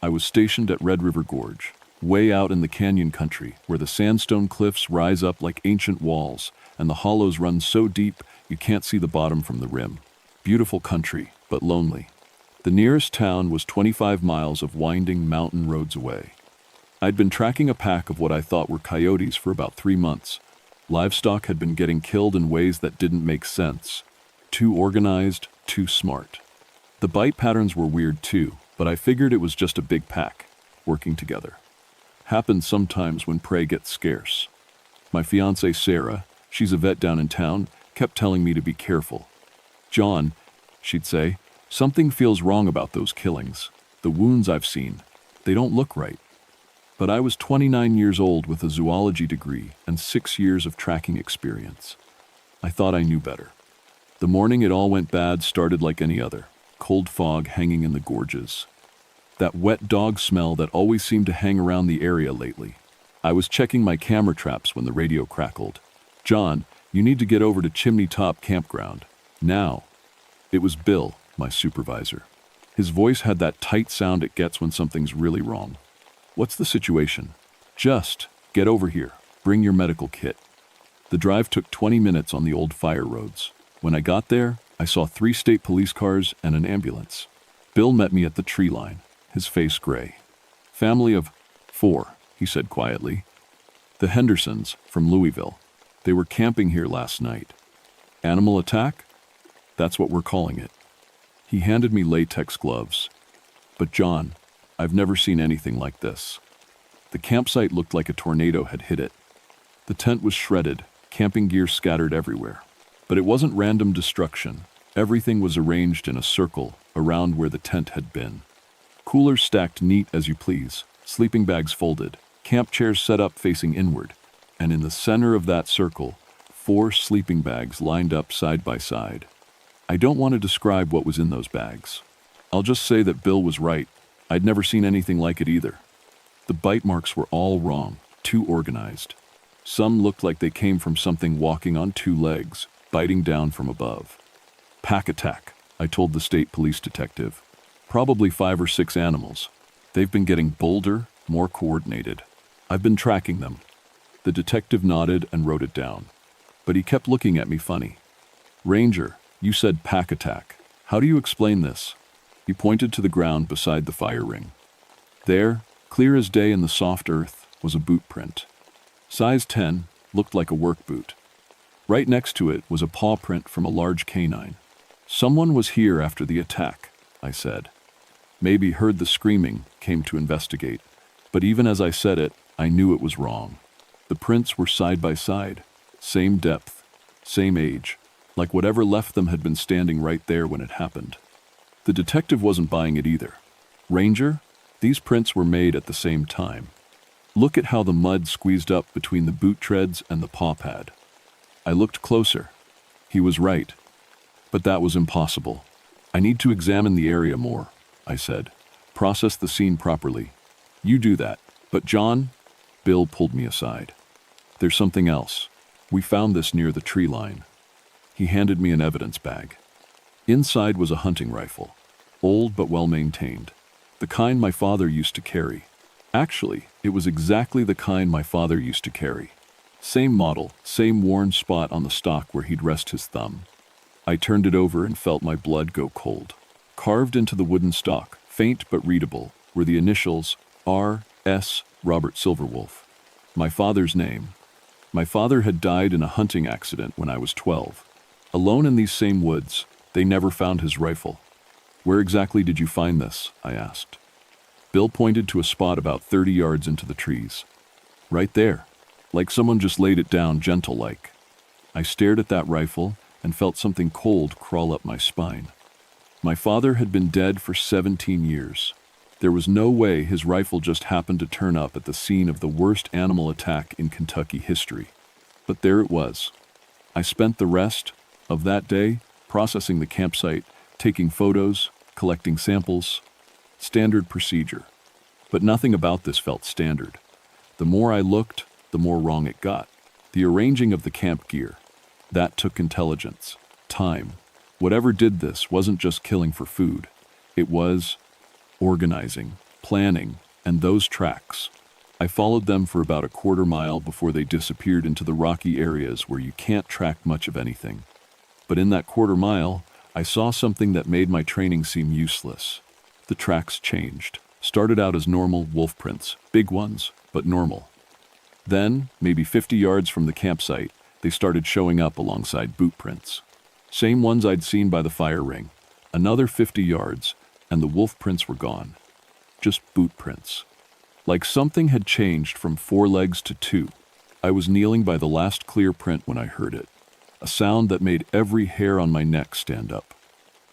I was stationed at Red River Gorge, way out in the canyon country where the sandstone cliffs rise up like ancient walls and the hollows run so deep you can't see the bottom from the rim. Beautiful country, but lonely. The nearest town was 25 miles of winding mountain roads away. I'd been tracking a pack of what I thought were coyotes for about 3 months. Livestock had been getting killed in ways that didn't make sense. Too organized, too smart. The bite patterns were weird too, but I figured it was just a big pack, working together. Happens sometimes when prey gets scarce. My fiancée Sarah, she's a vet down in town, kept telling me to be careful. "John," she'd say, "something feels wrong about those killings. The wounds I've seen, they don't look right." But I was 29 years old with a zoology degree and 6 years of tracking experience. I thought I knew better. The morning it all went bad started like any other, cold fog hanging in the gorges. That wet dog smell that always seemed to hang around the area lately. I was checking my camera traps when the radio crackled. "John, you need to get over to Chimney Top Campground. Now." It was Bill, my supervisor. His voice had that tight sound it gets when something's really wrong. "What's the situation?" "Just get over here. Bring your medical kit." The drive took 20 minutes on the old fire roads. When I got there, I saw 3 state police cars and an ambulance. Bill met me at the tree line, his face gray. "Family of 4, he said quietly. "The Hendersons, from Louisville. They were camping here last night." "Animal attack?" "That's what we're calling it." He handed me latex gloves. "But John, I've never seen anything like this." The campsite looked like a tornado had hit it. The tent was shredded, camping gear scattered everywhere. But it wasn't random destruction. Everything was arranged in a circle around where the tent had been. Coolers stacked neat as you please, sleeping bags folded, camp chairs set up facing inward, and in the center of that circle, 4 sleeping bags lined up side by side. I don't want to describe what was in those bags. I'll just say that Bill was right. I'd never seen anything like it either. The bite marks were all wrong, too organized. Some looked like they came from something walking on two legs, biting down from above. Pack attack, I told the state police detective. Probably 5 or 6 animals. They've been getting bolder, more coordinated. I've been tracking them. The detective nodded and wrote it down. But he kept looking at me funny. Ranger, you said pack attack. How do you explain this? He pointed to the ground beside the fire ring. There, clear as day in the soft earth, was a boot print. Size 10, looked like a work boot. Right next to it was a paw print from a large canine. Someone was here after the attack, I said. Maybe heard the screaming, came to investigate. But even as I said it, I knew it was wrong. The prints were side by side, same depth, same age, like whatever left them had been standing right there when it happened. The detective wasn't buying it either. Ranger, these prints were made at the same time. Look at how the mud squeezed up between the boot treads and the paw pad. I looked closer. He was right. But that was impossible. I need to examine the area more, I said. Process the scene properly. You do that. But John, Bill pulled me aside. There's something else. We found this near the tree line. He handed me an evidence bag. Inside was a hunting rifle, old but well maintained, the kind my father used to carry. Actually, it was exactly the kind my father used to carry. Same model, same worn spot on the stock where he'd rest his thumb. I turned it over and felt my blood go cold. Carved into the wooden stock, faint but readable, were the initials R.S. Robert Silverwolf. My father's name. My father had died in a hunting accident when I was 12. Alone in these same woods, they never found his rifle. Where exactly did you find this? I asked. Bill pointed to a spot about 30 yards into the trees. Right there, like someone just laid it down gentle-like. I stared at that rifle and felt something cold crawl up my spine. My father had been dead for 17 years. There was no way his rifle just happened to turn up at the scene of the worst animal attack in Kentucky history. But there it was. I spent the rest of that day processing the campsite, taking photos, collecting samples. Standard procedure. But nothing about this felt standard. The more I looked, the more wrong it got. The arranging of the camp gear. That took intelligence, time. Whatever did this wasn't just killing for food. It was organizing, planning, and those tracks. I followed them for about a quarter mile before they disappeared into the rocky areas where you can't track much of anything. But in that quarter mile, I saw something that made my training seem useless. The tracks changed. Started out as normal wolf prints, big ones, but normal. Then, maybe 50 yards from the campsite, they started showing up alongside boot prints. Same ones I'd seen by the fire ring. Another 50 yards, and the wolf prints were gone. Just boot prints. Like something had changed from 4 legs to 2. I was kneeling by the last clear print when I heard it. A sound that made every hair on my neck stand up.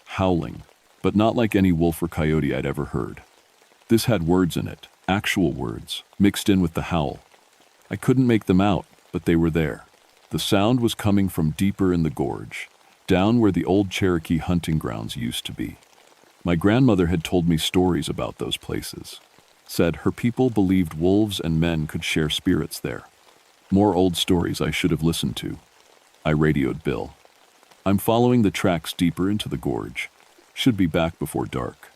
Howling, but not like any wolf or coyote I'd ever heard. This had words in it, actual words, mixed in with the howl. I couldn't make them out, but they were there. The sound was coming from deeper in the gorge, down where the old Cherokee hunting grounds used to be. My grandmother had told me stories about those places. Said her people believed wolves and men could share spirits there. More old stories I should have listened to. I radioed Bill. I'm following the tracks deeper into the gorge. Should be back before dark.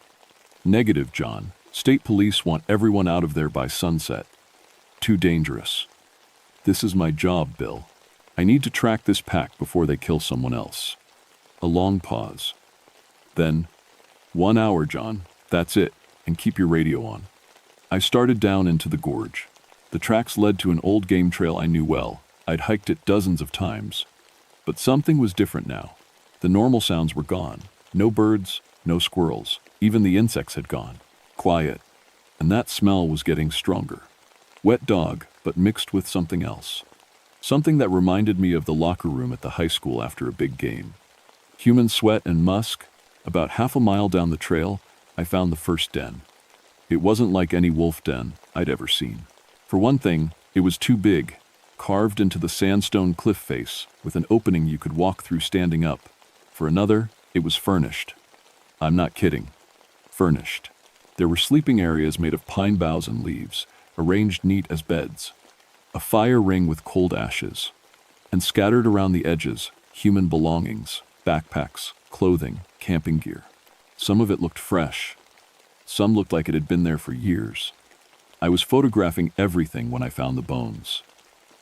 Negative, John. State police want everyone out of there by sunset. Too dangerous. This is my job, Bill. I need to track this pack before they kill someone else. A long pause. Then, 1 hour, John. That's it. And keep your radio on. I started down into the gorge. The tracks led to an old game trail I knew well. I'd hiked it dozens of times. But something was different now. The normal sounds were gone. No birds, no squirrels. Even the insects had gone. Quiet. And that smell was getting stronger. Wet dog, but mixed with something else. Something that reminded me of the locker room at the high school after a big game. Human sweat and musk. About half a mile down the trail, I found the first den. It wasn't like any wolf den I'd ever seen. For one thing, it was too big, carved into the sandstone cliff face with an opening you could walk through standing up. For another, it was furnished. I'm not kidding. Furnished. There were sleeping areas made of pine boughs and leaves, arranged neat as beds. A fire ring with cold ashes. And scattered around the edges, human belongings, backpacks, clothing, camping gear. Some of it looked fresh. Some looked like it had been there for years. I was photographing everything when I found the bones.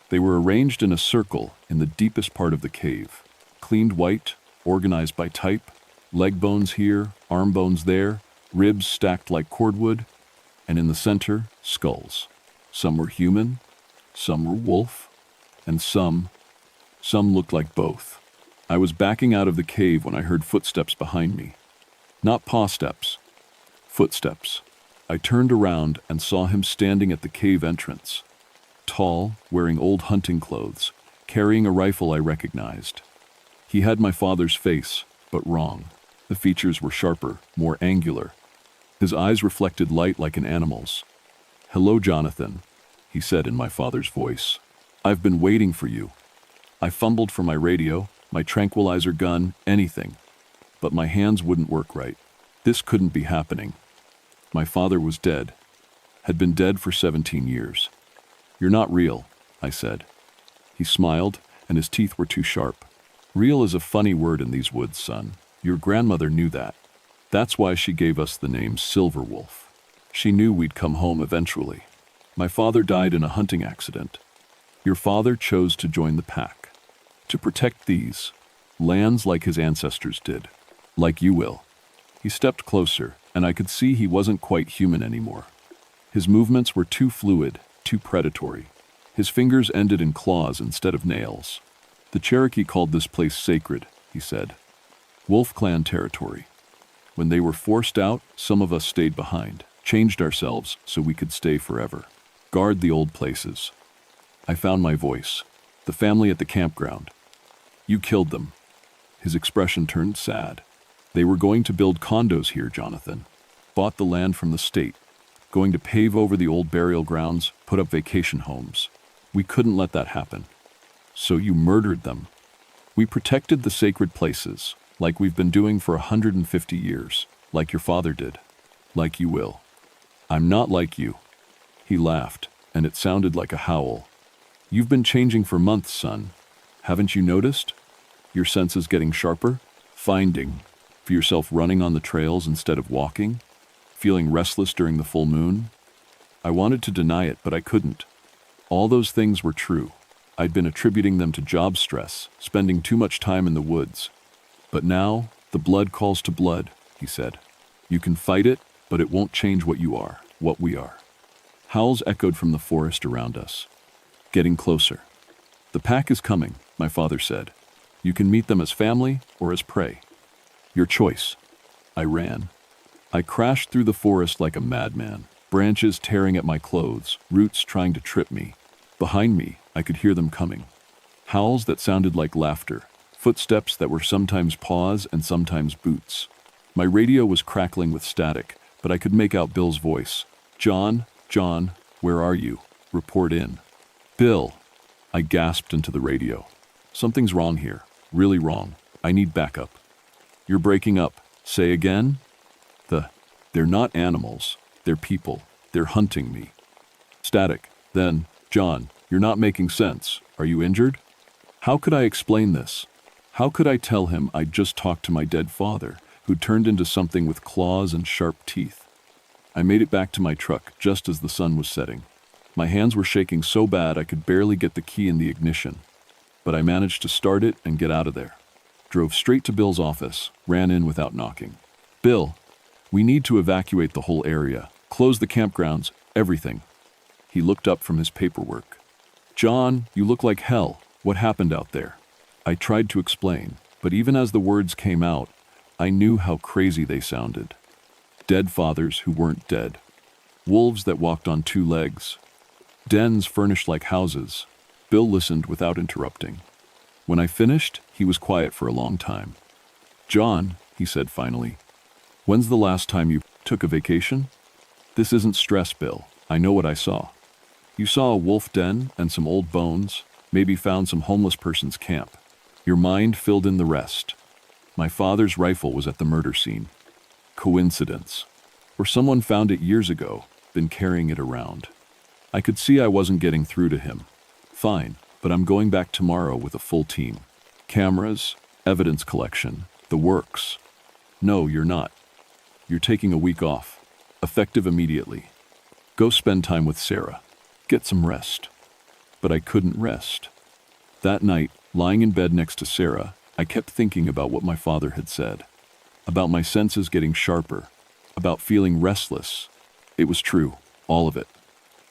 They were arranged in a circle in the deepest part of the cave, cleaned white, organized by type, leg bones here, arm bones there, ribs stacked like cordwood, and in the center, skulls. Some were human, some were wolf, and some looked like both. I was backing out of the cave when I heard footsteps behind me. Not paw steps, footsteps. I turned around and saw him standing at the cave entrance. Tall, wearing old hunting clothes, carrying a rifle I recognized. He had my father's face, but wrong. The features were sharper, more angular. His eyes reflected light like an animal's. "Hello, Jonathan," he said in my father's voice. "I've been waiting for you." I fumbled for my radio, my tranquilizer gun, anything. But my hands wouldn't work right. This couldn't be happening. My father was dead. Had been dead for 17 years. "You're not real," I said. He smiled, and his teeth were too sharp. "Real is a funny word in these woods, son. Your grandmother knew that. That's why she gave us the name Silver Wolf. She knew we'd come home eventually. My father died in a hunting accident. Your father chose to join the pack. To protect these lands like his ancestors did. Like you will." He stepped closer, and I could see he wasn't quite human anymore. His movements were too fluid, too predatory. His fingers ended in claws instead of nails. "The Cherokee called this place sacred," he said. "Wolf Clan territory. When they were forced out, some of us stayed behind, changed ourselves so we could stay forever. Guard the old places." I found my voice. "The family at the campground. You killed them." His expression turned sad. "They were going to build condos here, Jonathan. Bought the land from the state. Going to pave over the old burial grounds, put up vacation homes. We couldn't let that happen. So you murdered them. We protected the sacred places, like we've been doing for 150 years, like your father did. Like you will. I'm not like you." He laughed, and it sounded like a howl. "You've been changing for months, son. Haven't you noticed? Your senses getting sharper? Finding for yourself running on the trails instead of walking? Feeling restless during the full moon?" I wanted to deny it, but I couldn't. All those things were true. I'd been attributing them to job stress, spending too much time in the woods. "But now, the blood calls to blood," he said. "You can fight it, but it won't change what you are, what we are." Howls echoed from the forest around us. Getting closer. "The pack is coming," my father said. "You can meet them as family or as prey. Your choice." I ran. I crashed through the forest like a madman, branches tearing at my clothes, roots trying to trip me. Behind me, I could hear them coming. Howls that sounded like laughter, footsteps that were sometimes paws and sometimes boots. My radio was crackling with static, but I could make out Bill's voice. John, where are you? Report in." "Bill," I gasped into the radio. "Something's wrong here. Really wrong. I need backup." "You're breaking up. Say again?" They're not animals. They're people. They're hunting me." Static. Then, "John, you're not making sense. Are you injured?" How could I explain this? How could I tell him I'd just talked to my dead father, who turned into something with claws and sharp teeth? I made it back to my truck just as the sun was setting. My hands were shaking so bad I could barely get the key in the ignition. But I managed to start it and get out of there. Drove straight to Bill's office, ran in without knocking. "Bill, we need to evacuate the whole area. Close the campgrounds, everything." He looked up from his paperwork. "John, you look like hell. What happened out there?" I tried to explain, but even as the words came out, I knew how crazy they sounded. Dead fathers who weren't dead. Wolves that walked on two legs. Dens furnished like houses. Bill listened without interrupting. When I finished, he was quiet for a long time. "John," he said finally, "when's the last time you took a vacation?" "This isn't stress, Bill. I know what I saw." "You saw a wolf den and some old bones, maybe found some homeless person's camp. Your mind filled in the rest. My father's rifle was at the murder scene. Coincidence. Or someone found it years ago, been carrying it around. I could see I wasn't getting through to him. Fine, but I'm going back tomorrow with a full team. Cameras, evidence collection, the works. No, you're not. You're taking a week off, effective immediately. Go spend time with Sarah. Get some rest. But I couldn't rest. That night, lying in bed next to Sarah, I kept thinking about what my father had said. About my senses getting sharper. About feeling restless. It was true, all of it.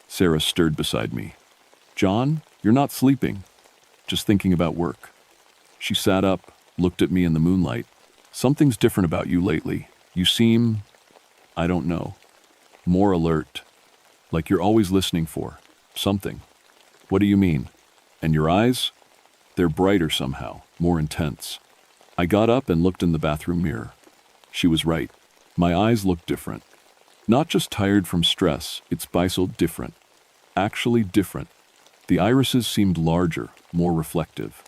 Sarah stirred beside me. John, you're not sleeping. Just thinking about work. She sat up, looked at me in the moonlight. Something's different about you lately. You seem, I don't know, more alert. Like you're always listening for something. What do you mean? And your eyes? They're brighter somehow, more intense. I got up and looked in the bathroom mirror. She was right. My eyes looked different. Not just tired from stress, it's bisoled different. Actually different. The irises seemed larger, more reflective.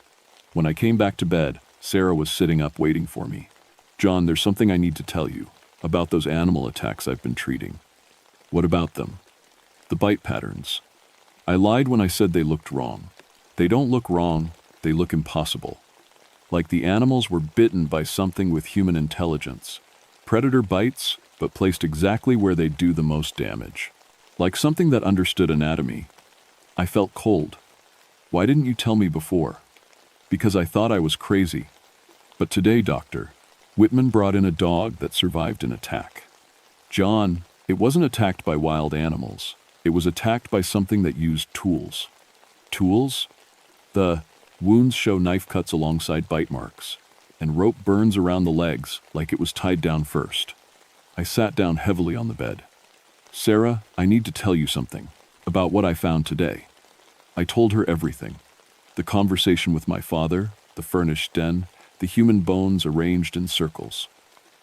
When I came back to bed, Sarah was sitting up waiting for me. John, there's something I need to tell you about those animal attacks I've been treating. What about them? The bite patterns. I lied when I said they looked wrong. They don't look wrong, they look impossible. Like the animals were bitten by something with human intelligence. Predator bites, but placed exactly where they do the most damage. Like something that understood anatomy. I felt cold. Why didn't you tell me before? Because I thought I was crazy. But today, Doctor, Whitman brought in a dog that survived an attack. John, it wasn't attacked by wild animals. It was attacked by something that used tools. Tools? The wounds show knife cuts alongside bite marks, and rope burns around the legs like it was tied down first. I sat down heavily on the bed. Sarah, I need to tell you something about what I found today. I told her everything. The conversation with my father, the furnished den, the human bones arranged in circles.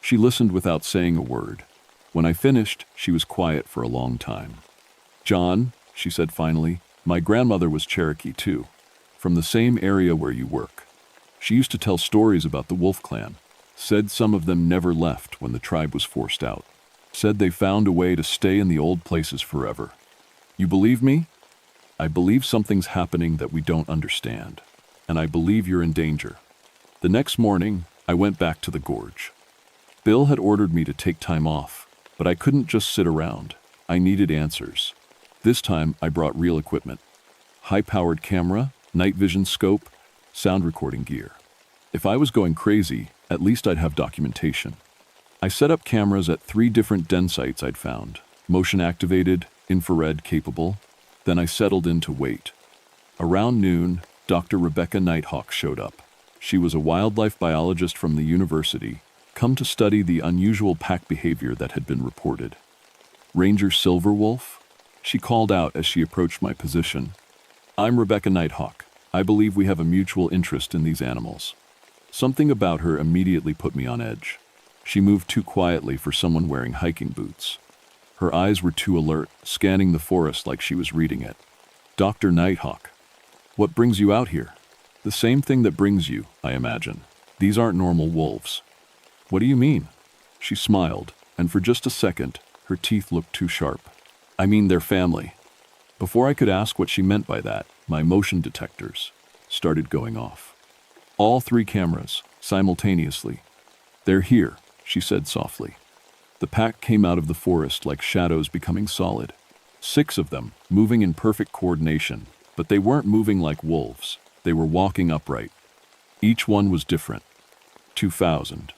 She listened without saying a word. When I finished, she was quiet for a long time. John, she said finally, my grandmother was Cherokee too, from the same area where you work. She used to tell stories about the Wolf Clan, said some of them never left when the tribe was forced out, said they found a way to stay in the old places forever. You believe me? I believe something's happening that we don't understand, and I believe you're in danger. The next morning, I went back to the gorge. Bill had ordered me to take time off, but I couldn't just sit around. I needed answers. This time, I brought real equipment. High-powered camera, night vision scope, sound recording gear. If I was going crazy, at least I'd have documentation. I set up cameras at 3 different den sites I'd found, motion-activated, infrared capable. Then I settled in to wait. Around noon, Dr. Rebecca Nighthawk showed up. She was a wildlife biologist from the university, come to study the unusual pack behavior that had been reported. Ranger Silverwolf? She called out as she approached my position. I'm Rebecca Nighthawk. I believe we have a mutual interest in these animals. Something about her immediately put me on edge. She moved too quietly for someone wearing hiking boots. Her eyes were too alert, scanning the forest like she was reading it. Dr. Nighthawk, what brings you out here? The same thing that brings you, I imagine. These aren't normal wolves. What do you mean? She smiled, and for just a second, her teeth looked too sharp. I mean their family. Before I could ask what she meant by that, my motion detectors started going off. All 3 cameras, simultaneously. They're here, she said softly. The pack came out of the forest like shadows becoming solid. 6 of them, moving in perfect coordination, but they weren't moving like wolves. They were walking upright. Each one was different. 2,000.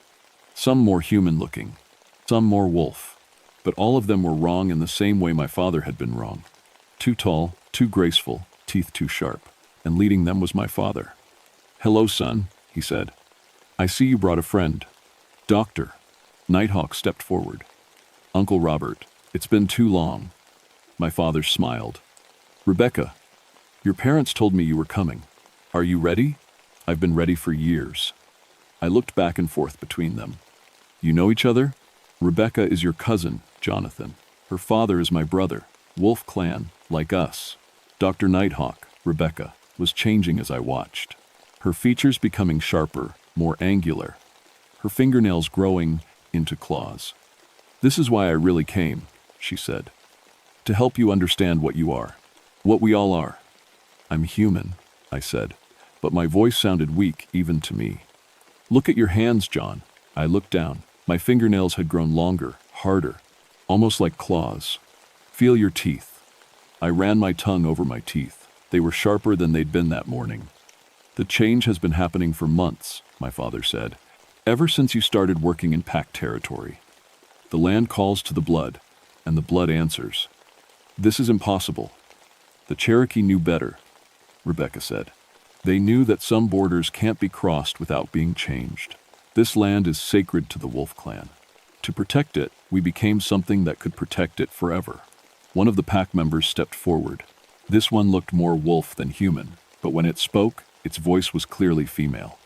Some more human-looking, some more wolf. But all of them were wrong in the same way my father had been wrong. Too tall, too graceful, teeth too sharp. And leading them was my father. Hello, son, he said. I see you brought a friend. Doctor. Nighthawk stepped forward. Uncle Robert, it's been too long. My father smiled. Rebecca, your parents told me you were coming. Are you ready? I've been ready for years. I looked back and forth between them. You know each other? Rebecca is your cousin, Jonathan. Her father is my brother. Wolf Clan, like us. Dr. Nighthawk, Rebecca, was changing as I watched. Her features becoming sharper, more angular. Her fingernails growing into claws. This is why I really came, she said. To help you understand what you are. What we all are. I'm human, I said, but my voice sounded weak even to me. Look at your hands, John. I looked down. My fingernails had grown longer, harder, almost like claws. Feel your teeth. I ran my tongue over my teeth. They were sharper than they'd been that morning. The change has been happening for months, my father said, ever since you started working in pack territory. The land calls to the blood, and the blood answers. This is impossible. The Cherokee knew better, Rebecca said. They knew that some borders can't be crossed without being changed. This land is sacred to the Wolf Clan. To protect it, we became something that could protect it forever. One of the pack members stepped forward. This one looked more wolf than human, but when it spoke, its voice was clearly female.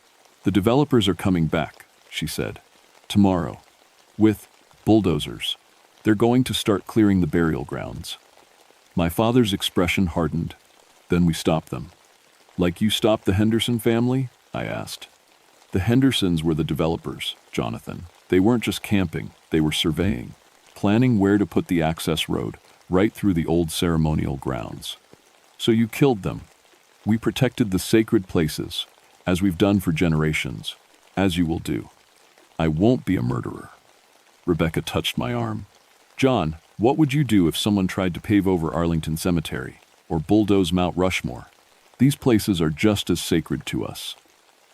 The developers are coming back, she said. Tomorrow. With bulldozers. They're going to start clearing the burial grounds. My father's expression hardened. Then we stopped them. Like you stopped the Henderson family? I asked. The Hendersons were the developers, Jonathan. They weren't just camping, they were surveying, planning where to put the access road, right through the old ceremonial grounds. So you killed them. We protected the sacred places, as we've done for generations, as you will do. I won't be a murderer. Rebecca touched my arm. John, what would you do if someone tried to pave over Arlington Cemetery or bulldoze Mount Rushmore? These places are just as sacred to us.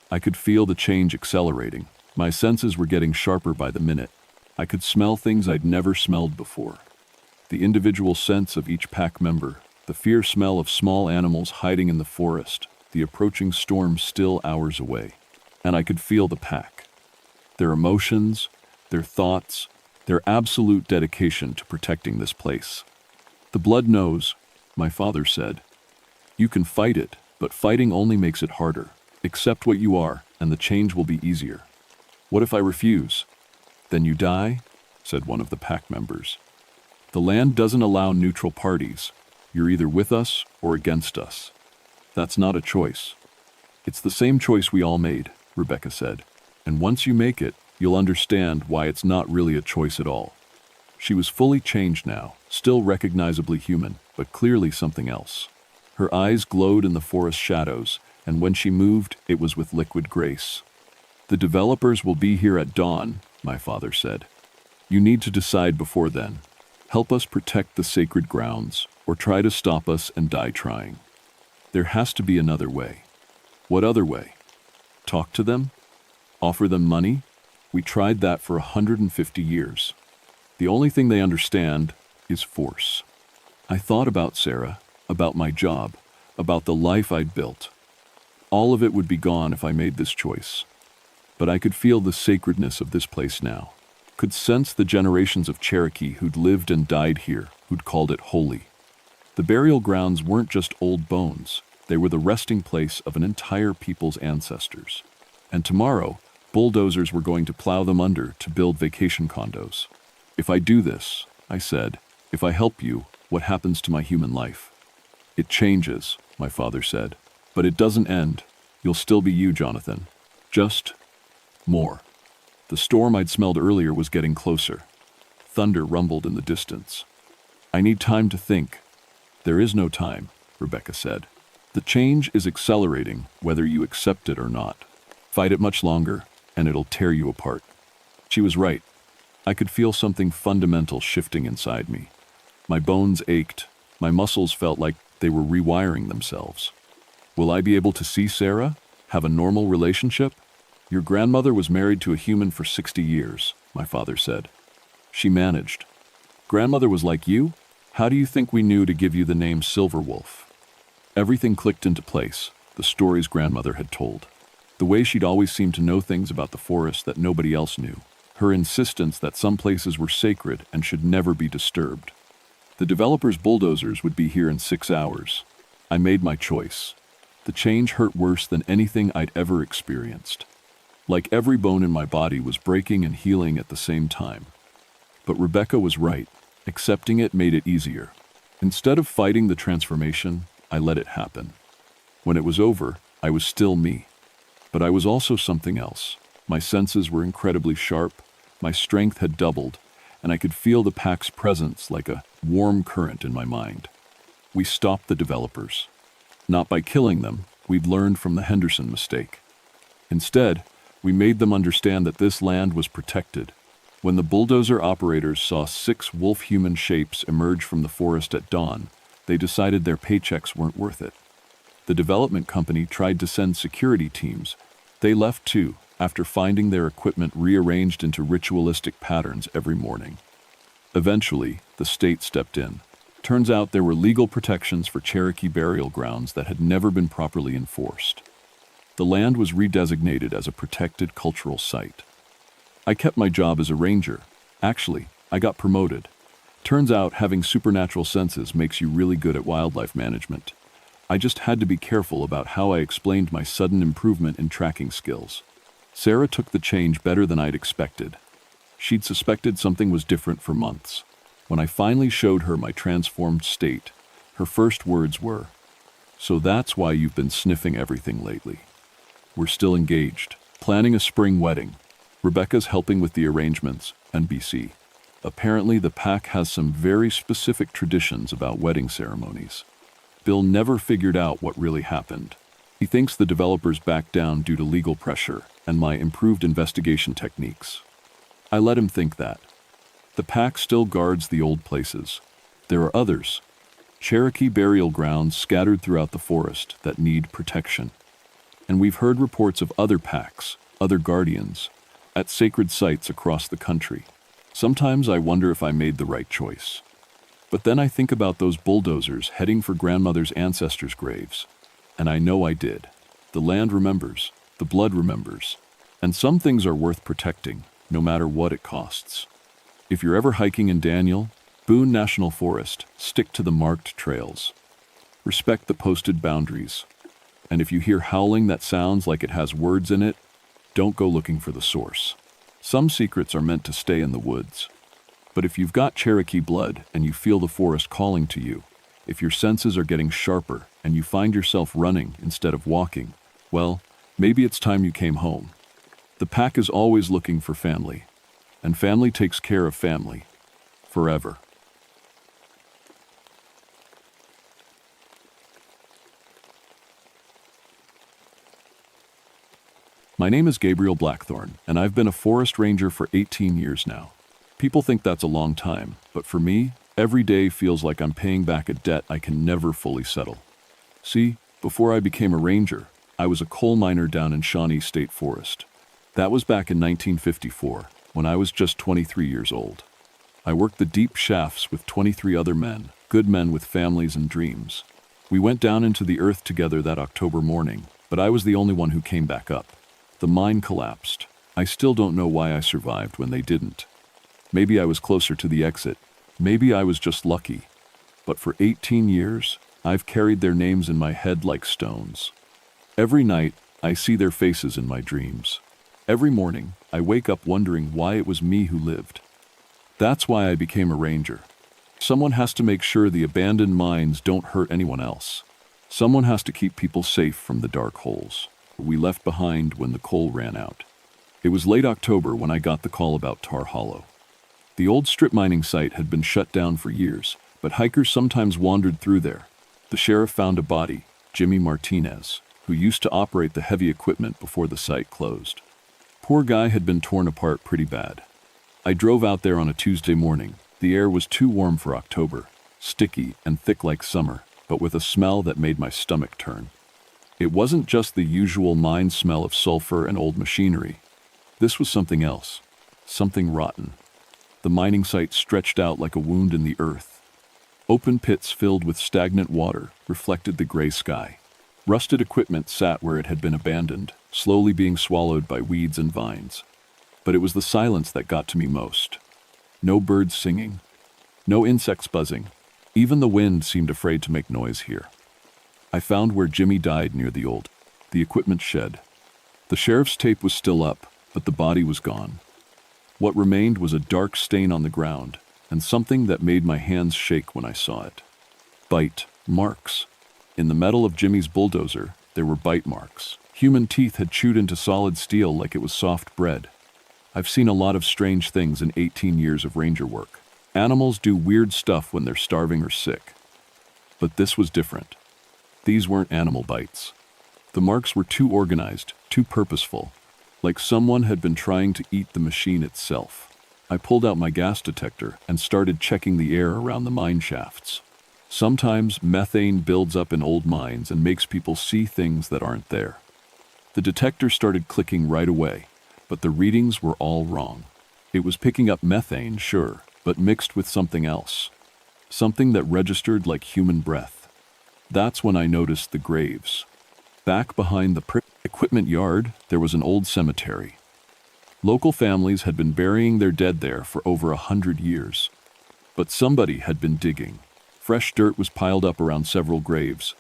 I could feel the change accelerating. My senses were getting sharper by the minute. I could smell things I'd never smelled before. The individual sense of each pack member, the fierce smell of small animals hiding in the forest, the approaching storm still hours away. And I could feel the pack. Their emotions, their thoughts, their absolute dedication to protecting this place. The blood knows, my father said. You can fight it, but fighting only makes it harder. Accept what you are, and the change will be easier. What if I refuse? Then you die, said one of the pack members. The land doesn't allow neutral parties. You're either with us or against us. That's not a choice. It's the same choice we all made, Rebecca said. And once you make it, you'll understand why it's not really a choice at all. She was fully changed now, still recognizably human, but clearly something else. Her eyes glowed in the forest shadows, and when she moved, it was with liquid grace. The developers will be here at dawn, my father said. You need to decide before then. Help us protect the sacred grounds, or try to stop us and die trying. There has to be another way. What other way? Talk to them? Offer them money? We tried that for 150 years. The only thing they understand is force. I thought about Sarah, about my job, about the life I'd built. All of it would be gone if I made this choice. But I could feel the sacredness of this place now, could sense the generations of Cherokee who'd lived and died here, who'd called it holy. The burial grounds weren't just old bones, they were the resting place of an entire people's ancestors. And tomorrow, bulldozers were going to plow them under to build vacation condos. If I do this, I said, if I help you, what happens to my human life? It changes, my father said. But it doesn't end. You'll still be you, Jonathan. Just more. The storm I'd smelled earlier was getting closer. Thunder rumbled in the distance. I need time to think. There is no time, Rebecca said. The change is accelerating, whether you accept it or not. Fight it much longer, and it'll tear you apart. She was right. I could feel something fundamental shifting inside me. My bones ached. My muscles felt like they were rewiring themselves. Will I be able to see Sarah? Have a normal relationship? Your grandmother was married to a human for 60 years, my father said. She managed. Grandmother was like you? How do you think we knew to give you the name Silverwolf? Everything clicked into place, the stories grandmother had told. The way she'd always seemed to know things about the forest that nobody else knew. Her insistence that some places were sacred and should never be disturbed. The developers' bulldozers would be here in 6 hours. I made my choice. The change hurt worse than anything I'd ever experienced. Like every bone in my body was breaking and healing at the same time. But Rebecca was right. Accepting it made it easier. Instead of fighting the transformation, I let it happen. When it was over, I was still me. But I was also something else. My senses were incredibly sharp, my strength had doubled, and I could feel the pack's presence like a warm current in my mind. We stopped the developers. Not by killing them, we'd learned from the Henderson mistake. Instead, we made them understand that this land was protected. When the bulldozer operators saw 6 wolf-human shapes emerge from the forest at dawn, they decided their paychecks weren't worth it. The development company tried to send security teams. They left too, after finding their equipment rearranged into ritualistic patterns every morning. Eventually, the state stepped in. Turns out there were legal protections for Cherokee burial grounds that had never been properly enforced. The land was redesignated as a protected cultural site. I kept my job as a ranger. Actually, I got promoted. Turns out having supernatural senses makes you really good at wildlife management. I just had to be careful about how I explained my sudden improvement in tracking skills. Sarah took the change better than I'd expected. She'd suspected something was different for months. When I finally showed her my transformed state, her first words were, "So that's why you've been sniffing everything lately." We're still engaged, planning a spring wedding. Rebecca's helping with the arrangements, and BC. Apparently the pack has some very specific traditions about wedding ceremonies. Bill never figured out what really happened. He thinks the developers backed down due to legal pressure and my improved investigation techniques. I let him think that. The pack still guards the old places. There are others, Cherokee burial grounds scattered throughout the forest that need protection. And we've heard reports of other packs, other guardians, at sacred sites across the country. Sometimes I wonder if I made the right choice. But then I think about those bulldozers heading for grandmother's ancestors' graves. And I know I did. The land remembers, the blood remembers. And some things are worth protecting, no matter what it costs. If you're ever hiking in Daniel, Boone National Forest, stick to the marked trails. Respect the posted boundaries. And if you hear howling that sounds like it has words in it, don't go looking for the source. Some secrets are meant to stay in the woods. But if you've got Cherokee blood and you feel the forest calling to you, if your senses are getting sharper and you find yourself running instead of walking, well, maybe it's time you came home. The pack is always looking for family, and family takes care of family, forever. My name is Gabriel Blackthorne, and I've been a forest ranger for 18 years now. People think that's a long time, but for me, every day feels like I'm paying back a debt I can never fully settle. See, before I became a ranger, I was a coal miner down in Shawnee State Forest. That was back in 1954, when I was just 23 years old. I worked the deep shafts with 23 other men, good men with families and dreams. We went down into the earth together that October morning, but I was the only one who came back up. The mine collapsed. I still don't know why I survived when they didn't. Maybe I was closer to the exit. Maybe I was just lucky. But for 18 years, I've carried their names in my head like stones. Every night, I see their faces in my dreams. Every morning, I wake up wondering why it was me who lived. That's why I became a ranger. Someone has to make sure the abandoned mines don't hurt anyone else. Someone has to keep people safe from the dark holes we left behind when the coal ran out. It was late October when I got the call about Tar Hollow. The old strip mining site had been shut down for years, but hikers sometimes wandered through there. The sheriff found a body, Jimmy Martinez, who used to operate the heavy equipment before the site closed. Poor guy had been torn apart pretty bad. I drove out there on a Tuesday morning. The air was too warm for October, sticky and thick like summer, but with a smell that made my stomach turn. It wasn't just the usual mine smell of sulfur and old machinery. This was something else, something rotten. The mining site stretched out like a wound in the earth. Open pits filled with stagnant water reflected the gray sky. Rusted equipment sat where it had been abandoned, slowly being swallowed by weeds and vines. But it was the silence that got to me most. No birds singing, no insects buzzing. Even the wind seemed afraid to make noise here. I found where Jimmy died near the equipment shed. The sheriff's tape was still up, but the body was gone. What remained was a dark stain on the ground, and something that made my hands shake when I saw it. Bite marks. In the metal of Jimmy's bulldozer, there were bite marks. Human teeth had chewed into solid steel like it was soft bread. I've seen a lot of strange things in 18 years of ranger work. Animals do weird stuff when they're starving or sick. But this was different. These weren't animal bites. The marks were too organized, too purposeful, like someone had been trying to eat the machine itself. I pulled out my gas detector and started checking the air around the mine shafts. Sometimes methane builds up in old mines and makes people see things that aren't there. The detector started clicking right away, but the readings were all wrong. It was picking up methane, sure, but mixed with something else. Something that registered like human breath. That's when I noticed the graves. Back behind the equipment yard, there was an old cemetery. Local families had been burying their dead there for over 100 years. But somebody had been digging. Fresh dirt was piled up around several graves,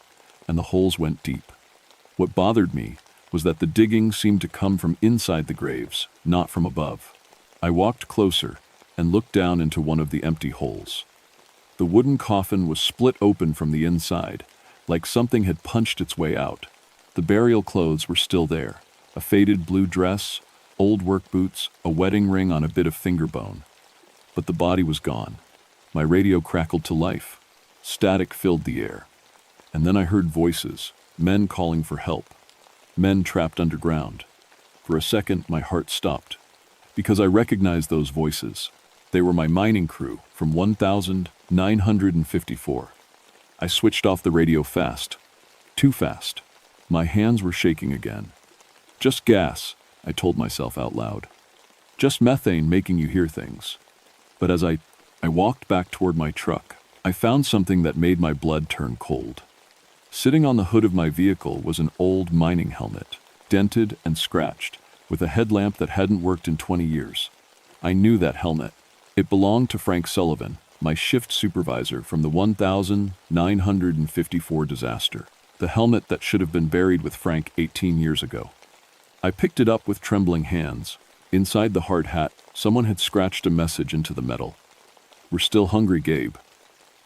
and the holes went deep. What bothered me was that the digging seemed to come from inside the graves, not from above. I walked closer and looked down into one of the empty holes. The wooden coffin was split open from the inside, like something had punched its way out. The burial clothes were still there, a faded blue dress, old work boots, a wedding ring on a bit of finger bone. But the body was gone. My radio crackled to life. Static filled the air. And then I heard voices, men calling for help, men trapped underground. For a second, my heart stopped, because I recognized those voices. They were my mining crew from 1954. I switched off the radio fast. Too fast. My hands were shaking again. Just gas, I told myself out loud. Just methane making you hear things. But as I walked back toward my truck, I found something that made my blood turn cold. Sitting on the hood of my vehicle was an old mining helmet, dented and scratched, with a headlamp that hadn't worked in 20 years. I knew that helmet. It belonged to Frank Sullivan, my shift supervisor from the 1954 disaster, the helmet that should have been buried with Frank 18 years ago. I picked it up with trembling hands. Inside the hard hat, someone had scratched a message into the metal. "We're still hungry, Gabe."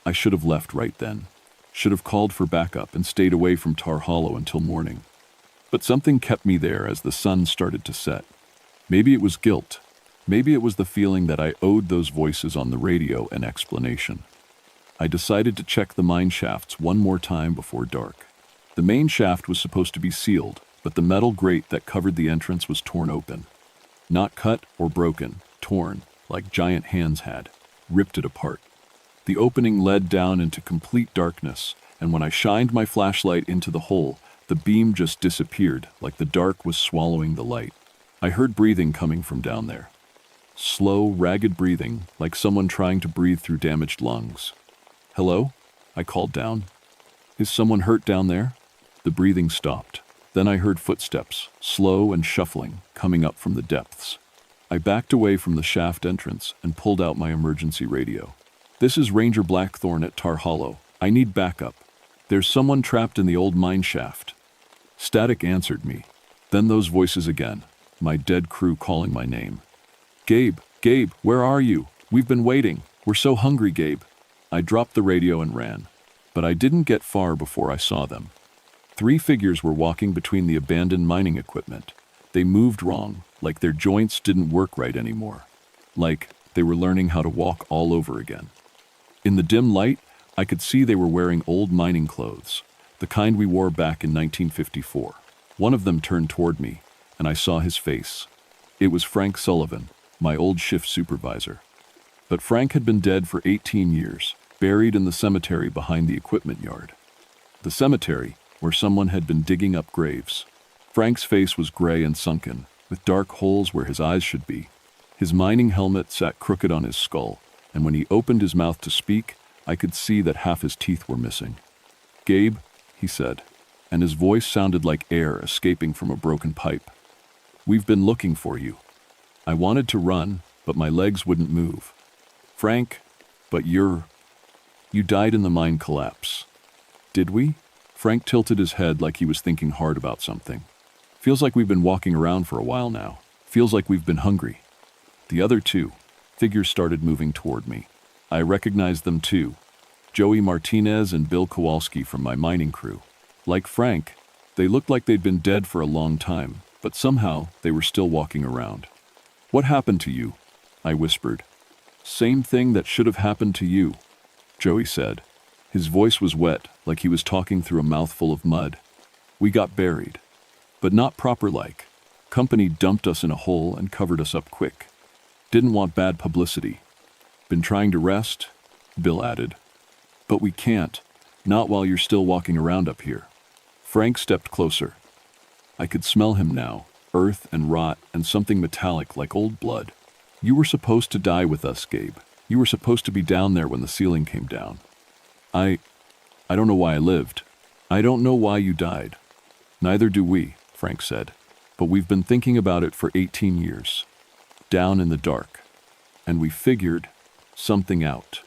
I should have left right then. Should have called for backup and stayed away from Tar Hollow until morning. But something kept me there as the sun started to set. Maybe it was guilt. Maybe it was the feeling that I owed those voices on the radio an explanation. I decided to check the mine shafts one more time before dark. The main shaft was supposed to be sealed, but the metal grate that covered the entrance was torn open. Not cut or broken, torn, like giant hands had, ripped it apart. The opening led down into complete darkness, and when I shined my flashlight into the hole, the beam just disappeared, like the dark was swallowing the light. I heard breathing coming from down there. Slow, ragged breathing, like someone trying to breathe through damaged lungs. "Hello?" I called down. "Is someone hurt down there?" The breathing stopped. Then I heard footsteps, slow and shuffling, coming up from the depths. I backed away from the shaft entrance and pulled out my emergency radio. "This is Ranger Blackthorn at Tar Hollow. I need backup. There's someone trapped in the old mine shaft." Static answered me. Then those voices again, my dead crew calling my name. "Gabe, Gabe, where are you? We've been waiting. We're so hungry, Gabe." I dropped the radio and ran, but I didn't get far before I saw them. 3 figures were walking between the abandoned mining equipment. They moved wrong, like their joints didn't work right anymore. Like they were learning how to walk all over again. In the dim light, I could see they were wearing old mining clothes, the kind we wore back in 1954. One of them turned toward me, and I saw his face. It was Frank Sullivan, my old shift supervisor. But Frank had been dead for 18 years, buried in the cemetery behind the equipment yard. The cemetery, where someone had been digging up graves. Frank's face was gray and sunken, with dark holes where his eyes should be. His mining helmet sat crooked on his skull, and when he opened his mouth to speak, I could see that half his teeth were missing. "Gabe," he said, and his voice sounded like air escaping from a broken pipe. "We've been looking for you." I wanted to run, but my legs wouldn't move. "Frank, but you died in the mine collapse." "Did we?" Frank tilted his head like he was thinking hard about something. "Feels like we've been walking around for a while now. Feels like we've been hungry." The other 2 figures started moving toward me. I recognized them too. Joey Martinez and Bill Kowalski from my mining crew. Like Frank, they looked like they'd been dead for a long time, but somehow they were still walking around. "What happened to you?" I whispered. "Same thing that should have happened to you," Joey said. His voice was wet, like he was talking through a mouthful of mud. We got buried, but not proper-like. Company dumped us in a hole and covered us up quick. Didn't want bad publicity. Been trying to rest? Bill added. But we can't, not while you're still walking around up here. Frank stepped closer. I could smell him now, earth and rot and something metallic like old blood. You were supposed to die with us, Gabe. You were supposed to be down there when the ceiling came down. I don't know why I lived. I don't know why you died. Neither do we, Frank said. But we've been thinking about it for 18 years. Down in the dark. And we figured something out.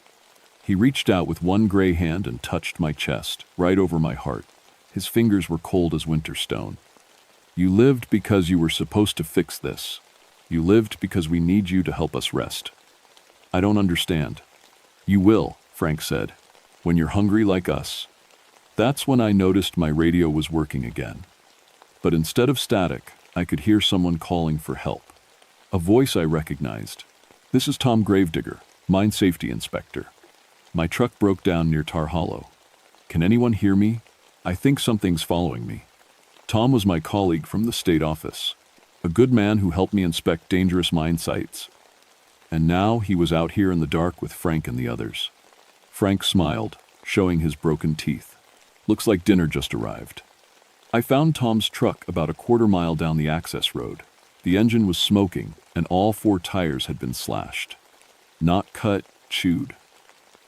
He reached out with one gray hand and touched my chest, right over my heart. His fingers were cold as winter stone. You lived because you were supposed to fix this. You lived because we need you to help us rest. I don't understand. You will, Frank said, when you're hungry like us. That's when I noticed my radio was working again. But instead of static, I could hear someone calling for help. A voice I recognized. This is Tom Gravedigger, mine safety inspector. My truck broke down near Tar Hollow. Can anyone hear me? I think something's following me. Tom was my colleague from the state office, a good man who helped me inspect dangerous mine sites. And now he was out here in the dark with Frank and the others. Frank smiled, showing his broken teeth. Looks like dinner just arrived. I found Tom's truck about a quarter-mile down the access road. The engine was smoking, and all 4 tires had been slashed. Not cut, chewed.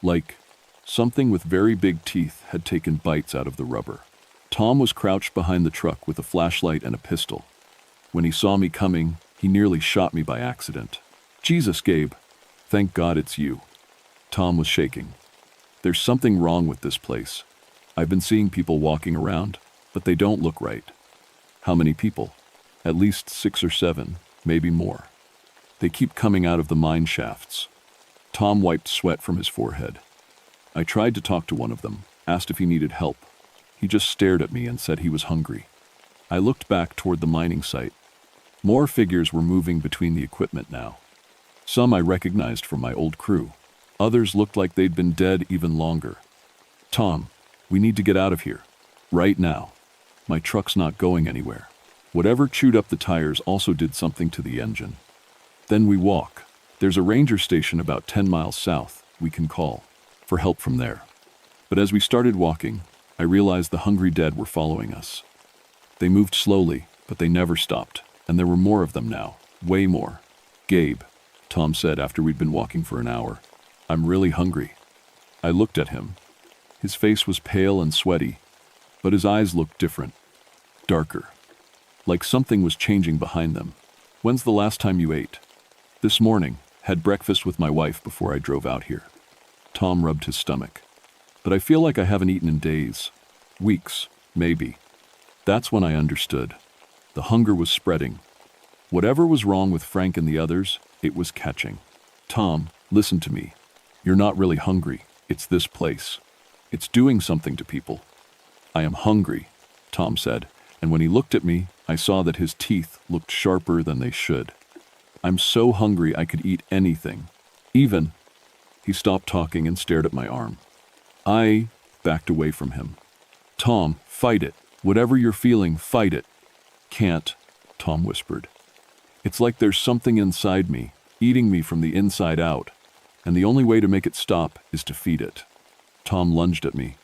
Like something with very big teeth had taken bites out of the rubber. Tom was crouched behind the truck with a flashlight and a pistol. When he saw me coming, he nearly shot me by accident. Jesus, Gabe. Thank God it's you. Tom was shaking. There's something wrong with this place. I've been seeing people walking around, but they don't look right. How many people? At least 6 or 7, maybe more. They keep coming out of the mine shafts. Tom wiped sweat from his forehead. I tried to talk to one of them, asked if he needed help. He just stared at me and said he was hungry. I looked back toward the mining site. More figures were moving between the equipment now. Some I recognized from my old crew. Others looked like they'd been dead even longer. Tom, we need to get out of here. Right now. My truck's not going anywhere. Whatever chewed up the tires also did something to the engine. Then we walk. There's a ranger station about 10 miles south we can call for help from there. But as we started walking, I realized the hungry dead were following us. They moved slowly, but they never stopped, and there were more of them now, way more. Gabe, Tom said after we'd been walking for an hour, I'm really hungry. I looked at him. His face was pale and sweaty, but his eyes looked different, darker, like something was changing behind them. When's the last time you ate? This morning. Had breakfast with my wife before I drove out here. Tom rubbed his stomach. But I feel like I haven't eaten in days. Weeks, maybe. That's when I understood. The hunger was spreading. Whatever was wrong with Frank and the others, it was catching. Tom, listen to me. You're not really hungry. It's this place. It's doing something to people. I am hungry, Tom said, and when he looked at me, I saw that his teeth looked sharper than they should. I'm so hungry I could eat anything. Even. He stopped talking and stared at my arm. I backed away from him. Tom, fight it. Whatever you're feeling, fight it. Can't, Tom whispered. It's like there's something inside me, eating me from the inside out, and the only way to make it stop is to feed it. Tom lunged at me.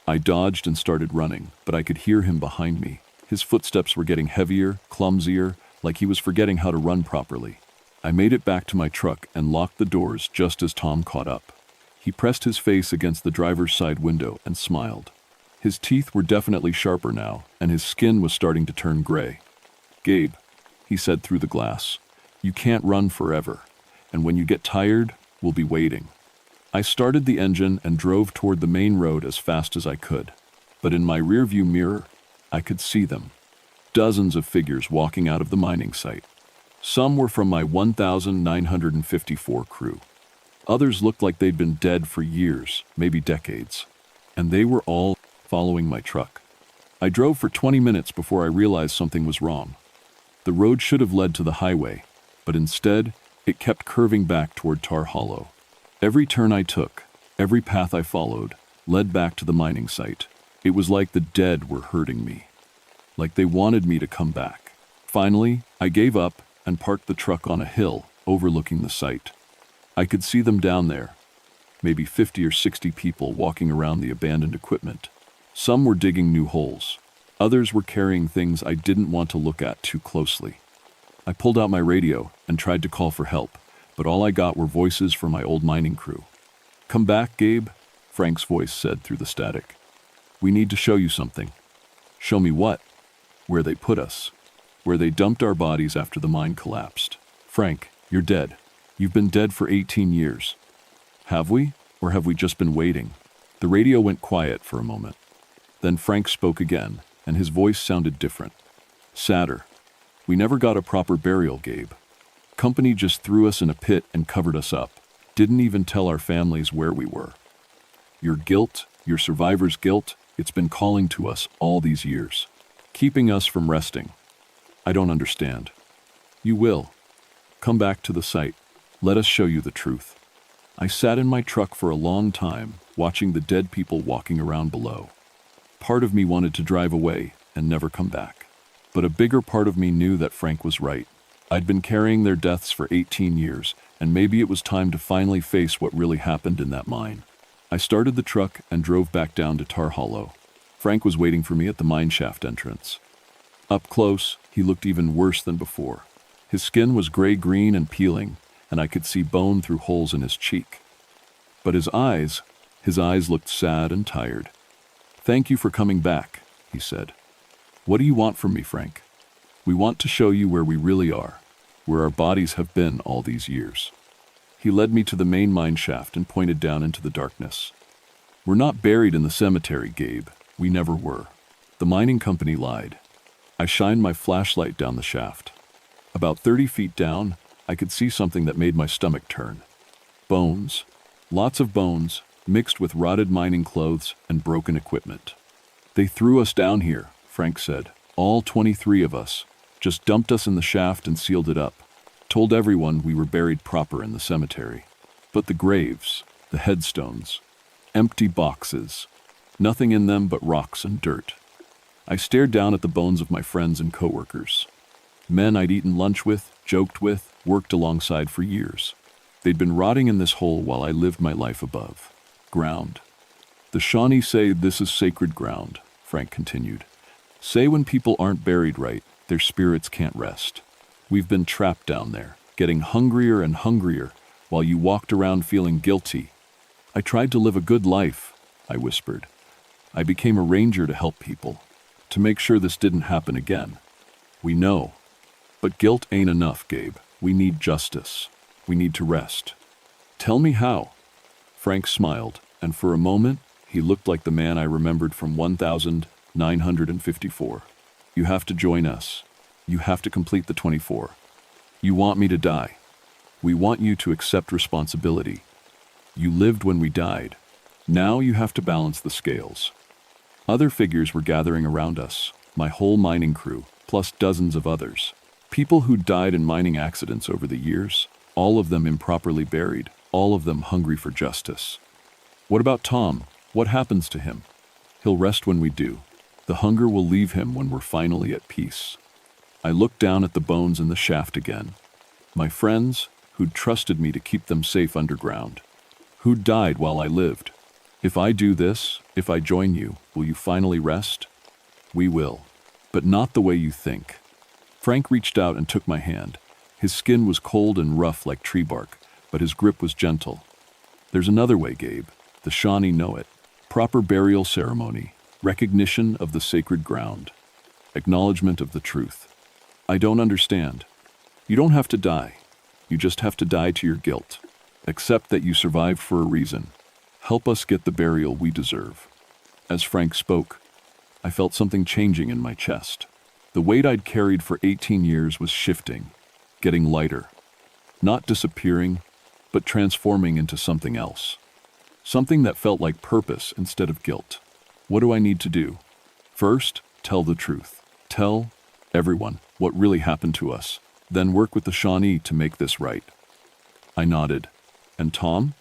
I dodged and started running, but I could hear him behind me. His footsteps were getting heavier, clumsier, like he was forgetting how to run properly. I made it back to my truck and locked the doors just as Tom caught up. He pressed his face against the driver's side window and smiled. His teeth were definitely sharper now, and his skin was starting to turn gray. Gabe, he said through the glass, you can't run forever, and when you get tired, we'll be waiting. I started the engine and drove toward the main road as fast as I could. But in my rearview mirror, I could see them. Dozens of figures walking out of the mining site. Some were from my 1,954 crew. Others looked like they'd been dead for years, maybe decades. And they were all following my truck. I drove for 20 minutes before I realized something was wrong. The road should have led to the highway, but instead, it kept curving back toward Tar Hollow. Every turn I took, every path I followed, led back to the mining site. It was like the dead were hurting me, like they wanted me to come back. Finally, I gave up and parked the truck on a hill overlooking the site. I could see them down there, maybe 50 or 60 people walking around the abandoned equipment. Some were digging new holes. Others were carrying things I didn't want to look at too closely. I pulled out my radio and tried to call for help, but all I got were voices from my old mining crew. "Come back, Gabe," Frank's voice said through the static. "We need to show you something." "Show me what?" "Where they put us. Where they dumped our bodies after the mine collapsed." "Frank, you're dead. You've been dead for 18 years. Have we? Or have we just been waiting?" The radio went quiet for a moment. Then Frank spoke again, and his voice sounded different. Sadder. "We never got a proper burial, Gabe. Company just threw us in a pit and covered us up. Didn't even tell our families where we were. Your guilt, your survivor's guilt, it's been calling to us all these years, keeping us from resting. I don't understand." "You will. Come back to the site. Let us show you the truth." I sat in my truck for a long time, watching the dead people walking around below. Part of me wanted to drive away and never come back. But a bigger part of me knew that Frank was right. I'd been carrying their deaths for 18 years, and maybe it was time to finally face what really happened in that mine. I started the truck and drove back down to Tar Hollow. Frank was waiting for me at the mine shaft entrance. Up close, he looked even worse than before. His skin was gray-green and peeling, and I could see bone through holes in his cheek. But his eyes looked sad and tired. "Thank you for coming back," he said. "What do you want from me, Frank?" "We want to show you where we really are, where our bodies have been all these years." He led me to the main mine shaft and pointed down into the darkness. "We're not buried in the cemetery, Gabe. We never were. The mining company lied." I shined my flashlight down the shaft. About 30 feet down, I could see something that made my stomach turn. Bones. Lots of bones, mixed with rotted mining clothes and broken equipment. "They threw us down here," Frank said. "All 23 of us. Just dumped us in the shaft and sealed it up. Told everyone we were buried proper in the cemetery. But the graves, the headstones, empty boxes. Nothing in them but rocks and dirt." I stared down at the bones of my friends and coworkers. Men I'd eaten lunch with, joked with, worked alongside for years. They'd been rotting in this hole while I lived my life above ground. "The Shawnee say this is sacred ground," Frank continued. "Say when people aren't buried right, their spirits can't rest. We've been trapped down there, getting hungrier and hungrier while you walked around feeling guilty. I tried to live a good life," I whispered. "I became a ranger to help people, to make sure this didn't happen again. We know. But guilt ain't enough, Gabe. We need justice. We need to rest." "Tell me how." Frank smiled, and for a moment, he looked like the man I remembered from 1954. "You have to join us. You have to complete the 24. You want me to die. We want you to accept responsibility. You lived when we died. Now you have to balance the scales." Other figures were gathering around us, my whole mining crew, plus dozens of others. People who died in mining accidents over the years, all of them improperly buried, all of them hungry for justice. "What about Tom? What happens to him?" "He'll rest when we do. The hunger will leave him when we're finally at peace." I looked down at the bones in the shaft again. My friends, who'd trusted me to keep them safe underground. Who'd died while I lived. "If I do this, if I join you, will you finally rest?" "We will. But not the way you think." Frank reached out and took my hand. His skin was cold and rough like tree bark, but his grip was gentle. "There's another way, Gabe. The Shawnee know it. Proper burial ceremony, recognition of the sacred ground, acknowledgement of the truth." "I don't understand." "You don't have to die. You just have to die to your guilt. Accept that you survived for a reason. Help us get the burial we deserve." As Frank spoke, I felt something changing in my chest. The weight I'd carried for 18 years was shifting, getting lighter. Not disappearing, but transforming into something else. Something that felt like purpose instead of guilt. What do I need to do? First, tell the truth. Tell everyone what really happened to us. Then work with the Shawnee to make this right. I nodded. "And Tom?"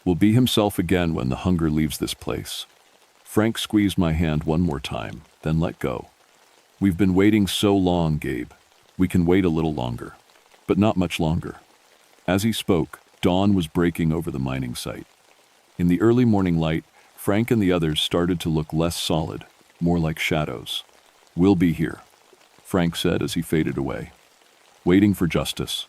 Will be himself again when the hunger leaves this place. Frank squeezed my hand one more time, then let go. We've been waiting so long, Gabe. We can wait a little longer. But not much longer. As he spoke, dawn was breaking over the mining site. In the early morning light, Frank and the others started to look less solid, more like shadows. We'll be here, Frank said as he faded away. Waiting for justice.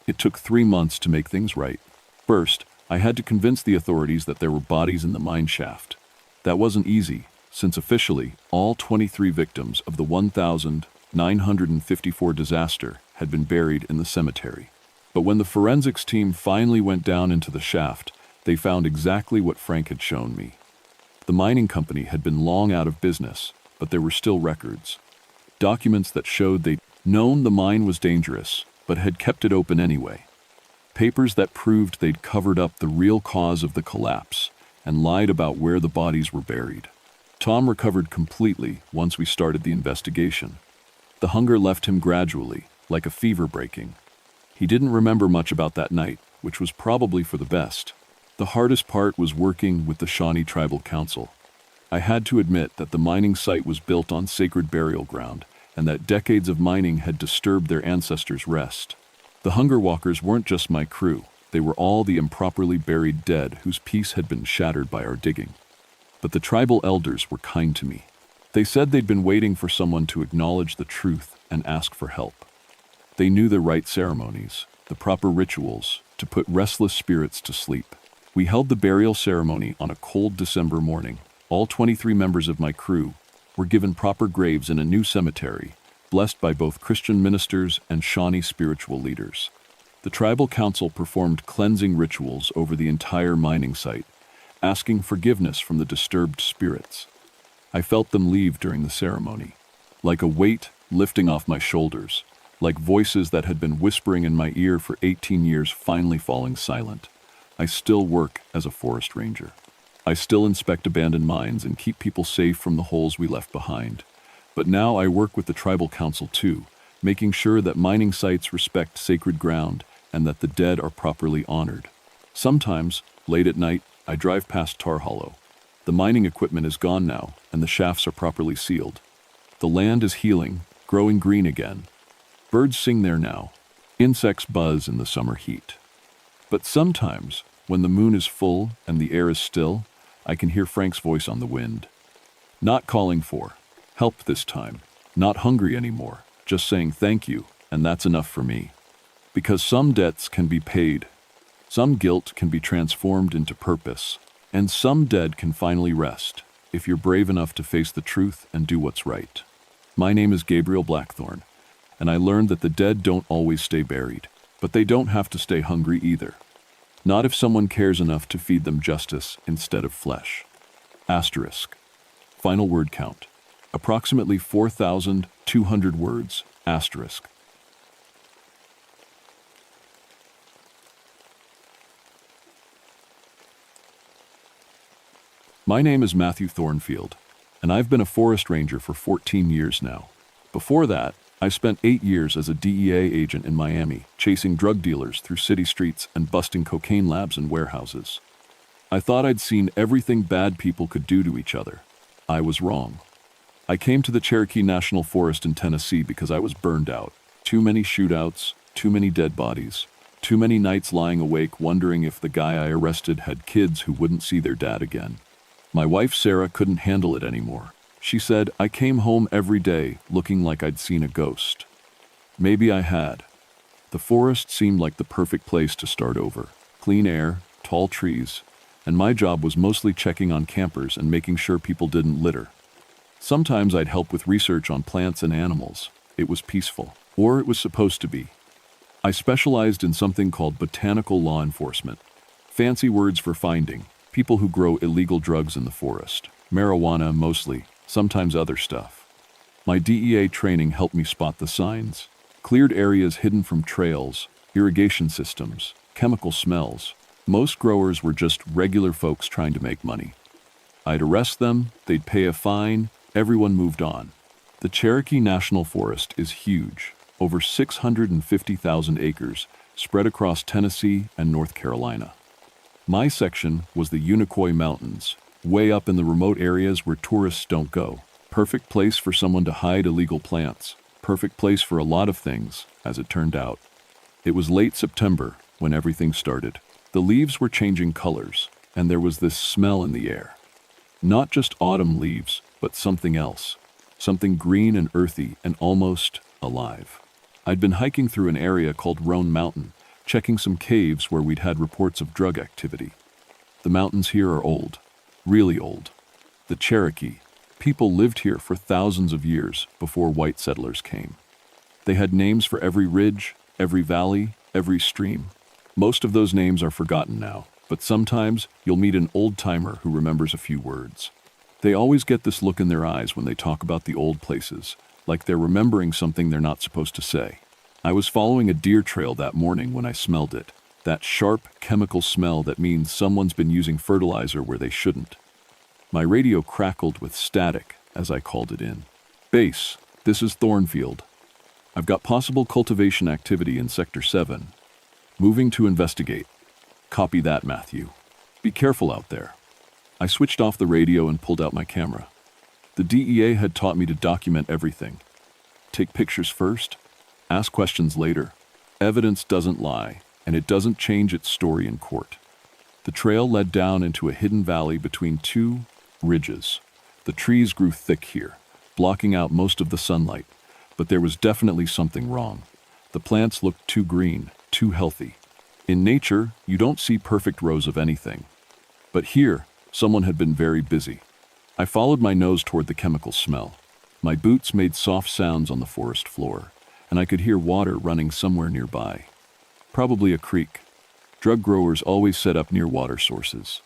It took 3 months to make things right. First, I had to convince the authorities that there were bodies in the mine shaft. That wasn't easy, since officially, all 23 victims of the 1,954 disaster had been buried in the cemetery. But when the forensics team finally went down into the shaft, they found exactly what Frank had shown me. The mining company had been long out of business, but there were still records. Documents that showed they'd known the mine was dangerous, but had kept it open anyway. Papers that proved they'd covered up the real cause of the collapse and lied about where the bodies were buried. Tom recovered completely once we started the investigation. The hunger left him gradually, like a fever breaking. He didn't remember much about that night, which was probably for the best. The hardest part was working with the Shawnee Tribal Council. I had to admit that the mining site was built on sacred burial ground, and that decades of mining had disturbed their ancestors' rest. The hunger walkers weren't just my crew, they were all the improperly buried dead whose peace had been shattered by our digging. But the tribal elders were kind to me. They said they'd been waiting for someone to acknowledge the truth and ask for help. They knew the right ceremonies, the proper rituals, to put restless spirits to sleep. We held the burial ceremony on a cold December morning. All 23 members of my crew were given proper graves in a new cemetery, blessed by both Christian ministers and Shawnee spiritual leaders. The tribal council performed cleansing rituals over the entire mining site, asking forgiveness from the disturbed spirits. I felt them leave during the ceremony, like a weight lifting off my shoulders, like voices that had been whispering in my ear for 18 years finally falling silent. I still work as a forest ranger. I still inspect abandoned mines and keep people safe from the holes we left behind. But now I work with the tribal council too, making sure that mining sites respect sacred ground and that the dead are properly honored. Sometimes, late at night, I drive past Tar Hollow. The mining equipment is gone now, and the shafts are properly sealed. The land is healing, growing green again. Birds sing there now. Insects buzz in the summer heat. But sometimes, when the moon is full and the air is still, I can hear Frank's voice on the wind. Not calling for help this time, not hungry anymore, just saying thank you, and that's enough for me. Because some debts can be paid, some guilt can be transformed into purpose, and some dead can finally rest, if you're brave enough to face the truth and do what's right. My name is Gabriel Blackthorne, and I learned that the dead don't always stay buried, but they don't have to stay hungry either. Not if someone cares enough to feed them justice instead of flesh. Asterisk. Final word count. Approximately 4,200 words. Asterisk. My name is Matthew Thornfield, and I've been a forest ranger for 14 years now. Before that, I spent 8 years as a DEA agent in Miami, chasing drug dealers through city streets and busting cocaine labs and warehouses. I thought I'd seen everything bad people could do to each other. I was wrong. I came to the Cherokee National Forest in Tennessee because I was burned out. Too many shootouts, too many dead bodies, too many nights lying awake wondering if the guy I arrested had kids who wouldn't see their dad again. My wife Sarah couldn't handle it anymore. She said, I came home every day looking like I'd seen a ghost. Maybe I had. The forest seemed like the perfect place to start over. Clean air, tall trees, and my job was mostly checking on campers and making sure people didn't litter. Sometimes I'd help with research on plants and animals. It was peaceful, or it was supposed to be. I specialized in something called botanical law enforcement. Fancy words for finding people who grow illegal drugs in the forest. Marijuana mostly. Sometimes other stuff. My DEA training helped me spot the signs. Cleared areas hidden from trails, irrigation systems, chemical smells. Most growers were just regular folks trying to make money. I'd arrest them, they'd pay a fine, everyone moved on. The Cherokee National Forest is huge, over 650,000 acres, spread across Tennessee and North Carolina. My section was the Unicoi Mountains, way up in the remote areas where tourists don't go. Perfect place for someone to hide illegal plants. Perfect place for a lot of things, as it turned out. It was late September when everything started. The leaves were changing colors, and there was this smell in the air. Not just autumn leaves, but something else. Something green and earthy and almost alive. I'd been hiking through an area called Roan Mountain, checking some caves where we'd had reports of drug activity. The mountains here are old, really old. The Cherokee. People lived here for thousands of years before white settlers came. They had names for every ridge, every valley, every stream. Most of those names are forgotten now, but sometimes you'll meet an old-timer who remembers a few words. They always get this look in their eyes when they talk about the old places, like they're remembering something they're not supposed to say. I was following a deer trail that morning when I smelled it. That sharp, chemical smell that means someone's been using fertilizer where they shouldn't. My radio crackled with static as I called it in. Base, this is Thornfield. I've got possible cultivation activity in Sector 7. Moving to investigate. Copy that, Matthew. Be careful out there. I switched off the radio and pulled out my camera. The DEA had taught me to document everything. Take pictures first, ask questions later. Evidence doesn't lie, and it doesn't change its story in court. The trail led down into a hidden valley between two ridges. The trees grew thick here, blocking out most of the sunlight, but there was definitely something wrong. The plants looked too green, too healthy. In nature, you don't see perfect rows of anything. But here, someone had been very busy. I followed my nose toward the chemical smell. My boots made soft sounds on the forest floor, and I could hear water running somewhere nearby. Probably a creek. Drug growers always set up near water sources.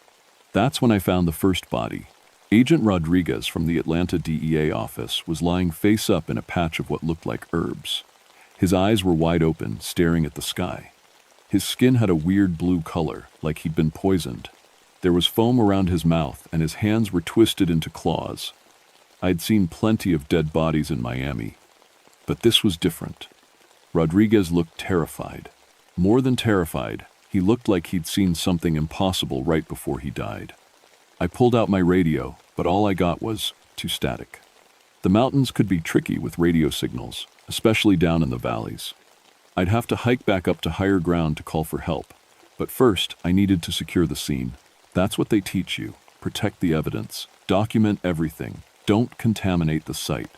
That's when I found the first body. Agent Rodriguez from the Atlanta DEA office was lying face up in a patch of what looked like herbs. His eyes were wide open, staring at the sky. His skin had a weird blue color, like he'd been poisoned. There was foam around his mouth, and his hands were twisted into claws. I'd seen plenty of dead bodies in Miami, but this was different. Rodriguez looked terrified. More than terrified, he looked like he'd seen something impossible right before he died. I pulled out my radio, but all I got was too static. The mountains could be tricky with radio signals, especially down in the valleys. I'd have to hike back up to higher ground to call for help, but first I needed to secure the scene. That's what they teach you. Protect the evidence. Document everything. Don't contaminate the site.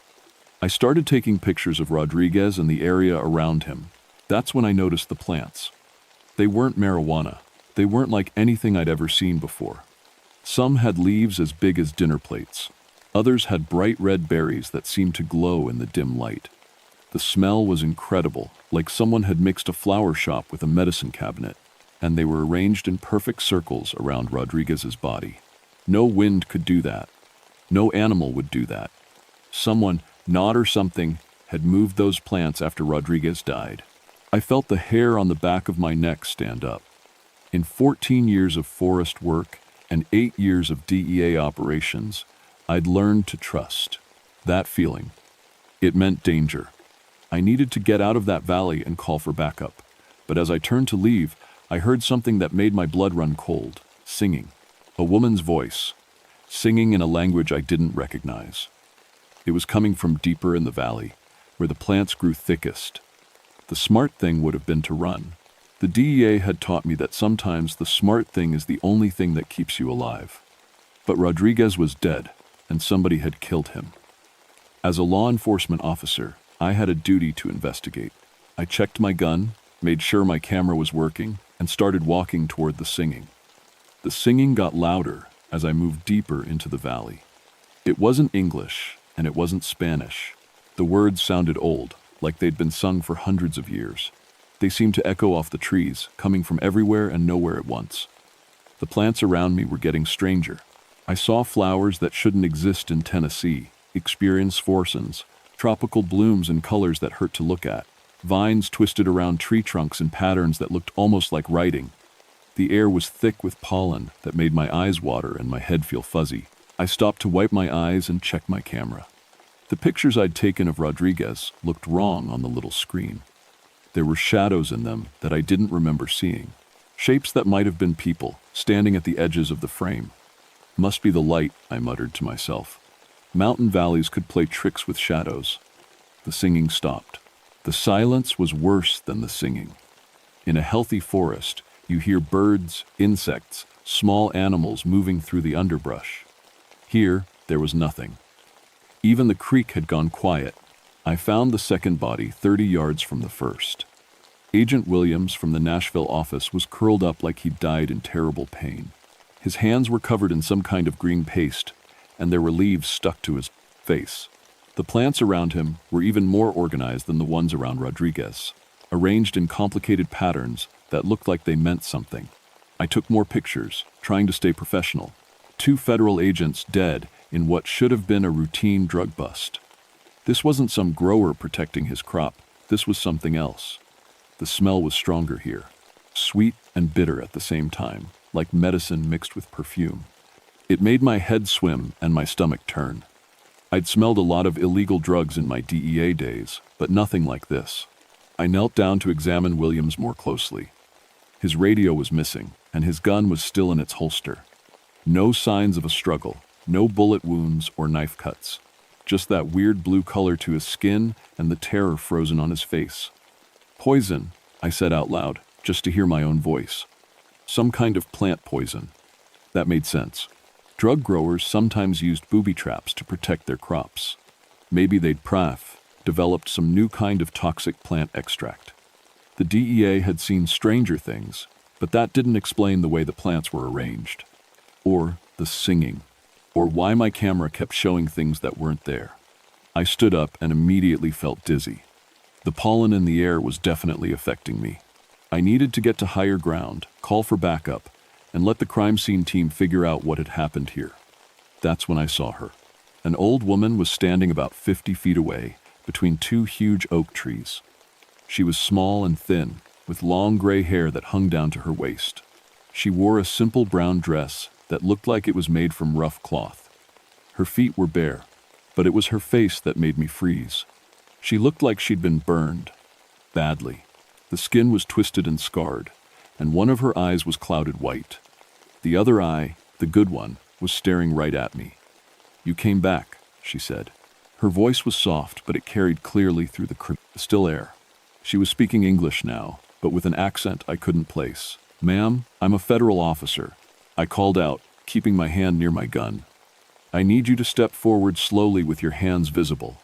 I started taking pictures of Rodriguez and the area around him. That's when I noticed the plants. They weren't marijuana. They weren't like anything I'd ever seen before. Some had leaves as big as dinner plates. Others had bright red berries that seemed to glow in the dim light. The smell was incredible, like someone had mixed a flower shop with a medicine cabinet, and they were arranged in perfect circles around Rodriguez's body. No wind could do that. No animal would do that. Someone, not or something, had moved those plants after Rodriguez died. I felt the hair on the back of my neck stand up. In 14 years of forest work and 8 years of DEA operations, I'd learned to trust. That feeling. It meant danger. I needed to get out of that valley and call for backup. But as I turned to leave, I heard something that made my blood run cold. Singing. A woman's voice. Singing in a language I didn't recognize. It was coming from deeper in the valley, where the plants grew thickest. The smart thing would have been to run. The DEA had taught me that sometimes the smart thing is the only thing that keeps you alive. But Rodriguez was dead, and somebody had killed him. As a law enforcement officer, I had a duty to investigate. I checked my gun, made sure my camera was working, and started walking toward the singing. The singing got louder as I moved deeper into the valley. It wasn't English, and it wasn't Spanish. The words sounded old, like they'd been sung for hundreds of years. They seemed to echo off the trees, coming from everywhere and nowhere at once. The plants around me were getting stranger. I saw flowers that shouldn't exist in Tennessee, experience foursomes, tropical blooms in colors that hurt to look at, vines twisted around tree trunks in patterns that looked almost like writing. The air was thick with pollen that made my eyes water and my head feel fuzzy. I stopped to wipe my eyes and check my camera. The pictures I'd taken of Rodriguez looked wrong on the little screen. There were shadows in them that I didn't remember seeing. Shapes that might have been people, standing at the edges of the frame. Must be the light, I muttered to myself. Mountain valleys could play tricks with shadows. The singing stopped. The silence was worse than the singing. In a healthy forest, you hear birds, insects, small animals moving through the underbrush. Here, there was nothing. Even the creek had gone quiet. I found the second body 30 yards from the first. Agent Williams from the Nashville office was curled up like he'd died in terrible pain. His hands were covered in some kind of green paste, and there were leaves stuck to his face. The plants around him were even more organized than the ones around Rodriguez, arranged in complicated patterns that looked like they meant something. I took more pictures, trying to stay professional. 2 federal agents dead in what should have been a routine drug bust. This wasn't some grower protecting his crop. This was something else. The smell was stronger here, sweet and bitter at the same time, like medicine mixed with perfume. It made my head swim and my stomach turn. I'd smelled a lot of illegal drugs in my DEA days, but nothing like this. I knelt down to examine Williams more closely. His radio was missing, and his gun was still in its holster. No signs of a struggle, no bullet wounds or knife cuts. Just that weird blue color to his skin and the terror frozen on his face. Poison, I said out loud, just to hear my own voice. Some kind of plant poison. That made sense. Drug growers sometimes used booby traps to protect their crops. Maybe they'd developed some new kind of toxic plant extract. The DEA had seen stranger things, but that didn't explain the way the plants were arranged. Or the singing. Or why my camera kept showing things that weren't there. I stood up and immediately felt dizzy. The pollen in the air was definitely affecting me. I needed to get to higher ground, call for backup, and let the crime scene team figure out what had happened here. That's when I saw her. An old woman was standing about 50 feet away, between 2 huge oak trees. She was small and thin, with long gray hair that hung down to her waist. She wore a simple brown dress that looked like it was made from rough cloth. Her feet were bare, but it was her face that made me freeze. She looked like she'd been burned, badly. The skin was twisted and scarred, and one of her eyes was clouded white. The other eye, the good one, was staring right at me. "You came back," she said. Her voice was soft, but it carried clearly through the still air. She was speaking English now, but with an accent I couldn't place. "Ma'am, I'm a federal officer," I called out, keeping my hand near my gun. "I need you to step forward slowly with your hands visible."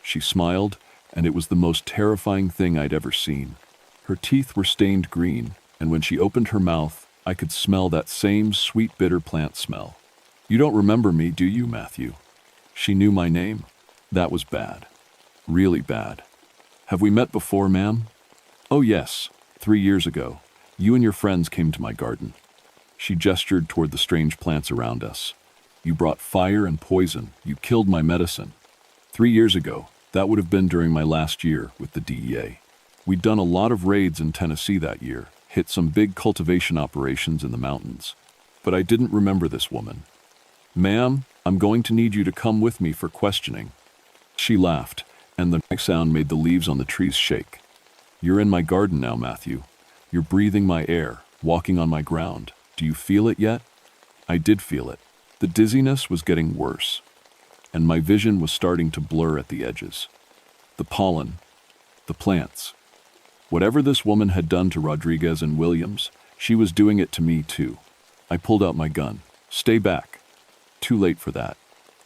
She smiled, and it was the most terrifying thing I'd ever seen. Her teeth were stained green, and when she opened her mouth, I could smell that same sweet bitter plant smell. "You don't remember me, do you, Matthew?" She knew my name. That was bad. Really bad. "Have we met before, ma'am?" "Oh yes, 3 years ago. You and your friends came to my garden." She gestured toward the strange plants around us. "You brought fire and poison. You killed my medicine." 3 years ago, that would have been during my last year with the DEA. We'd done a lot of raids in Tennessee that year, hit some big cultivation operations in the mountains. But I didn't remember this woman. "Ma'am, I'm going to need you to come with me for questioning." She laughed, and the sound made the leaves on the trees shake. "You're in my garden now, Matthew. You're breathing my air, walking on my ground. Do you feel it yet?" I did feel it. The dizziness was getting worse, and my vision was starting to blur at the edges. The pollen, the plants. Whatever this woman had done to Rodriguez and Williams, she was doing it to me too. I pulled out my gun. "Stay back." Too late for that.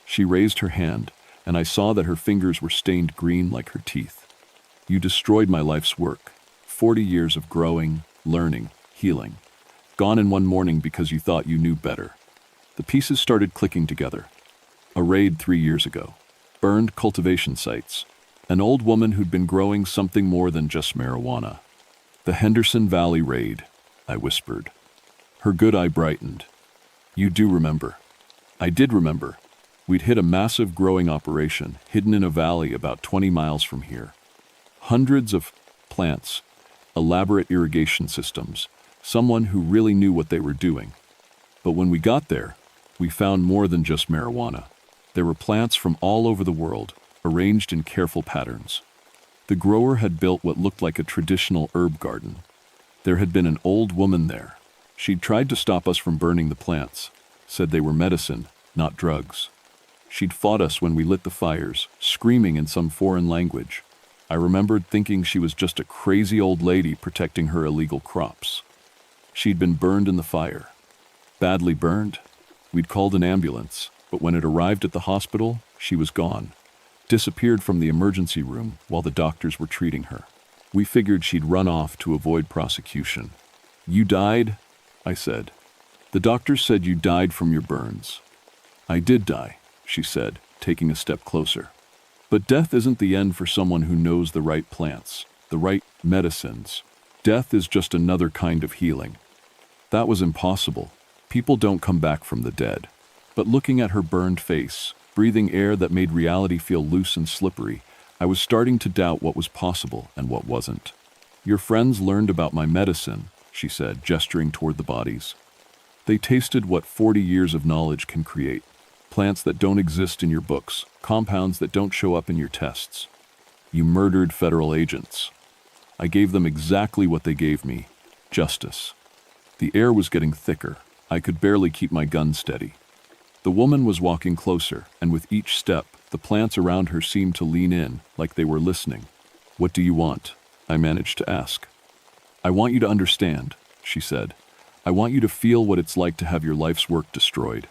She raised her hand, and I saw that her fingers were stained green like her teeth. "You destroyed my life's work. 40 years of growing, learning, healing. Gone in one morning because you thought you knew better." The pieces started clicking together. A raid 3 years ago. Burned cultivation sites. An old woman who'd been growing something more than just marijuana. "The Henderson Valley raid," I whispered. Her good eye brightened. "You do remember." I did remember. We'd hit a massive growing operation hidden in a valley about 20 miles from here. Hundreds of plants, elaborate irrigation systems, someone who really knew what they were doing. But when we got there, we found more than just marijuana. There were plants from all over the world, arranged in careful patterns. The grower had built what looked like a traditional herb garden. There had been an old woman there. She'd tried to stop us from burning the plants, said they were medicine, not drugs. She'd fought us when we lit the fires, screaming in some foreign language. I remembered thinking she was just a crazy old lady protecting her illegal crops. She'd been burned in the fire. Badly burned? We'd called an ambulance, but when it arrived at the hospital, she was gone. Disappeared from the emergency room while the doctors were treating her. We figured she'd run off to avoid prosecution. "You died?" I said. "The doctors said you died from your burns." "I did die," she said, taking a step closer. "But death isn't the end for someone who knows the right plants, the right medicines. Death is just another kind of healing." That was impossible. People don't come back from the dead. But looking at her burned face, breathing air that made reality feel loose and slippery, I was starting to doubt what was possible and what wasn't. "Your friends learned about my medicine," she said, gesturing toward the bodies. "They tasted what 40 years of knowledge can create. Plants that don't exist in your books, compounds that don't show up in your tests. You murdered federal agents." I gave them exactly what they gave me: justice. The air was getting thicker. I could barely keep my gun steady. The woman was walking closer, and with each step, the plants around her seemed to lean in, like they were listening. "What do you want?" I managed to ask. "I want you to understand," she said. "I want you to feel what it's like to have your life's work destroyed,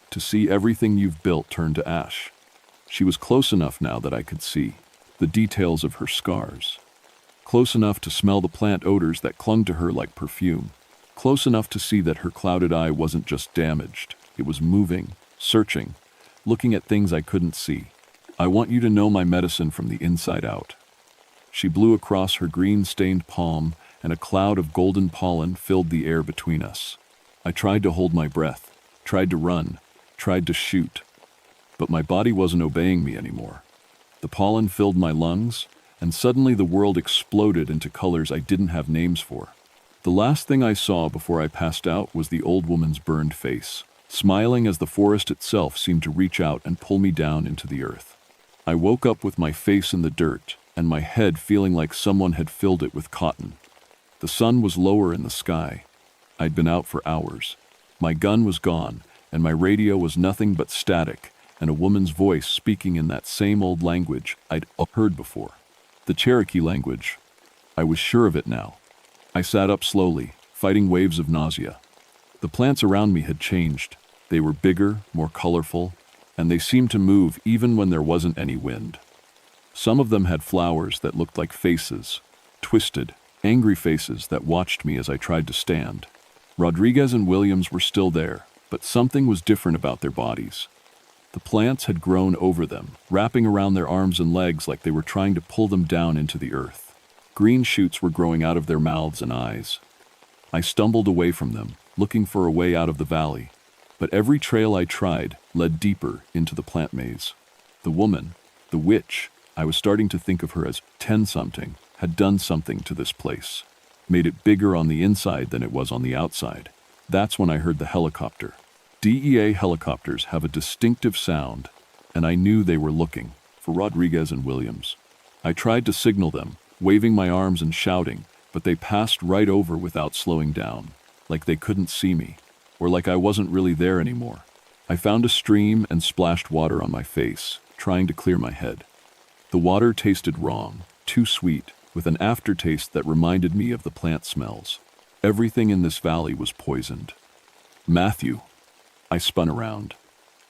to see everything you've built turn to ash." She was close enough now that I could see the details of her scars. Close enough to smell the plant odors that clung to her like perfume. Close enough to see that her clouded eye wasn't just damaged. It was moving, searching, looking at things I couldn't see. "I want you to know my medicine from the inside out." She blew across her green-stained palm, and a cloud of golden pollen filled the air between us. I tried to hold my breath, tried to run, tried to shoot. But my body wasn't obeying me anymore. The pollen filled my lungs, and suddenly the world exploded into colors I didn't have names for. The last thing I saw before I passed out was the old woman's burned face, smiling as the forest itself seemed to reach out and pull me down into the earth. I woke up with my face in the dirt, and my head feeling like someone had filled it with cotton. The sun was lower in the sky. I'd been out for hours. My gun was gone, and my radio was nothing but static, and a woman's voice speaking in that same old language I'd heard before. The Cherokee language. I was sure of it now. I sat up slowly, fighting waves of nausea. The plants around me had changed. They were bigger, more colorful, and they seemed to move even when there wasn't any wind. Some of them had flowers that looked like faces, twisted, angry faces that watched me as I tried to stand. Rodriguez and Williams were still there, but something was different about their bodies. The plants had grown over them, wrapping around their arms and legs like they were trying to pull them down into the earth. Green shoots were growing out of their mouths and eyes. I stumbled away from them, looking for a way out of the valley, but every trail I tried led deeper into the plant maze. The woman, the witch, I was starting to think of her as 10-something, had done something to this place, made it bigger on the inside than it was on the outside. That's when I heard the helicopter. DEA helicopters have a distinctive sound, and I knew they were looking for Rodriguez and Williams. I tried to signal them, waving my arms and shouting, but they passed right over without slowing down, like they couldn't see me, or like I wasn't really there anymore. I found a stream and splashed water on my face, trying to clear my head. The water tasted wrong, too sweet, with an aftertaste that reminded me of the plant smells. Everything in this valley was poisoned. "Matthew." I spun around.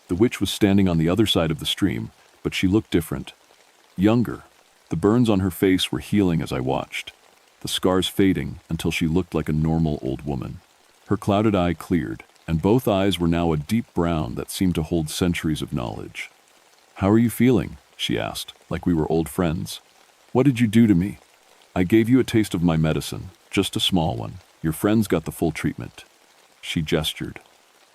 The witch was standing on the other side of the stream, but she looked different. Younger. The burns on her face were healing as I watched, the scars fading until she looked like a normal old woman. Her clouded eye cleared, and both eyes were now a deep brown that seemed to hold centuries of knowledge. "How are you feeling?" she asked, like we were old friends. "What did you do to me?" "I gave you a taste of my medicine, just a small one. Your friends got the full treatment." She gestured,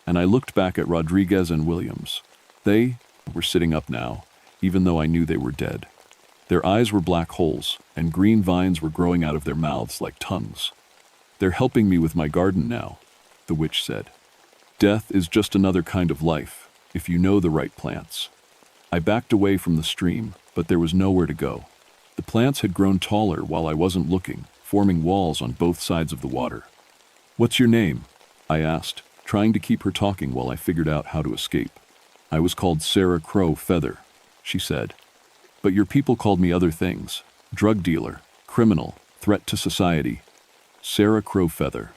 and I looked back at Rodriguez and Williams. They were sitting up now, even though I knew they were dead. Their eyes were black holes, and green vines were growing out of their mouths like tongues. "They're helping me with my garden now," the witch said. "Death is just another kind of life, if you know the right plants." I backed away from the stream, but there was nowhere to go. The plants had grown taller while I wasn't looking, forming walls on both sides of the water. "What's your name?" I asked, trying to keep her talking while I figured out how to escape. "I was called Sarah Crow Feather," she said. "But your people called me other things. Drug dealer, criminal, threat to society." Sarah Crow Feather.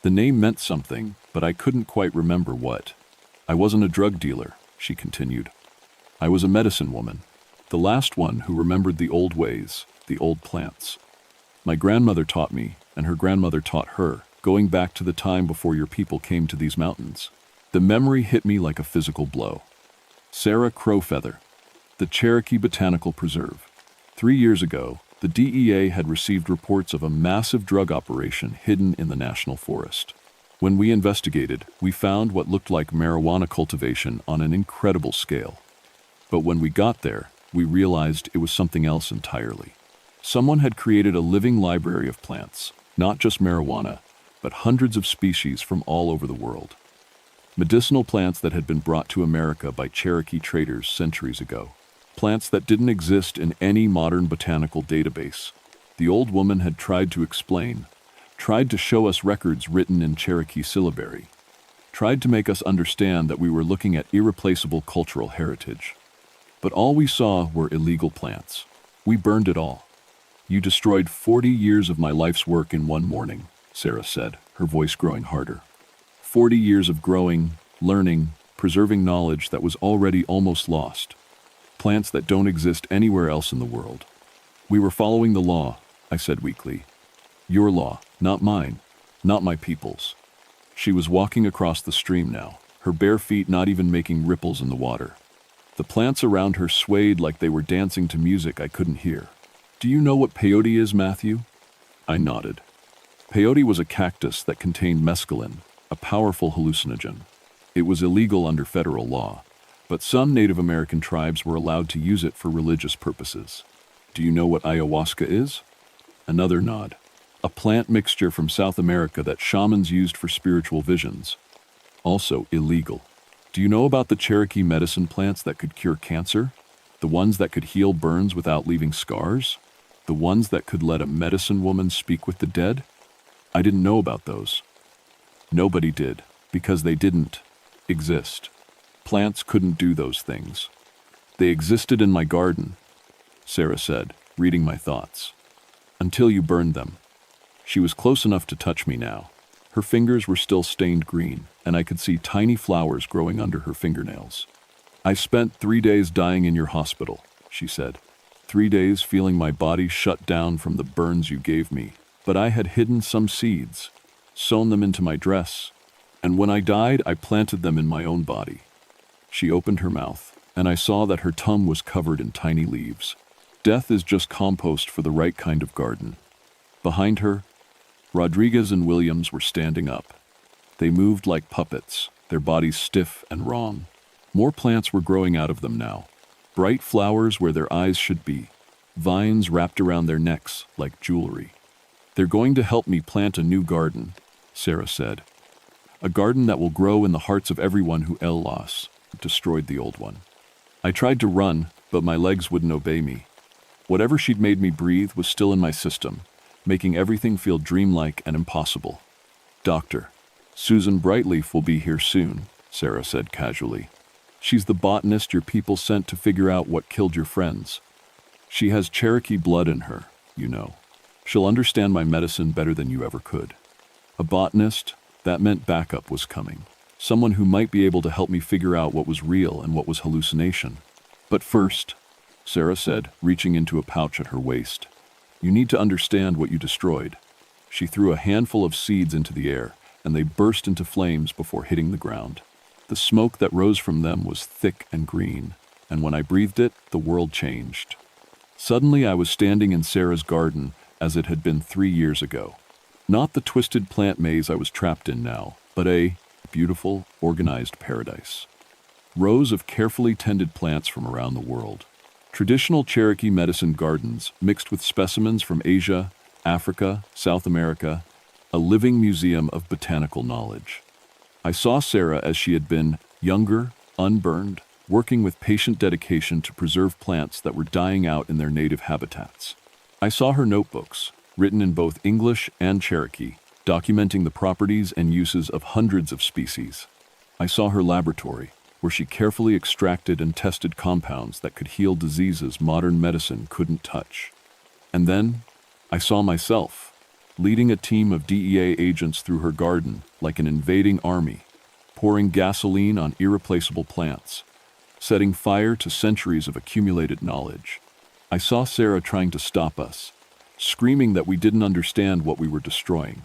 The name meant something, but I couldn't quite remember what. "I wasn't a drug dealer," she continued. "I was a medicine woman. The last one who remembered the old ways, the old plants. My grandmother taught me, and her grandmother taught her, going back to the time before your people came to these mountains." The memory hit me like a physical blow. Sarah Crow Feather, the Cherokee Botanical Preserve. 3 years ago, the DEA had received reports of a massive drug operation hidden in the national forest. When we investigated, we found what looked like marijuana cultivation on an incredible scale. But when we got there, we realized it was something else entirely. Someone had created a living library of plants, not just marijuana, but hundreds of species from all over the world. Medicinal plants that had been brought to America by Cherokee traders centuries ago. Plants that didn't exist in any modern botanical database. The old woman had tried to explain, tried to show us records written in Cherokee syllabary, tried to make us understand that we were looking at irreplaceable cultural heritage. But all we saw were illegal plants. We burned it all. "You destroyed 40 years of my life's work in one morning," Sarah said, her voice growing harder. 40 years of growing, learning, preserving knowledge that was already almost lost. Plants that don't exist anywhere else in the world. "We were following the law," I said weakly. "Your law, not mine, not my people's." She was walking across the stream now, her bare feet not even making ripples in the water. The plants around her swayed like they were dancing to music I couldn't hear. "Do you know what peyote is, Matthew?" I nodded. Peyote was a cactus that contained mescaline, a powerful hallucinogen. It was illegal under federal law, but some Native American tribes were allowed to use it for religious purposes. "Do you know what ayahuasca is?" Another nod. "A plant mixture from South America that shamans used for spiritual visions. Also illegal." "Do you know about the Cherokee medicine plants that could cure cancer? The ones that could heal burns without leaving scars? The ones that could let a medicine woman speak with the dead?" I didn't know about those. Nobody did, because they didn't exist. Plants couldn't do those things. "They existed in my garden," Sarah said, reading my thoughts. "Until you burned them." She was close enough to touch me now. Her fingers were still stained green, and I could see tiny flowers growing under her fingernails. "I spent 3 days dying in your hospital," she said. 3 days feeling my body shut down from the burns you gave me. But I had hidden some seeds, sewn them into my dress, and when I died, I planted them in my own body." She opened her mouth, and I saw that her tongue was covered in tiny leaves. Death is just compost for the right kind of garden. Behind her, Rodriguez and Williams were standing up. They moved like puppets, their bodies stiff and wrong. More plants were growing out of them now. Bright flowers where their eyes should be. Vines wrapped around their necks like jewelry. "They're going to help me plant a new garden," Sarah said. "A garden that will grow in the hearts of everyone who destroyed the old one." I tried to run, but my legs wouldn't obey me. Whatever she'd made me breathe was still in my system, making everything feel dreamlike and impossible. "Doctor Susan Brightleaf will be here soon," Sarah said casually. "She's the botanist your people sent to figure out what killed your friends. She has Cherokee blood in her, you know. She'll understand my medicine better than you ever could." A botanist? That meant backup was coming. Someone who might be able to help me figure out what was real and what was hallucination. "But first," Sarah said, reaching into a pouch at her waist, "you need to understand what you destroyed." She threw a handful of seeds into the air, and they burst into flames before hitting the ground. The smoke that rose from them was thick and green, and when I breathed it, the world changed. Suddenly I was standing in Sarah's garden as it had been 3 years ago. Not the twisted plant maze I was trapped in now, but a beautiful, organized paradise. Rows of carefully tended plants from around the world. Traditional Cherokee medicine gardens mixed with specimens from Asia, Africa, South America, a living museum of botanical knowledge. I saw Sarah as she had been, younger, unburned, working with patient dedication to preserve plants that were dying out in their native habitats. I saw her notebooks, written in both English and Cherokee, documenting the properties and uses of hundreds of species. I saw her laboratory, where she carefully extracted and tested compounds that could heal diseases modern medicine couldn't touch. And then, I saw myself, leading a team of DEA agents through her garden like an invading army, pouring gasoline on irreplaceable plants, setting fire to centuries of accumulated knowledge. I saw Sarah trying to stop us, screaming that we didn't understand what we were destroying.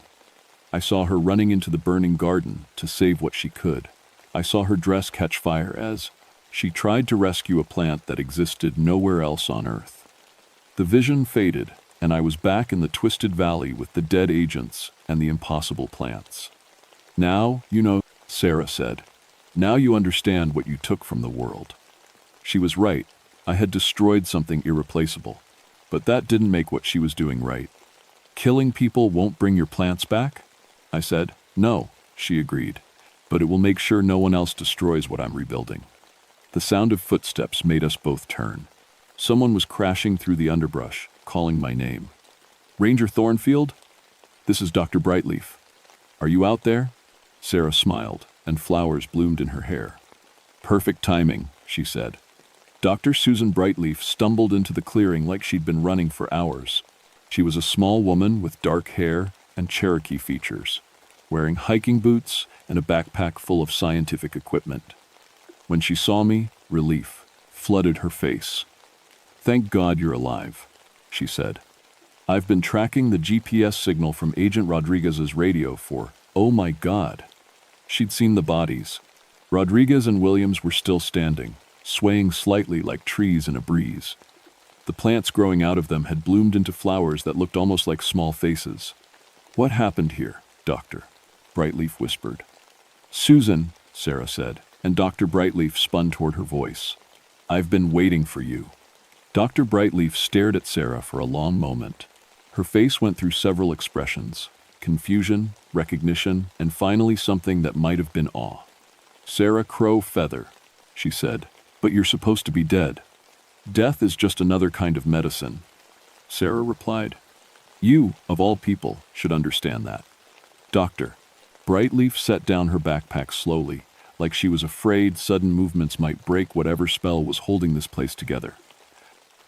I saw her running into the burning garden to save what she could. I saw her dress catch fire as she tried to rescue a plant that existed nowhere else on Earth. The vision faded, and I was back in the twisted valley with the dead agents and the impossible plants. Now, you know, Sarah said. Now you understand what you took from the world. She was right. I had destroyed something irreplaceable. But that didn't make what she was doing right. Killing people won't bring your plants back? I said. No, she agreed. But it will make sure no one else destroys what I'm rebuilding. The sound of footsteps made us both turn. Someone was crashing through the underbrush, calling my name. Ranger Thornfield? This is Dr. Brightleaf. Are you out there? Sarah smiled, and flowers bloomed in her hair. Perfect timing, she said. Dr. Susan Brightleaf stumbled into the clearing like she'd been running for hours. She was a small woman with dark hair and Cherokee features, wearing hiking boots and a backpack full of scientific equipment. When she saw me, relief flooded her face. Thank God you're alive, she said. I've been tracking the GPS signal from Agent Rodriguez's radio for, oh my God. She'd seen the bodies. Rodriguez and Williams were still standing, swaying slightly like trees in a breeze. The plants growing out of them had bloomed into flowers that looked almost like small faces. What happened here, Doctor? Brightleaf whispered. Susan, Sarah said, and Dr. Brightleaf spun toward her voice. I've been waiting for you. Dr. Brightleaf stared at Sarah for a long moment. Her face went through several expressions: confusion, recognition, and finally something that might have been awe. Sarah Crow Feather, she said, but you're supposed to be dead. Death is just another kind of medicine. Sarah replied, you, of all people, should understand that. Doctor. Brightleaf set down her backpack slowly, like she was afraid sudden movements might break whatever spell was holding this place together.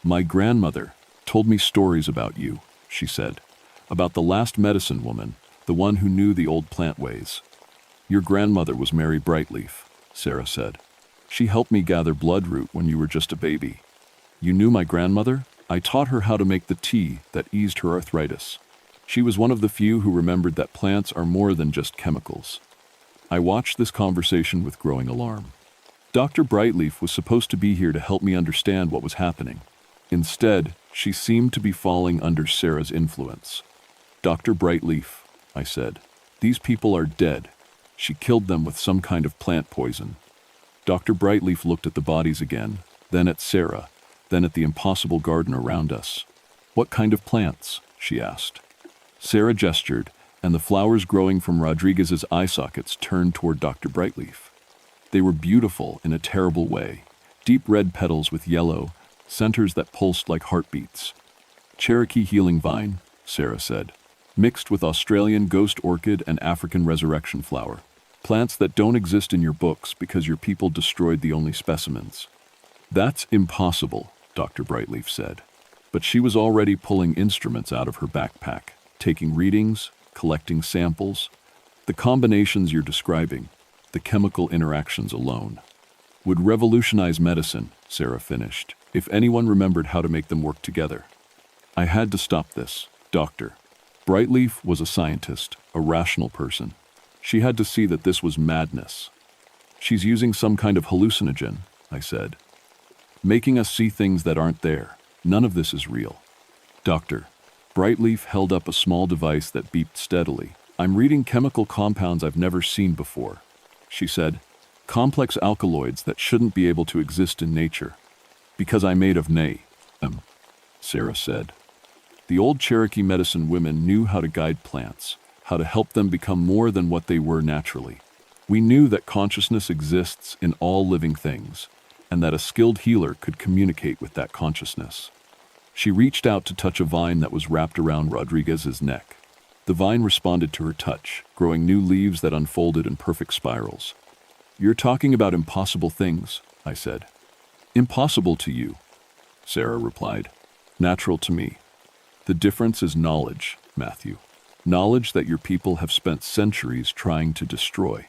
My grandmother told me stories about you, she said, about the last medicine woman, the one who knew the old plant ways. Your grandmother was Mary Brightleaf, Sarah said. She helped me gather bloodroot when you were just a baby. You knew my grandmother? I taught her how to make the tea that eased her arthritis. She was one of the few who remembered that plants are more than just chemicals. I watched this conversation with growing alarm. Dr. Brightleaf was supposed to be here to help me understand what was happening. Instead, she seemed to be falling under Sarah's influence. Dr. Brightleaf, I said, these people are dead. She killed them with some kind of plant poison. Dr. Brightleaf looked at the bodies again, then at Sarah, then at the impossible garden around us. What kind of plants? She asked. Sarah gestured, and the flowers growing from Rodriguez's eye sockets turned toward Dr. Brightleaf. They were beautiful in a terrible way, deep red petals with yellow, centers that pulsed like heartbeats. Cherokee healing vine, Sarah said, mixed with Australian ghost orchid and African resurrection flower. Plants that don't exist in your books because your people destroyed the only specimens. That's impossible, Dr. Brightleaf said. But she was already pulling instruments out of her backpack, taking readings, collecting samples. The combinations you're describing, the chemical interactions alone, would revolutionize medicine, Sarah finished, if anyone remembered how to make them work together. I had to stop this, Doctor. Brightleaf was a scientist, a rational person. She had to see that this was madness. She's using some kind of hallucinogen, I said, making us see things that aren't there. None of this is real. Doctor. Brightleaf held up a small device that beeped steadily. I'm reading chemical compounds I've never seen before, she said. Complex alkaloids that shouldn't be able to exist in nature. Because I made of them, Sarah said. The old Cherokee medicine women knew how to guide plants, how to help them become more than what they were naturally. We knew that consciousness exists in all living things, and that a skilled healer could communicate with that consciousness. She reached out to touch a vine that was wrapped around Rodriguez's neck. The vine responded to her touch, growing new leaves that unfolded in perfect spirals. "You're talking about impossible things," I said. "Impossible to you," Sarah replied. "Natural to me. The difference is knowledge, Matthew. Knowledge that your people have spent centuries trying to destroy."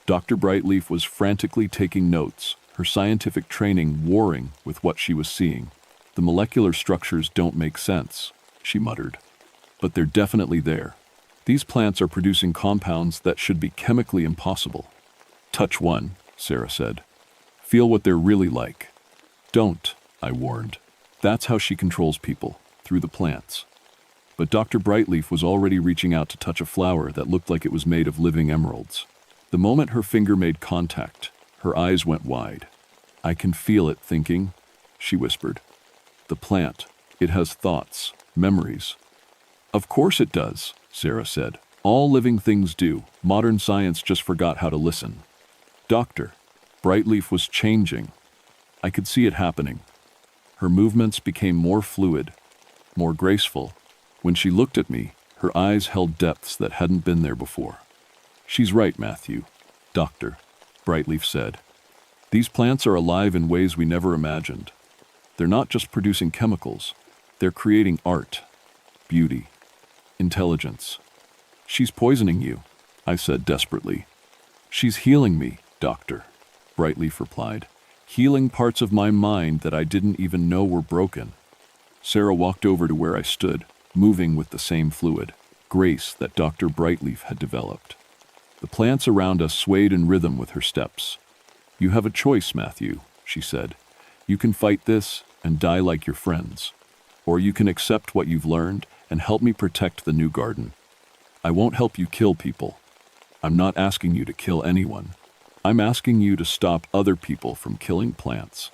Dr. Brightleaf was frantically taking notes, her scientific training warring with what she was seeing. "The molecular structures don't make sense," she muttered. "But they're definitely there. These plants are producing compounds that should be chemically impossible." "Touch one," Sarah said. "Feel what they're really like." "Don't," I warned. That's how she controls people, through the plants. But Dr. Brightleaf was already reaching out to touch a flower that looked like it was made of living emeralds. The moment her finger made contact, her eyes went wide. "I can feel it thinking," she whispered. "The plant, it has thoughts, memories." "Of course it does," Sarah said. "All living things do. Modern science just forgot how to listen." "Doctor." Brightleaf was changing. I could see it happening. Her movements became more fluid, more graceful. When she looked at me, her eyes held depths that hadn't been there before. "She's right, Matthew." "Doctor," Brightleaf said. "These plants are alive in ways we never imagined. They're not just producing chemicals. They're creating art, beauty, intelligence." "She's poisoning you," I said desperately. "She's healing me, Doctor," Brightleaf replied. "Healing parts of my mind that I didn't even know were broken." Sarah walked over to where I stood, moving with the same fluid, grace that Dr. Brightleaf had developed. The plants around us swayed in rhythm with her steps. "You have a choice, Matthew," she said. "You can fight this and die like your friends. Or you can accept what you've learned and help me protect the new garden. I won't help you kill people. I'm not asking you to kill anyone. I'm asking you to stop other people from killing plants."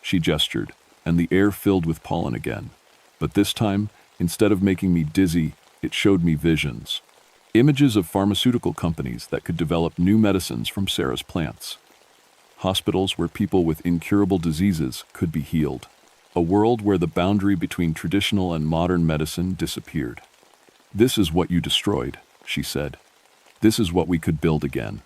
She gestured, and the air filled with pollen again. But this time, instead of making me dizzy, it showed me visions. Images of pharmaceutical companies that could develop new medicines from Sarah's plants. Hospitals where people with incurable diseases could be healed. A world where the boundary between traditional and modern medicine disappeared. "This is what you destroyed," she said. "This is what we could build again."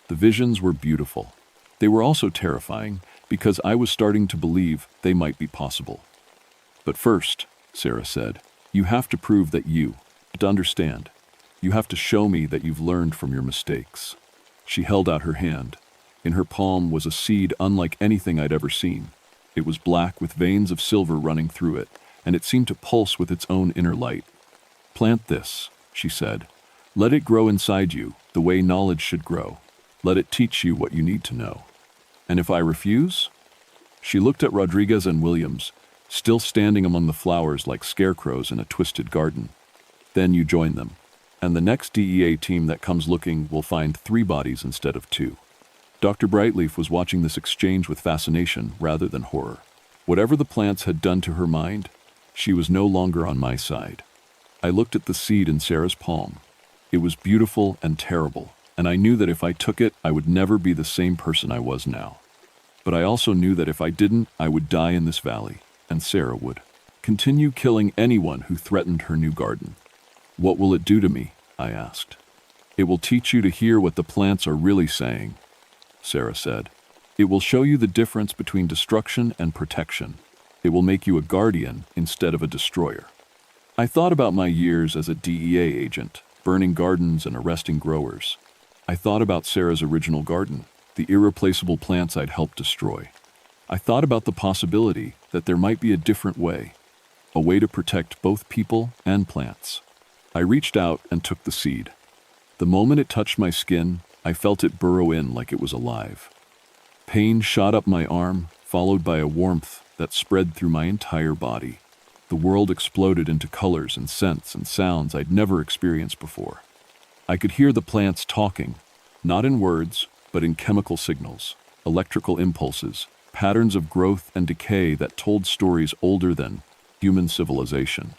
The visions were beautiful. They were also terrifying, because I was starting to believe they might be possible. "But first," Sarah said, "you have to prove that you understand. You have to show me that you've learned from your mistakes." She held out her hand. In her palm was a seed unlike anything I'd ever seen. It was black with veins of silver running through it, and it seemed to pulse with its own inner light. "Plant this," she said. "Let it grow inside you, the way knowledge should grow. Let it teach you what you need to know. And if I refuse?" She looked at Rodriguez and Williams, still standing among the flowers like scarecrows in a twisted garden. "Then you join them. And the next DEA team that comes looking will find 3 bodies instead of 2. Dr. Brightleaf was watching this exchange with fascination rather than horror. Whatever the plants had done to her mind, she was no longer on my side. I looked at the seed in Sarah's palm. It was beautiful and terrible, and I knew that if I took it, I would never be the same person I was now. But I also knew that if I didn't, I would die in this valley, and Sarah would continue killing anyone who threatened her new garden. "What will it do to me?" I asked. "It will teach you to hear what the plants are really saying," Sarah said. "It will show you the difference between destruction and protection. It will make you a guardian instead of a destroyer." I thought about my years as a DEA agent, burning gardens and arresting growers. I thought about Sarah's original garden, the irreplaceable plants I'd helped destroy. I thought about the possibility that there might be a different way, a way to protect both people and plants. I reached out and took the seed. The moment it touched my skin, I felt it burrow in like it was alive. Pain shot up my arm, followed by a warmth that spread through my entire body. The world exploded into colors and scents and sounds I'd never experienced before. I could hear the plants talking, not in words, but in chemical signals, electrical impulses, patterns of growth and decay that told stories older than human civilization.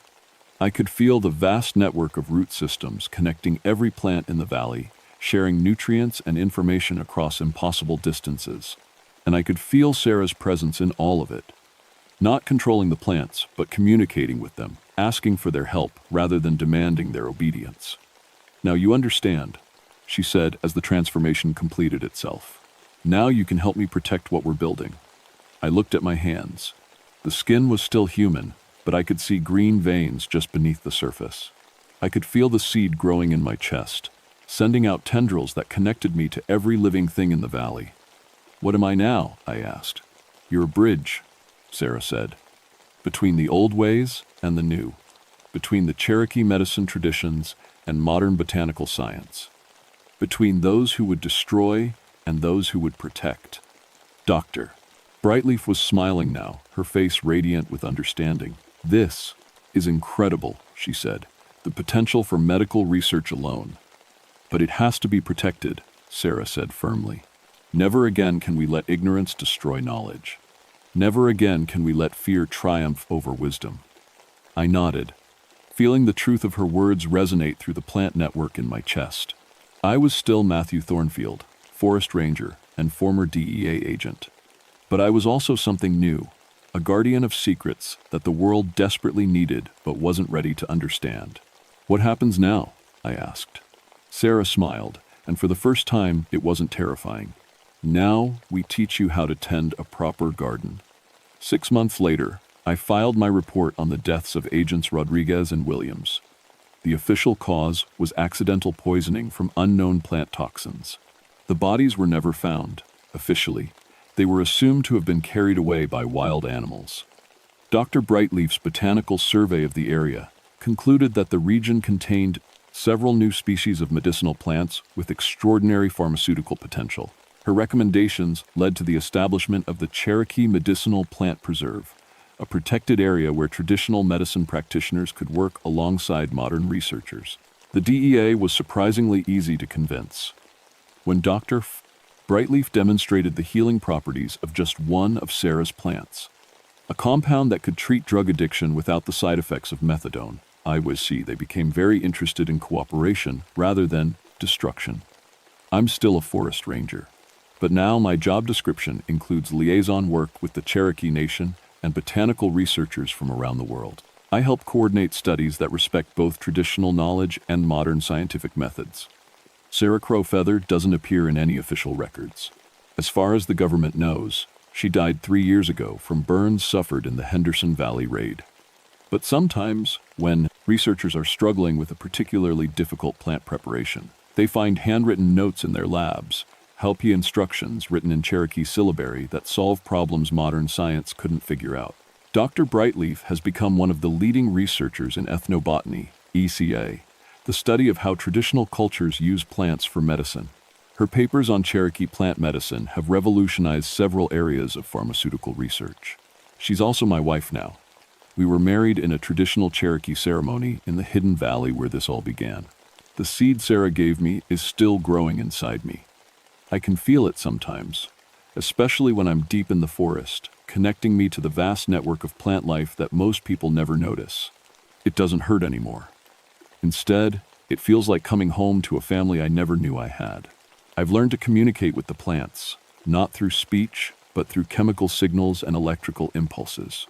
I could feel the vast network of root systems connecting every plant in the valley, sharing nutrients and information across impossible distances. And I could feel Sarah's presence in all of it. Not controlling the plants, but communicating with them, asking for their help rather than demanding their obedience. Now you understand, she said as the transformation completed itself. Now you can help me protect what we're building. I looked at my hands. The skin was still human, but I could see green veins just beneath the surface. I could feel the seed growing in my chest, sending out tendrils that connected me to every living thing in the valley. What am I now? I asked. You're a bridge, Sarah said, between the old ways and the new, between the Cherokee medicine traditions and modern botanical science, between those who would destroy and those who would protect. Doctor. Brightleaf was smiling now, her face radiant with understanding. This is incredible, she said, the potential for medical research alone. But it has to be protected, Sarah said firmly. Never again can we let ignorance destroy knowledge. Never again can we let fear triumph over wisdom. I nodded, feeling the truth of her words resonate through the plant network in my chest. I was still Matthew Thornfield, forest ranger and former DEA agent. But I was also something new, a guardian of secrets that the world desperately needed but wasn't ready to understand. What happens now? I asked. Sarah smiled, and for the first time, it wasn't terrifying. Now we teach you how to tend a proper garden. 6 months later, I filed my report on the deaths of Agents Rodriguez and Williams. The official cause was accidental poisoning from unknown plant toxins. The bodies were never found. Officially, they were assumed to have been carried away by wild animals. Dr. Brightleaf's botanical survey of the area concluded that the region contained several new species of medicinal plants with extraordinary pharmaceutical potential. Her recommendations led to the establishment of the Cherokee Medicinal Plant Preserve, a protected area where traditional medicine practitioners could work alongside modern researchers. The DEA was surprisingly easy to convince. When Dr. Brightleaf demonstrated the healing properties of just one of Sarah's plants, a compound that could treat drug addiction without the side effects of methadone, they became very interested in cooperation rather than destruction. I'm still a forest ranger, but now my job description includes liaison work with the Cherokee Nation and botanical researchers from around the world. I help coordinate studies that respect both traditional knowledge and modern scientific methods. Sarah Crowfeather doesn't appear in any official records. As far as the government knows, she died 3 years ago from burns suffered in the Henderson Valley raid. But sometimes, when researchers are struggling with a particularly difficult plant preparation, they find handwritten notes in their labs, helpy instructions written in Cherokee syllabary that solve problems modern science couldn't figure out. Dr. Brightleaf has become one of the leading researchers in ethnobotany, ECA, the study of how traditional cultures use plants for medicine. Her papers on Cherokee plant medicine have revolutionized several areas of pharmaceutical research. She's also my wife now. We were married in a traditional Cherokee ceremony in the hidden valley where this all began. The seed Sarah gave me is still growing inside me. I can feel it sometimes, especially when I'm deep in the forest, connecting me to the vast network of plant life that most people never notice. It doesn't hurt anymore. Instead, it feels like coming home to a family I never knew I had. I've learned to communicate with the plants, not through speech, but through chemical signals and electrical impulses.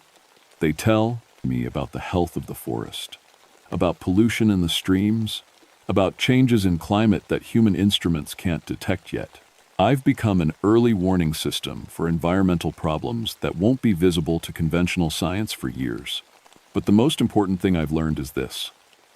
They tell me about the health of the forest, about pollution in the streams, about changes in climate that human instruments can't detect yet. I've become an early warning system for environmental problems that won't be visible to conventional science for years. But the most important thing I've learned is this.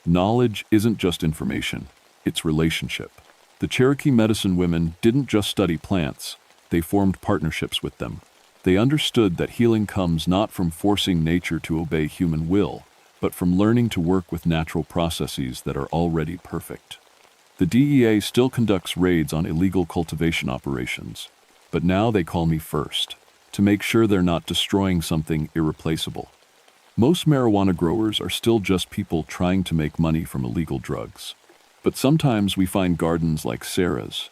Knowledge isn't just information, it's relationship. The Cherokee medicine women didn't just study plants, they formed partnerships with them. They understood that healing comes not from forcing nature to obey human will, but from learning to work with natural processes that are already perfect. The DEA still conducts raids on illegal cultivation operations, but now they call me first, to make sure they're not destroying something irreplaceable. Most marijuana growers are still just people trying to make money from illegal drugs. But sometimes we find gardens like Sarah's,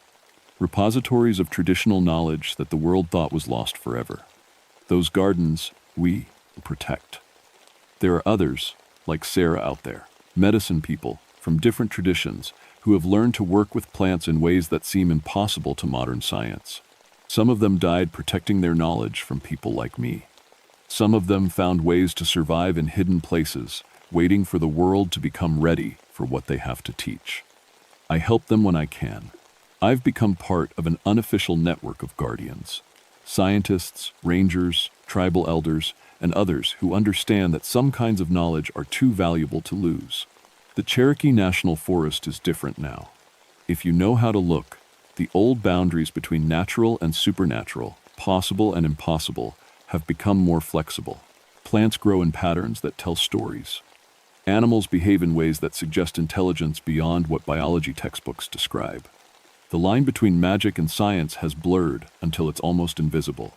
repositories of traditional knowledge that the world thought was lost forever. Those gardens, we protect. There are others, like Sarah out there, medicine people from different traditions who have learned to work with plants in ways that seem impossible to modern science. Some of them died protecting their knowledge from people like me. Some of them found ways to survive in hidden places, waiting for the world to become ready for what they have to teach. I help them when I can. I've become part of an unofficial network of guardians. Scientists, rangers, tribal elders, and others who understand that some kinds of knowledge are too valuable to lose. The Cherokee National Forest is different now. If you know how to look, the old boundaries between natural and supernatural, possible and impossible, have become more flexible. Plants grow in patterns that tell stories. Animals behave in ways that suggest intelligence beyond what biology textbooks describe. The line between magic and science has blurred until it's almost invisible.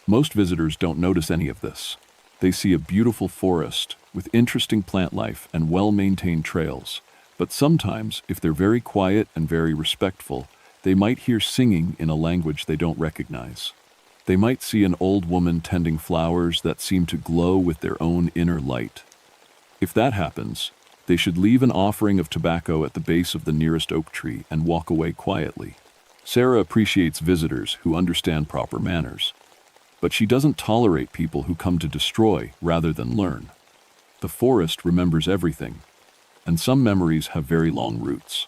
Most visitors don't notice any of this. They see a beautiful forest with interesting plant life and well-maintained trails. But sometimes, if they're very quiet and very respectful, they might hear singing in a language they don't recognize. They might see an old woman tending flowers that seem to glow with their own inner light. If that happens, they should leave an offering of tobacco at the base of the nearest oak tree and walk away quietly. Sarah appreciates visitors who understand proper manners, but she doesn't tolerate people who come to destroy rather than learn. The forest remembers everything, and some memories have very long roots.